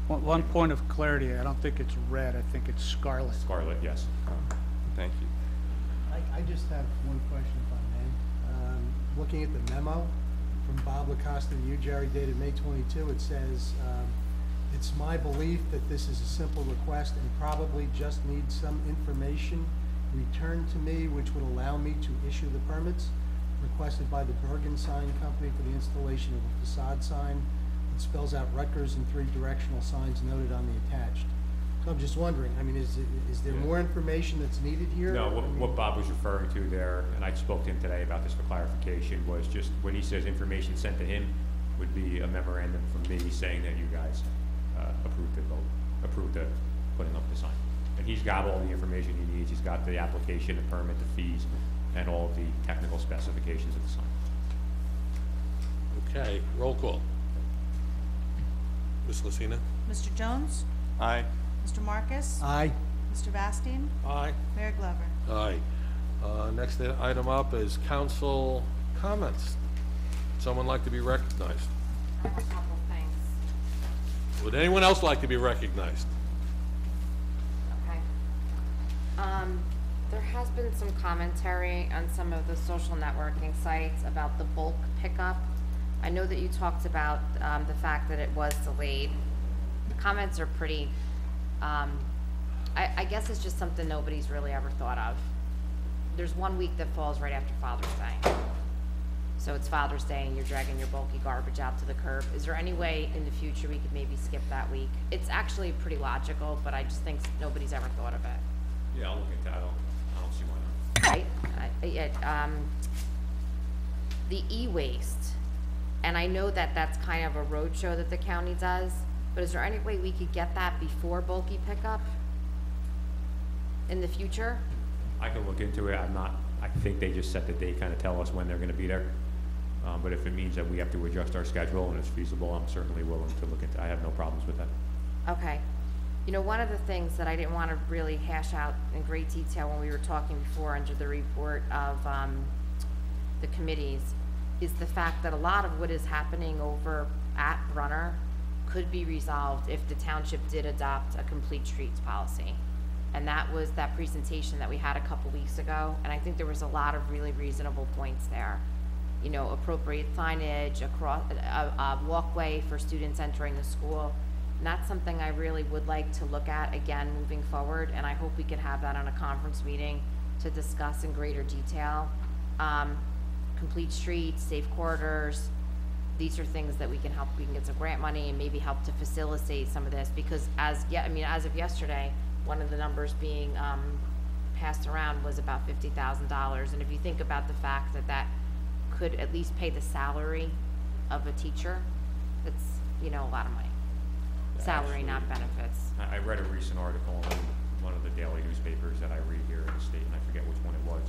One point of clarity, I don't think it's red, I think it's scarlet. Scarlet, yes. Thank you. I just have one question, if I may. Looking at the memo from Bob LaCosta to you, Jerry, dated May 22, it says, it's my belief that this is a simple request and probably just needs some information returned to me, which would allow me to issue the permits requested by the Bergen Sign Company for the installation of a facade sign. It spells out Rutgers and 3 directional signs noted on the attached. So I'm just wondering, is there more information that's needed here? No, what Bob was referring to there, and I spoke to him today about this for clarification, was just when he says information sent to him would be a memorandum from me saying that you guys approved the putting up the sign. And he's got all the information he needs. He's got the application, the permit, the fees, and all of the technical specifications of the sign. Okay, roll call. Ms. Lucina? Mr. Jones? Aye. Mr. Marcus? Aye. Mr. Bastian? Aye. Mayor Glover? Aye. Next item up is council comments. Someone like to be recognized? I have a couple things. Would anyone else like to be recognized? Okay. There has been some commentary on some of the social networking sites about the bulk pickup. I know that you talked about the fact that it was delayed. The comments are pretty, I guess it's just something nobody's really ever thought of. There's 1 week that falls right after Father's Day. So it's Father's Day and you're dragging your bulky garbage out to the curb. Is there any way in the future we could maybe skip that week? It's actually pretty logical, but I just think nobody's ever thought of it. Yeah, I'll look into that. the e-waste, and I know that that's kind of a roadshow that the county does, but is there any way we could get that before bulky pickup in the future? I can look into it. I think they just set the date, kind of tell us when they're gonna be there. But if it means that we have to adjust our schedule and it's feasible, I'm certainly willing to look into. I have no problems with that. Okay. You know, one of the things that I didn't want to really hash out in great detail when we were talking before under the report of the committees is the fact that a lot of what is happening over at Brunner could be resolved if the township did adopt a complete streets policy. And that was that presentation that we had a couple weeks ago, and I think there was a lot of really reasonable points there. You know, appropriate signage, across a walkway for students entering the school. And that's something I really would like to look at again moving forward, and I hope we can have that on a conference meeting to discuss in greater detail. Complete streets, safe corridors, these are things that we can get some grant money and maybe help to facilitate some of this, because as of yesterday, one of the numbers being passed around was about $50,000, and if you think about the fact that that could at least pay the salary of a teacher, it's, you know, a lot of money. Salary, not benefits. I read a recent article in one of the daily newspapers that I read here in the state, and I forget which one it was,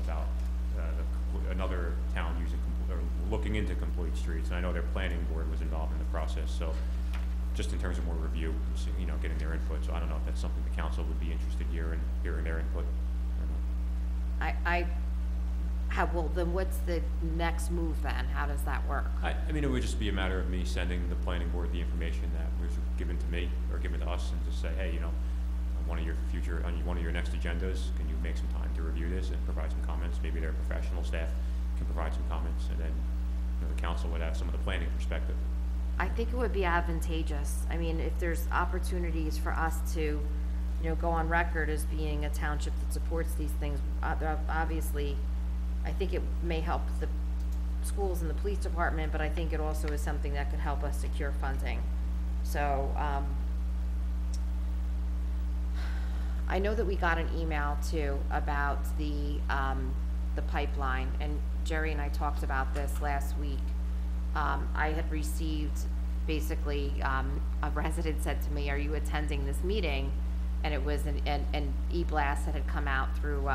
about another town looking into complete streets. And I know their planning board was involved in the process, so just in terms of more review, you know, getting their input. So I don't know if that's something the council would be interested in hearing their input. Well, then what's the next move then? How does that work? I mean, it would just be a matter of me sending the planning board the information that was given to me or given to us, and just say, hey, you know, on one of your next agendas, can you make some time to review this and provide some comments? Maybe their professional staff can provide some comments, and then, you know, the council would have some of the planning perspective. I think it would be advantageous. I mean, if there's opportunities for us to, you know, go on record as being a township that supports these things, obviously, I think it may help the schools and the police department, but I think it also is something that could help us secure funding. So, I know that we got an email too about the pipeline, and Jerry and I talked about this last week. I had received, basically, a resident said to me, are you attending this meeting? And it was an e-blast that had come out through,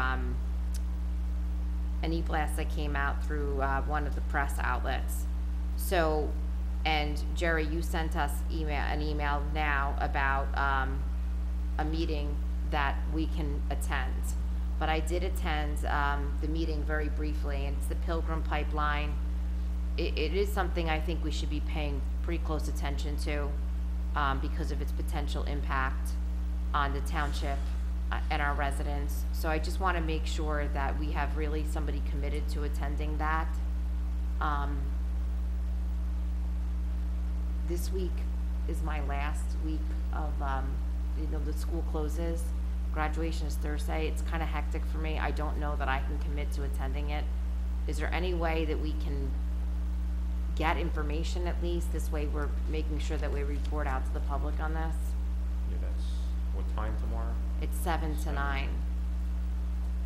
an e-blast that came out through one of the press outlets. So, and Jerry, you sent us an email now about a meeting that we can attend. But I did attend the meeting very briefly, and it's the Pilgrim Pipeline. It is something I think we should be paying pretty close attention to because of its potential impact on the township and our residents. So I just want to make sure that we have really somebody committed to attending that. This week is my last week of, you know, the school closes. Graduation is Thursday. It's kind of hectic for me. I don't know that I can commit to attending it. Is there any way that we can get information at least? This way we're making sure that we report out to the public on this. Yeah, that's what time tomorrow? It's 7 to 9.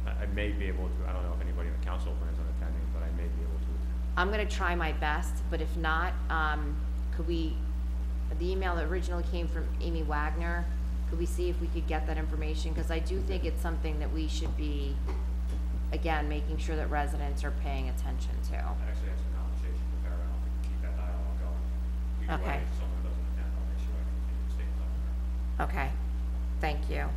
I may be able to, I don't know if anybody in the council plans on attending, but I may be able to. I'm going to try my best, but if not, could we, the email that originally came from Amy Wagner, could we see if we could get that information? Because I do think it's something that we should be, again, making sure that residents are paying attention to. I actually had some conversation with her, and I'll keep that dialogue going. Either way, if someone doesn't attend, I'll make sure I continue to stay in touch with her. Okay, thank you.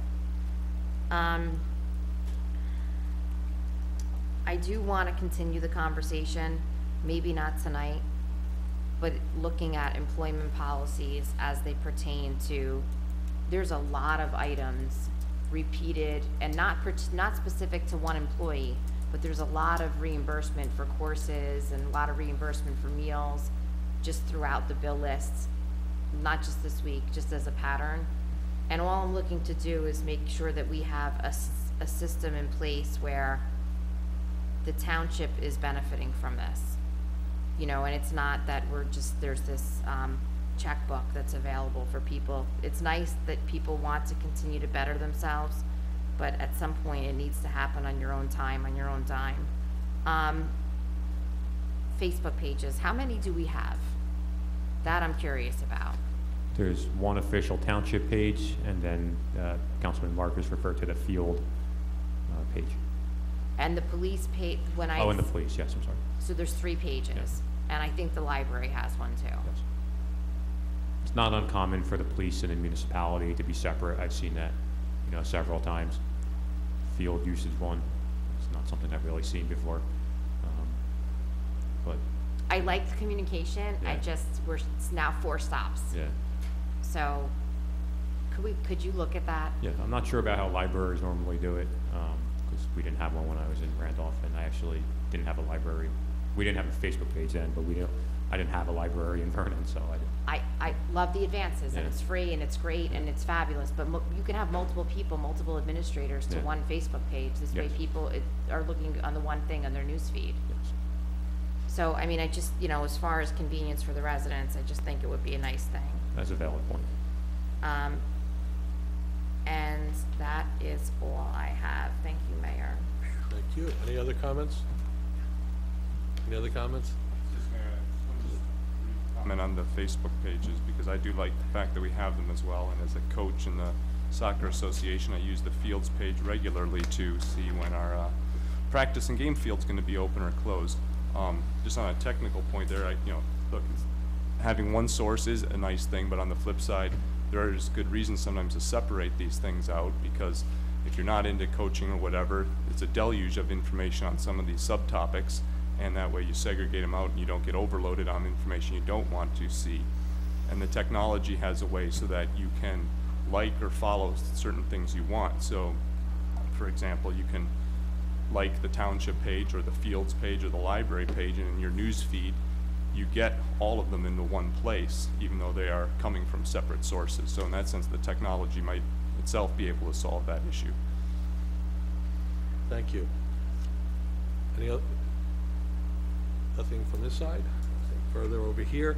I do want to continue the conversation, maybe not tonight, but looking at employment policies as they pertain to, there's a lot of items repeated and not specific to one employee, but there's a lot of reimbursement for courses and a lot of reimbursement for meals just throughout the bill lists, not just this week, just as a pattern. And all I'm looking to do is make sure that we have a system in place where the township is benefiting from this. You know, and it's not that there's this checkbook that's available for people. It's nice that people want to continue to better themselves, but at some point it needs to happen on your own time, on your own dime. Facebook pages, how many do we have? That I'm curious about. There's one official township page, and then Councilman Marcus referred to the field page. And the police page, when I... Oh, and the police, yes, I'm sorry. So there's 3 pages, Yeah. and I think the library has one too. Yes. It's not uncommon for the police and the municipality to be separate. I've seen that, you know, several times. Field usage one. It's not something I've really seen before. But I like the communication, I Yeah. just, it's now 4 stops. yeah, So, could you look at that? yeah. I'm not sure about how libraries normally do it, because we didn't have one when I was in Randolph, and I actually didn't have a library. We didn't have a Facebook page then, but I didn't have a library in Vernon, so I didn't. I love the advances, and Yeah. it's free, and it's great, and it's fabulous, but you can have multiple people, multiple administrators to Yeah. one Facebook page. This way Yes. people are looking on the one thing on their news feed. Yes. So, I mean, I just, you know, as far as convenience for the residents, I just think it would be a nice thing. That's a valid point. And that is all I have. Thank you, Mayor. Thank you. Any other comments? Any other comments? Comment on the Facebook pages, because I do like the fact that we have them as well, and as a coach in the soccer association, I use the fields page regularly to see when our practice and game field's going to be open or closed. Just on a technical point there, look, having one source is a nice thing, but on the flip side, there is good reasons sometimes to separate these things out, because if you're not into coaching or whatever, it's a deluge of information on some of these subtopics, and that way you segregate them out and you don't get overloaded on information you don't want to see. And the technology has a way so that you can like or follow certain things you want. So, for example, you can like the township page or the fields page or the library page, and in your news feed you get all of them into one place, even though they are coming from separate sources. So in that sense, the technology might itself be able to solve that issue. Thank you. Any other? Nothing from this side? Nothing further over here?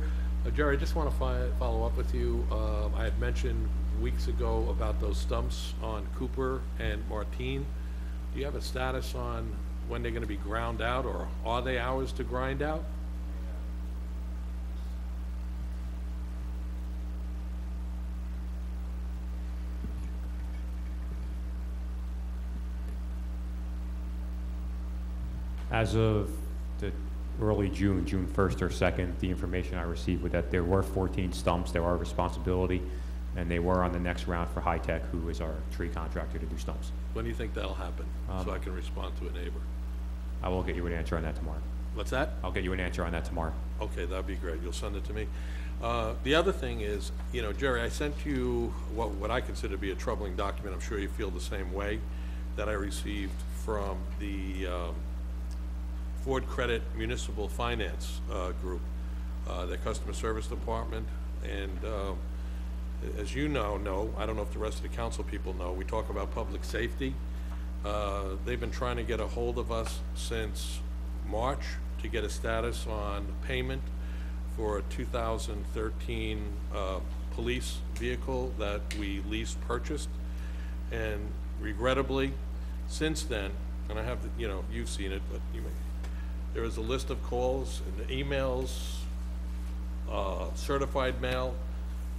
Jerry, I just want to follow up with you. I had mentioned weeks ago about those stumps on Cooper and Martine. Do you have a status on when they're going to be ground out, or are they hours to grind out? As of the early June, June 1st or 2nd, the information I received was that there were 14 stumps. They were our responsibility, and they were on the next round for High Tech, who is our tree contractor to do stumps. When do you think that'll happen, so I can respond to a neighbor? I will get you an answer on that tomorrow. What's that? I'll get you an answer on that tomorrow. Okay, that'd be great. You'll send it to me. The other thing is, Jerry, I sent you what I consider to be a troubling document. I'm sure you feel the same way, that I received from the Ford Credit Municipal Finance Group, their customer service department. And as you know, I don't know if the rest of the council people know, we talk about public safety. They've been trying to get a hold of us since March to get a status on payment for a 2013 police vehicle that we leased purchased. And regrettably, since then, and I have, you've seen it, but you may, there is a list of calls and emails, certified mail,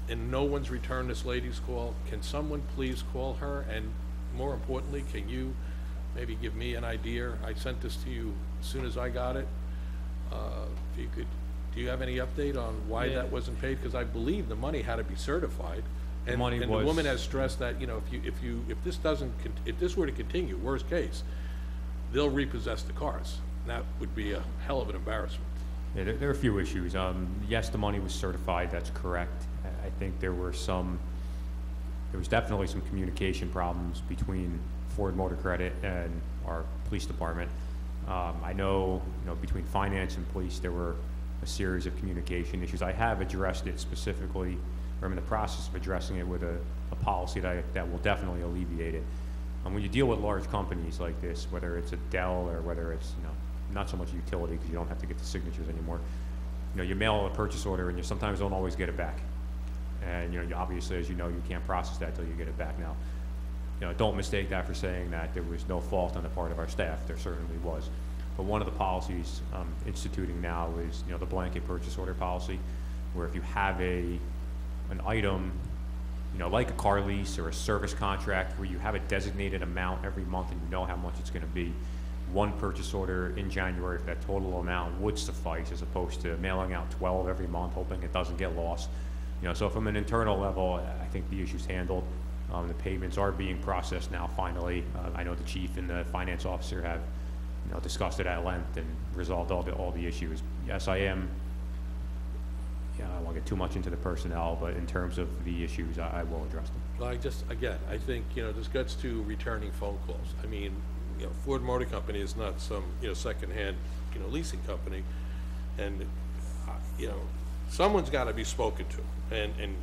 and no one's returned this lady's call. Can someone please call her? And more importantly, can you maybe give me an idea? I sent this to you as soon as I got it. If you could, do you have any update on why that wasn't paid? Because I believe the money had to be certified. And the woman has stressed that, if this were to continue, worst case, they'll repossess the cars. That would be a hell of an embarrassment. Yeah, there are a few issues. Yes, the money was certified, that's correct. I think there was definitely some communication problems between Ford Motor Credit and our police department. I know, between finance and police, there were a series of communication issues. I have addressed it specifically, or I'm in the process of addressing it with a policy that will definitely alleviate it. When you deal with large companies like this, whether it's a Dell or whether it's, not so much utility because you don't have to get the signatures anymore. You mail a purchase order and you sometimes don't always get it back. And, you obviously, as you know, you can't process that until you get it back now. don't mistake that for saying that there was no fault on the part of our staff. There certainly was. But one of the policies instituting now is, the blanket purchase order policy, where if you have an item, like a car lease or a service contract, where you have a designated amount every month and you know how much it's going to be, one purchase order in January for that total amount would suffice, as opposed to mailing out 12 every month, hoping it doesn't get lost. So from an internal level, I think the issue's handled. The payments are being processed now, finally. I know the chief and the finance officer have, discussed it at length and resolved all the issues. Yes, I am. I don't want to get too much into the personnel, but in terms of the issues, I will address them. Well, I think, this gets to returning phone calls. I mean, Ford Motor Company is not some, secondhand, leasing company. And, someone's got to be spoken to and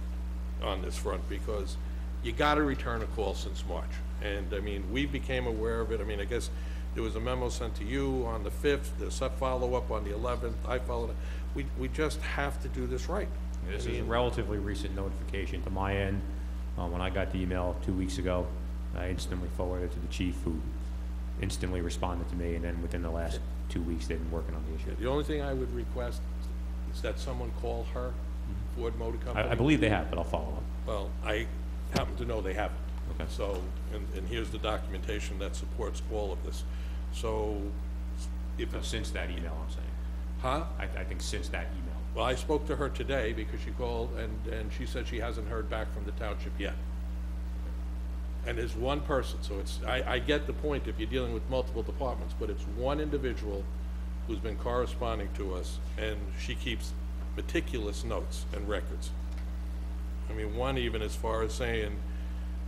on this front, because you got to return a call since March. And, I mean, we became aware of it. I mean, I guess there was a memo sent to you on the 5th. There's a follow-up on the 11th. I followed it. We just have to do this right. This is a relatively recent notification to my end. When I got the email 2 weeks ago, I instantly forwarded it to the chief, who instantly responded to me, and then within the last 2 weeks, they've been working on the issue. The only thing I would request is that someone call her, Ford Motor Company. I believe they have, but I'll follow up. Well, I happen to know they haven't. Okay. So, and here's the documentation that supports all of this. So, Since that email, I'm saying. Huh? I think since that email. Well, I spoke to her today because she called, and she said she hasn't heard back from the township yet. And there's one person, so I get the point if you're dealing with multiple departments, but it's one individual who's been corresponding to us, and she keeps meticulous notes and records. I mean, one even as far as saying,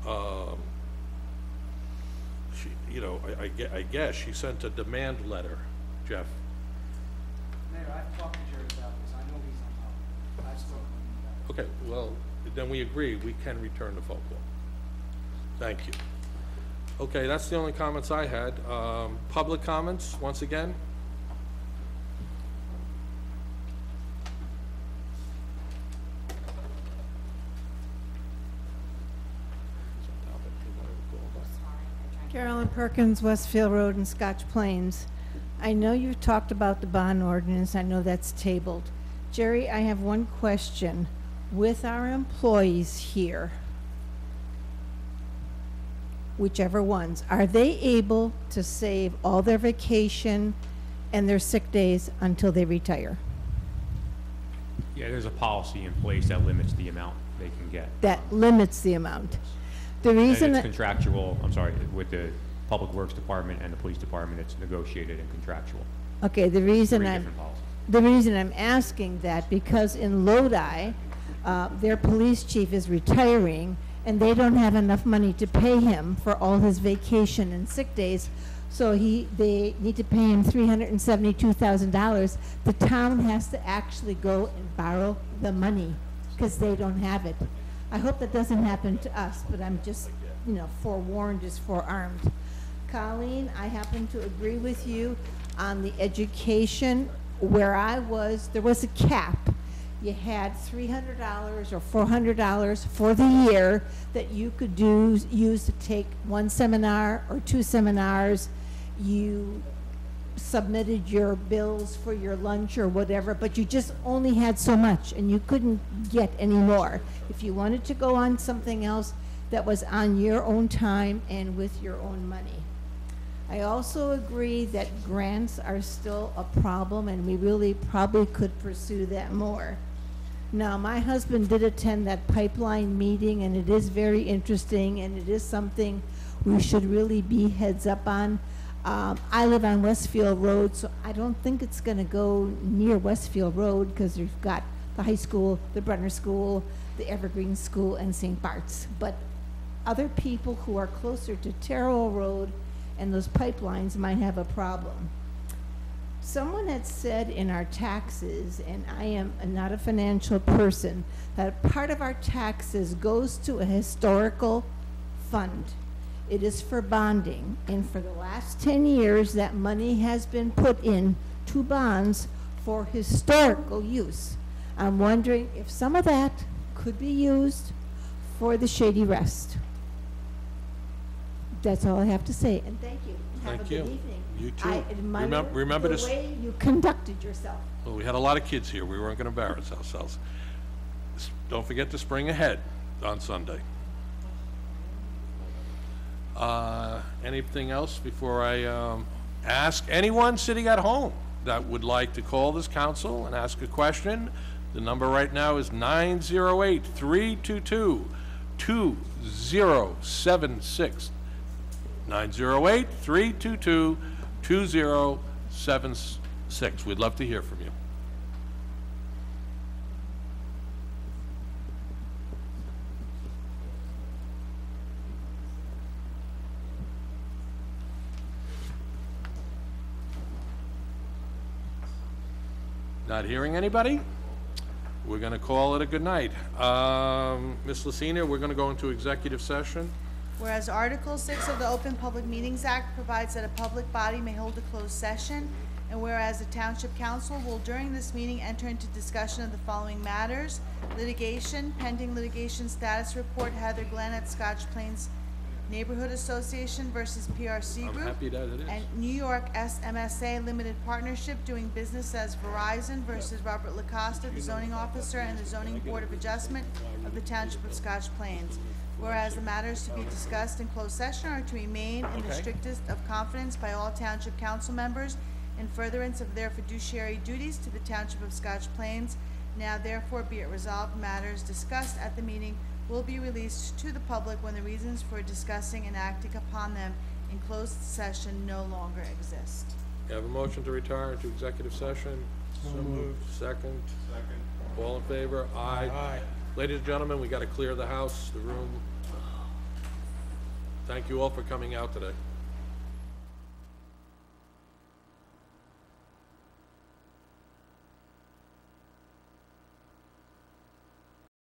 I guess she sent a demand letter, Jeff. Mayor, I've talked to Jerry about this. I know he's on top. I've spoken with him about it. Okay, well, then we agree, we can return the phone call. Thank you. Okay, that's the only comments I had. Public comments, once again? Carolyn Perkins, Westfield Road and Scotch Plains. I know you've talked about the bond ordinance. I know that's tabled. Jerry, I have one question. With our employees here, whichever ones, are they able to save all their vacation and their sick days until they retire? Yeah, there's a policy in place that limits the amount they can get. That limits the amount. The reason And it's that contractual, I'm sorry, with the Public Works Department and the Police Department, it's negotiated and contractual. okay, the reason I'm asking that, because in Lodi, their police chief is retiring, and they don't have enough money to pay him for all his vacation and sick days, so they need to pay him $372,000. The town has to actually go and borrow the money because they don't have it. I hope that doesn't happen to us, but I'm just, forewarned is forearmed. Colleen, I happen to agree with you on the education. Where I was, there was a cap. You had $300 or $400 for the year that you could use to take one seminar or two seminars. You submitted your bills for your lunch or whatever, but you just only had so much and you couldn't get any more. If you wanted to go on something else, that was on your own time and with your own money. I also agree that grants are still a problem, and we really probably could pursue that more. Now, my husband did attend that pipeline meeting, and it is very interesting, and it is something we should really be heads up on. I live on Westfield Road, so I don't think it's going to go near Westfield Road because you've got the high school, the Brenner School, the Evergreen School, and St. Bart's. But other people who are closer to Terrell Road and those pipelines might have a problem. Someone had said in our taxes, and I am not a financial person, that part of our taxes goes to a historical fund. It is for bonding, and for the last 10 years, that money has been put in to bonds for historical use. I'm wondering if some of that could be used for the Shady Rest. That's all I have to say, and thank you. Have Thank a you. good evening. You too. I admire Remember the to way you conducted yourself. Well, we had a lot of kids here. We weren't going to embarrass ourselves. Don't forget to spring ahead on Sunday. Anything else before I ask anyone sitting at home that would like to call this council and ask a question? The number right now is 908-322-2076. 908-322-2076. We'd love to hear from you. Not hearing anybody? We're going to call it a good night. Ms. Lucina, we're going to go into executive session. Whereas Article 6 of the Open Public Meetings Act provides that a public body may hold a closed session, and whereas the Township Council will during this meeting enter into discussion of the following matters: litigation, pending litigation status report, Heather Glenn at Scotch Plains Neighborhood Association versus PRC Group. I'm happy that it is. And New York SMSA Limited Partnership doing business as Verizon versus Robert Lacosta, the zoning officer and the zoning board of adjustment of the Township of Scotch Plains. Whereas the matters to be discussed in closed session are to remain in the strictest of confidence by all Township Council members in furtherance of their fiduciary duties to the Township of Scotch Plains. Now therefore be it resolved, matters discussed at the meeting will be released to the public when the reasons for discussing and acting upon them in closed session no longer exist. You have a motion to retire into executive session? So moved. Second? Second. All in favor? Aye. Aye. Ladies and gentlemen, we got to clear the house, the room. Thank you all for coming out today.